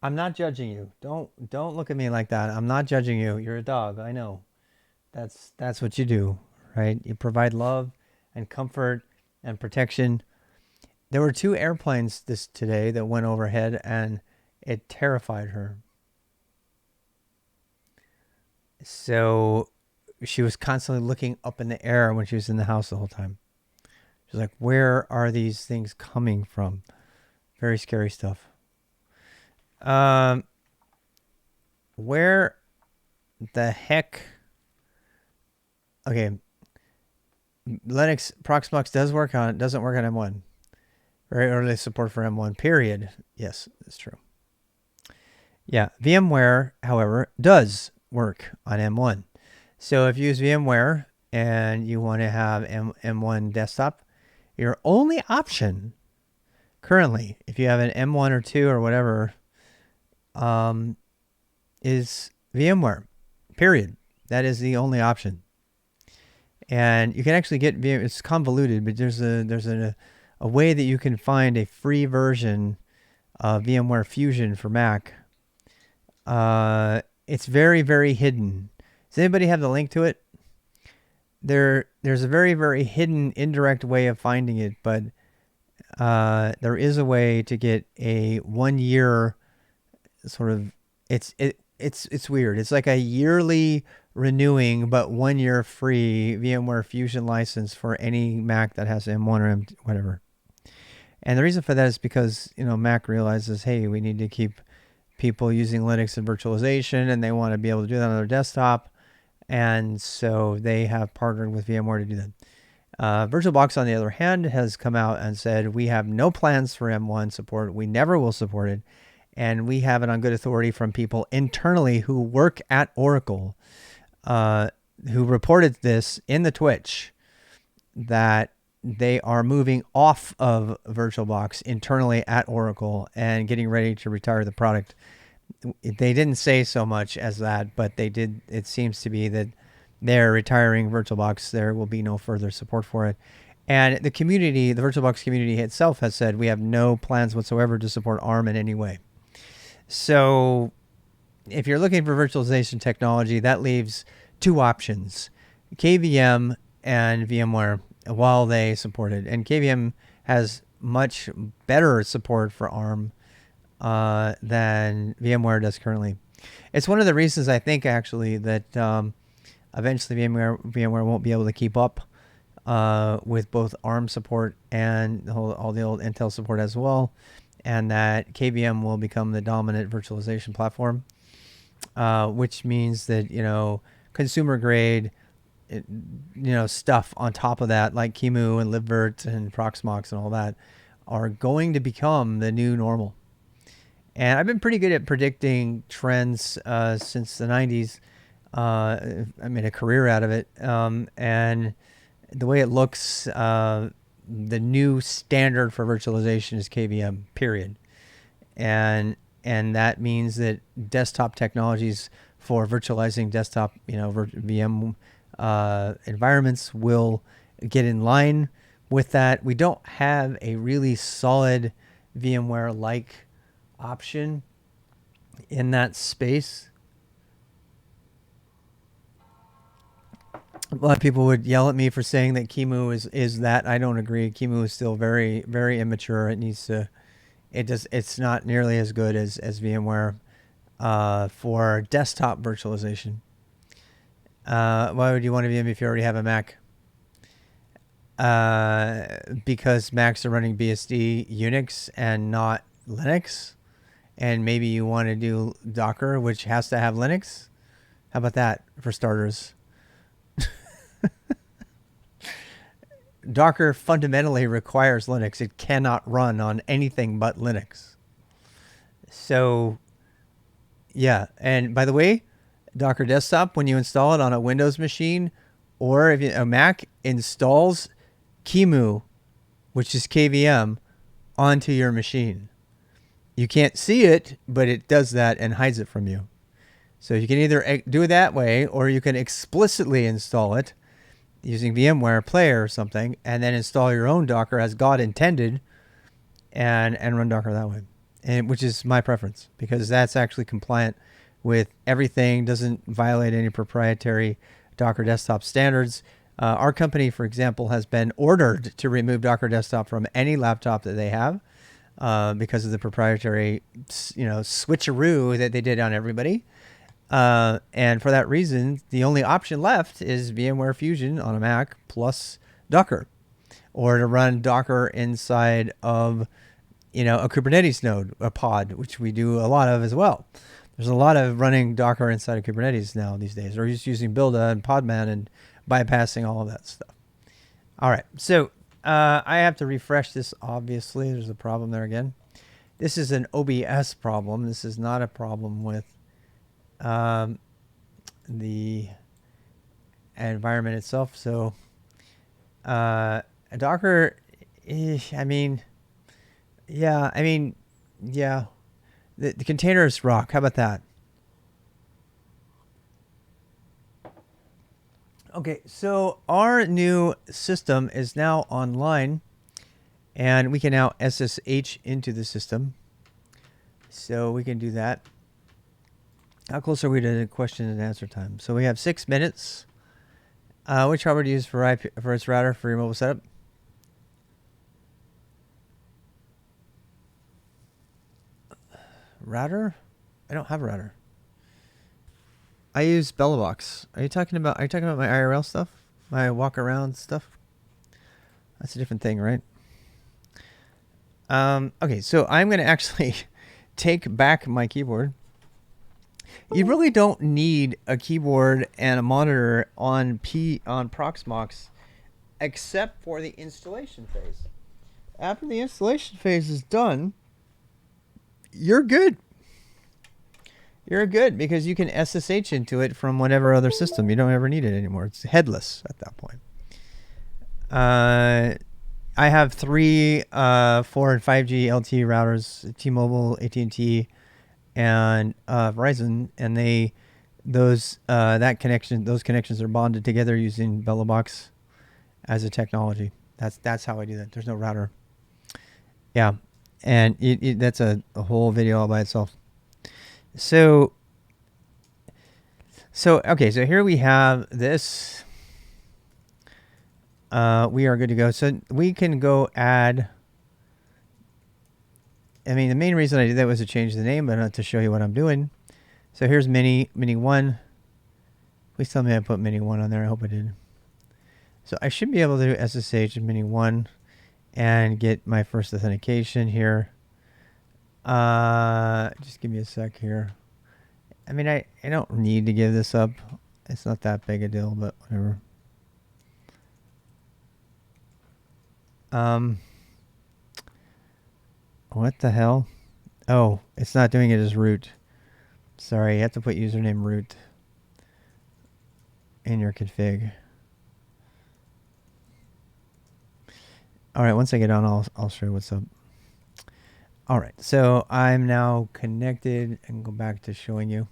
[SPEAKER 1] I'm not judging you. Don't look at me like that. I'm not judging you. You're a dog. I know. That's what you do, right? You provide love and comfort and protection. There were 2 airplanes today that went overhead, and it terrified her. So she was constantly looking up in the air when she was in the house the whole time. She's like, where are these things coming from? Very scary stuff. Where the heck? Okay. Linux Proxmox doesn't work on M1. Very early support for M1, period. Yes, that's true. Yeah, VMware, however, does work on M1. So if you use VMware and you want to have M1 desktop, your only option currently, if you have an M1 or 2 or whatever, is VMware, period. That is the only option. And you can actually get VMware. It's convoluted, but there's a way that you can find a free version of VMware Fusion for Mac. It's very, very hidden. Does anybody have the link to it? There's a very, very hidden, indirect way of finding it, but there is a way to get a 1 year sort of. It's weird. It's like a yearly renewing, but 1 year free VMware Fusion license for any Mac that has M1 or M whatever. And the reason for that is because, Mac realizes, hey, we need to keep people using Linux and virtualization, and they want to be able to do that on their desktop. And so they have partnered with VMware to do that. VirtualBox, on the other hand, has come out and said, we have no plans for M1 support. We never will support it. And we have it on good authority from people internally who work at Oracle, who reported this in the Twitch, that they are moving off of VirtualBox internally at Oracle and getting ready to retire the product. They didn't say so much as that, but they did. It seems to be that they're retiring VirtualBox. There will be no further support for it. And the community, the VirtualBox community itself, has said we have no plans whatsoever to support ARM in any way. So if you're looking for virtualization technology, that leaves 2 options, KVM and VMware, while they support it. And KVM has much better support for ARM than VMware does currently. It's one of the reasons I think actually that eventually VMware won't be able to keep up with both ARM support and all the old Intel support as well, and that KVM will become the dominant virtualization platform, which means that consumer grade stuff on top of that, like QEMU and libvirt and Proxmox and all that, are going to become the new normal. And I've been pretty good at predicting trends since the 90s. I made a career out of it. And the way it looks, the new standard for virtualization is KVM, period. And that means that desktop technologies for virtualizing desktop, VM environments will get in line with that. We don't have a really solid VMware-like option in that space. A lot of people would yell at me for saying that QEMU is that. I don't agree. QEMU is still very, very immature. It needs to. It's not nearly as good as VMware for desktop virtualization. Why would you want a VM if you already have a Mac? Because Macs are running BSD Unix and not Linux, and maybe you want to do Docker, which has to have Linux. How about that for starters? Docker fundamentally requires Linux. It cannot run on anything but Linux. So, yeah. And by the way, Docker Desktop, when you install it on a Windows machine or if a Mac, installs QEMU, which is KVM, onto your machine. You can't see it, but it does that and hides it from you. So you can either do it that way, or you can explicitly install it using VMware Player or something, and then install your own Docker as God intended, and run Docker that way, and which is my preference because that's actually compliant with everything, doesn't violate any proprietary Docker Desktop standards. Our company, for example, has been ordered to remove Docker Desktop from any laptop that they have because of the proprietary, switcheroo that they did on everybody. And for that reason, the only option left is VMware Fusion on a Mac plus Docker, or to run Docker inside of, a Kubernetes node, a pod, which we do a lot of as well. There's a lot of running Docker inside of Kubernetes now these days, or just using Buildah and Podman and bypassing all of that stuff. All right, so I have to refresh this. Obviously, there's a problem there again. This is an OBS problem. This is not a problem with the environment itself. So Docker, the containers rock. How about that? Okay, so our new system is now online, and we can now SSH into the system. So we can do that. How close are we to the question and answer time? So we have 6 minutes. Which hardware do you use for its router for your mobile setup? Router? I don't have a router. I use BellaBox. Are you talking about my IRL stuff? My walk around stuff? That's a different thing, right? Okay, so I'm going to actually take back my keyboard. You really don't need a keyboard and a monitor on Proxmox except for the installation phase. After the installation phase is done, you're good. You're good because you can SSH into it from whatever other system. You don't ever need it anymore. It's headless at that point. I have 3, 4, and 5G LTE routers, T-Mobile, AT&T, and Verizon, and those connections are bonded together using BellaBox as a technology. That's how I do that. There's no router. Yeah, and that's a whole video all by itself. So okay, so here we have this. We are good to go. So we can go add. The main reason I did that was to change the name, but not to show you what I'm doing. So here's Mini 1. Please tell me I put Mini 1 on there. I hope I did. So I should be able to do SSH in Mini 1 and get my first authentication here. Just give me a sec here. I don't need to give this up. It's not that big a deal, but whatever. What the hell? Oh, it's not doing it as root. Sorry, you have to put username root in your config. All right, once I get on, I'll show you what's up. All right, so I'm now connected and go back to showing you.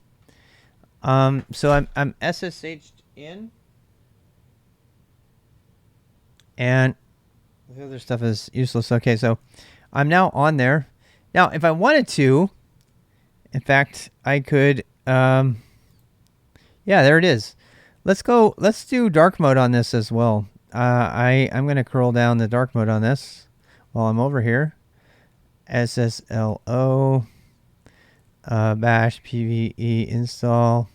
[SPEAKER 1] So I'm SSH'd in, and the other stuff is useless. Okay, so I'm now on there, Now, if I wanted to, in fact, I could. Yeah, there it is. Let's go. Let's do dark mode on this as well. I'm going to curl down the dark mode on this while I'm over here. SSLO bash PVE install,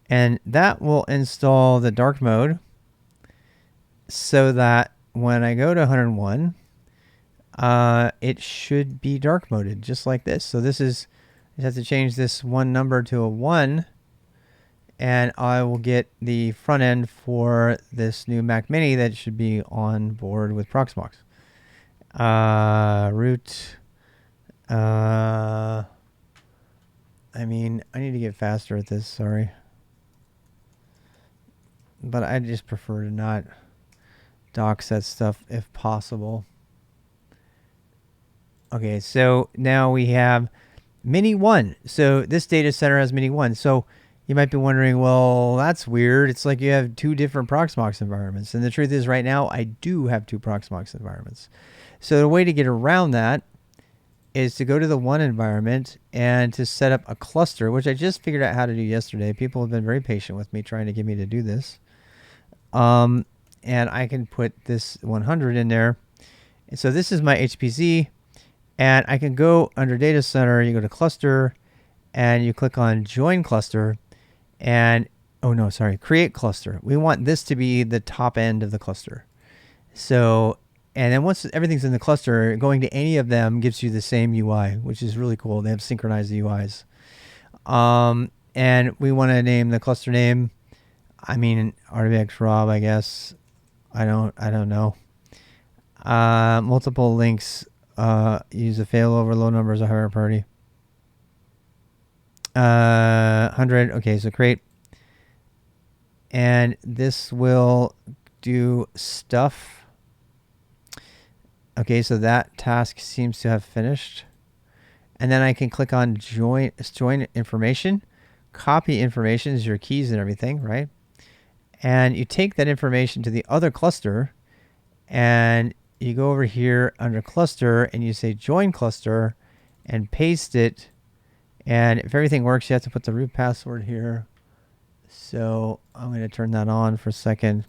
[SPEAKER 1] and that will install the dark mode so that when I go to 101, it should be dark moded just like this. So this is, I have to change this one number to a 1, and I will get the front end for this new Mac Mini that should be on board with Proxmox. Root. I mean, I need to get faster at this, sorry. But I just prefer to not dox that stuff if possible. Okay, so now we have Mini 1. So this data center has Mini 1. So you might be wondering, well, that's weird. It's like you have 2 different Proxmox environments. And the truth is right now, I do have 2 Proxmox environments. So the way to get around that is to go to the 1 environment and to set up a cluster, which I just figured out how to do yesterday. People have been very patient with me trying to get me to do this. And I can put this 100 in there. And so this is my HPZ. And I can go under data center, you go to cluster, and you click on join cluster. And, oh no, sorry, create cluster. We want this to be the top end of the cluster. So, and then once everything's in the cluster, going to any of them gives you the same UI, which is really cool. They have synchronized UIs. And we want to name the cluster name. I mean, RTX Rob, I guess. I don't know. Multiple links. Use a failover, low numbers, a higher priority. 100. Okay, so create. And this will do stuff. Okay, so that task seems to have finished. And then I can click on join information. Copy information is your keys and everything, right? And you take that information to the other cluster, and you go over here under cluster and you say join cluster and paste it. And if everything works, you have to put the root password here. So I'm going to turn that on for a second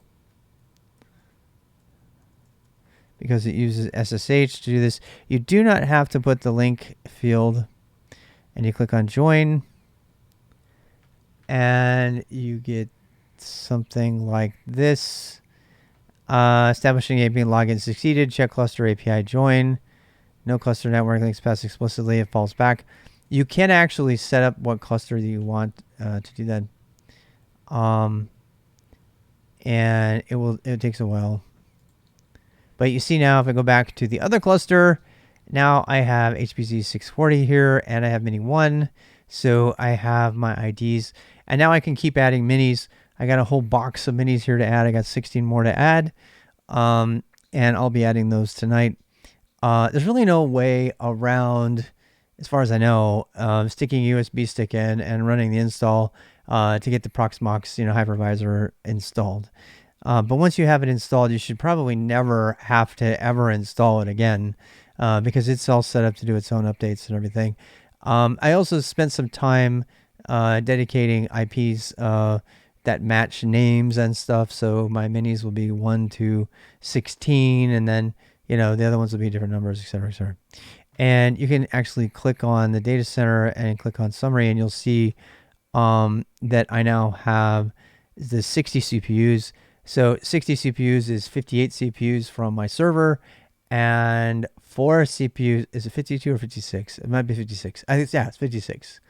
[SPEAKER 1] because it uses SSH to do this. You do not have to put the link field, and you click on join and you get something like this. Establishing API login succeeded. Check cluster API join. No cluster network links passed explicitly. It falls back. You can actually set up what cluster you want to do that. And it takes a while. But you see now, if I go back to the other cluster, now I have HPZ 640 here, and I have Mini 1. So I have my IDs. And now I can keep adding minis. I got a whole box of minis here to add. I got 16 more to add. And I'll be adding those tonight. There's really no way around, as far as I know, sticking a USB stick in and running the install to get the Proxmox, hypervisor installed. But once you have it installed, you should probably never have to ever install it again because it's all set up to do its own updates and everything. I also spent some time dedicating IPs that match names and stuff. So my minis will be 1 to 16, and then, the other ones will be different numbers, et cetera, et cetera. And you can actually click on the data center and click on summary, and you'll see that I now have the 60 CPUs. So 60 CPUs is 58 CPUs from my server, and 4 CPUs, is it 52 or 56? It might be 56. I think, yeah, it's 56.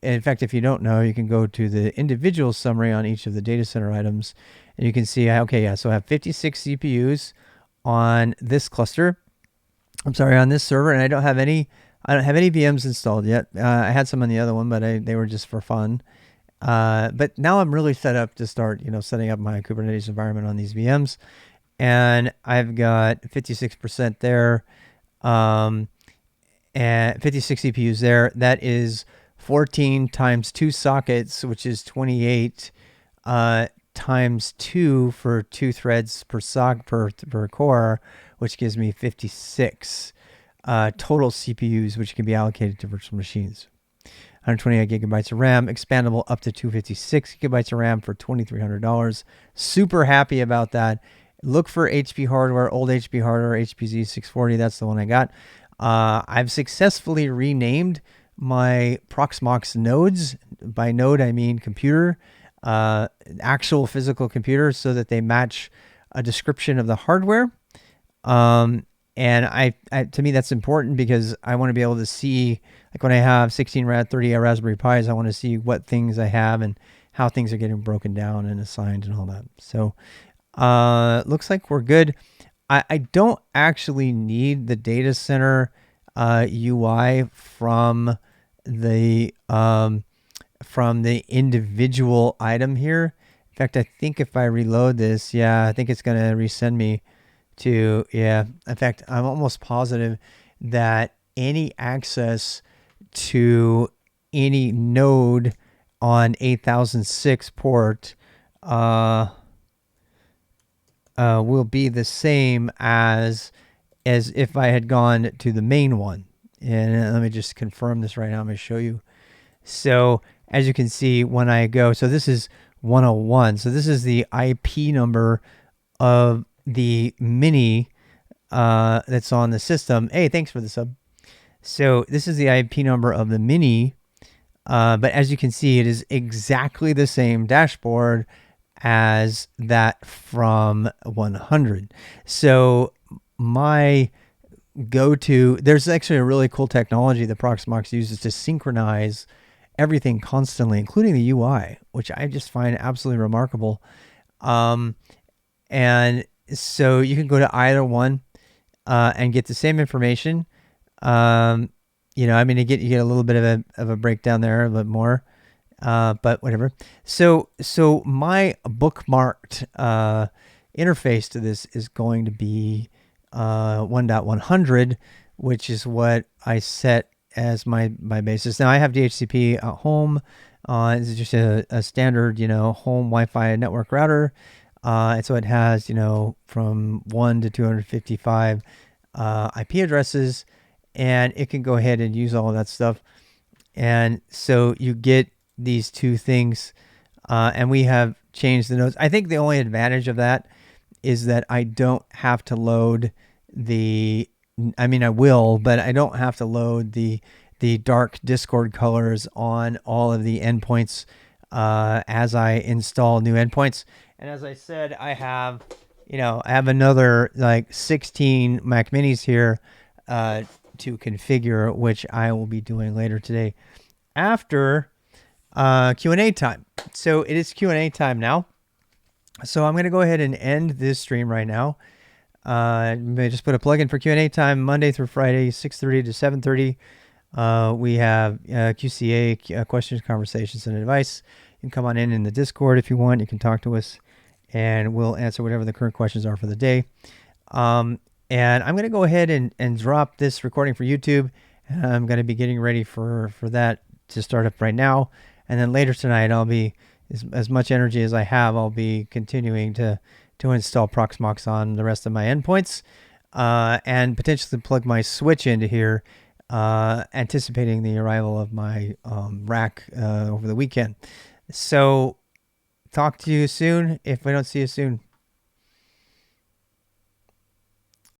[SPEAKER 1] In fact, if you don't know, you can go to the individual summary on each of the data center items, and you can see, okay, yeah, so I have 56 CPUs on this cluster. I'm sorry, on this server, and I don't have any VMs installed yet. I had some on the other one, but they were just for fun. But now I'm really set up to start, setting up my Kubernetes environment on these VMs, and I've got 56% there, and 56 CPUs there. That is 14 times 2 sockets, which is 28, times 2 for 2 threads per core, which gives me 56. total CPUs, which can be allocated to virtual machines. 128 gigabytes of RAM, expandable up to 256 gigabytes of RAM for $2,300. Super happy about that. Look for HP hardware, old HP hardware, HP Z640. That's the one I got. I've successfully renamed my Proxmox nodes. By node, I mean computer, actual physical computer, so that they match a description of the hardware. And I to me, that's important because I want to be able to see, like when I have 16 30 Raspberry Pis, I want to see what things I have and how things are getting broken down and assigned and all that. So looks like we're good. I don't actually need the data center UI from the individual item here. In fact, I think if I reload this, yeah, I think it's going to resend me to, yeah. In fact, I'm almost positive that any access to any node on 8006 port will be the same as if I had gone to the main one. And let me just confirm this right now. I'm going to show you. So as you can see, when I go, so this is 101. So this is the IP number of the mini that's on the system. Hey, thanks for the sub. So this is the IP number of the mini, but as you can see, it is exactly the same dashboard as that from 100. So my go-to, there's actually a really cool technology that Proxmox uses to synchronize everything constantly, including the UI, which I just find absolutely remarkable. And so you can go to either one and get the same information. You know, I mean, you get a little bit of a breakdown there, a little more, but whatever. So my bookmarked interface to this is going to be 1.100, which is what I set as my basis. Now I have DHCP at home. This is just a standard, you know, home Wi-Fi network router. And so it has, you know, from 1 to 255 IP addresses, and it can go ahead and use all of that stuff. And so you get these two things, and we have changed the nodes. I think the only advantage of that is that I don't have to load I mean, I will, but I don't have to load the dark Discord colors on all of the endpoints as I install new endpoints. And as I said, I have another like 16 Mac Minis here to configure, which I will be doing later today after Q&A time. So it is Q&A time now. So I'm going to go ahead and end this stream right now. May just put a plug in for Q&A time Monday through Friday, 6:30 to 7:30. We have QCA, questions, conversations, and advice. You can come on in the Discord if you want. You can talk to us, and we'll answer whatever the current questions are for the day. And I'm going to go ahead and drop this recording for YouTube. I'm going to be getting ready for that to start up right now. And then later tonight, I'll be, as much energy as I have, I'll be continuing to install Proxmox on the rest of my endpoints, and potentially plug my switch into here, anticipating the arrival of my rack over the weekend. So talk to you soon if I don't see you soon.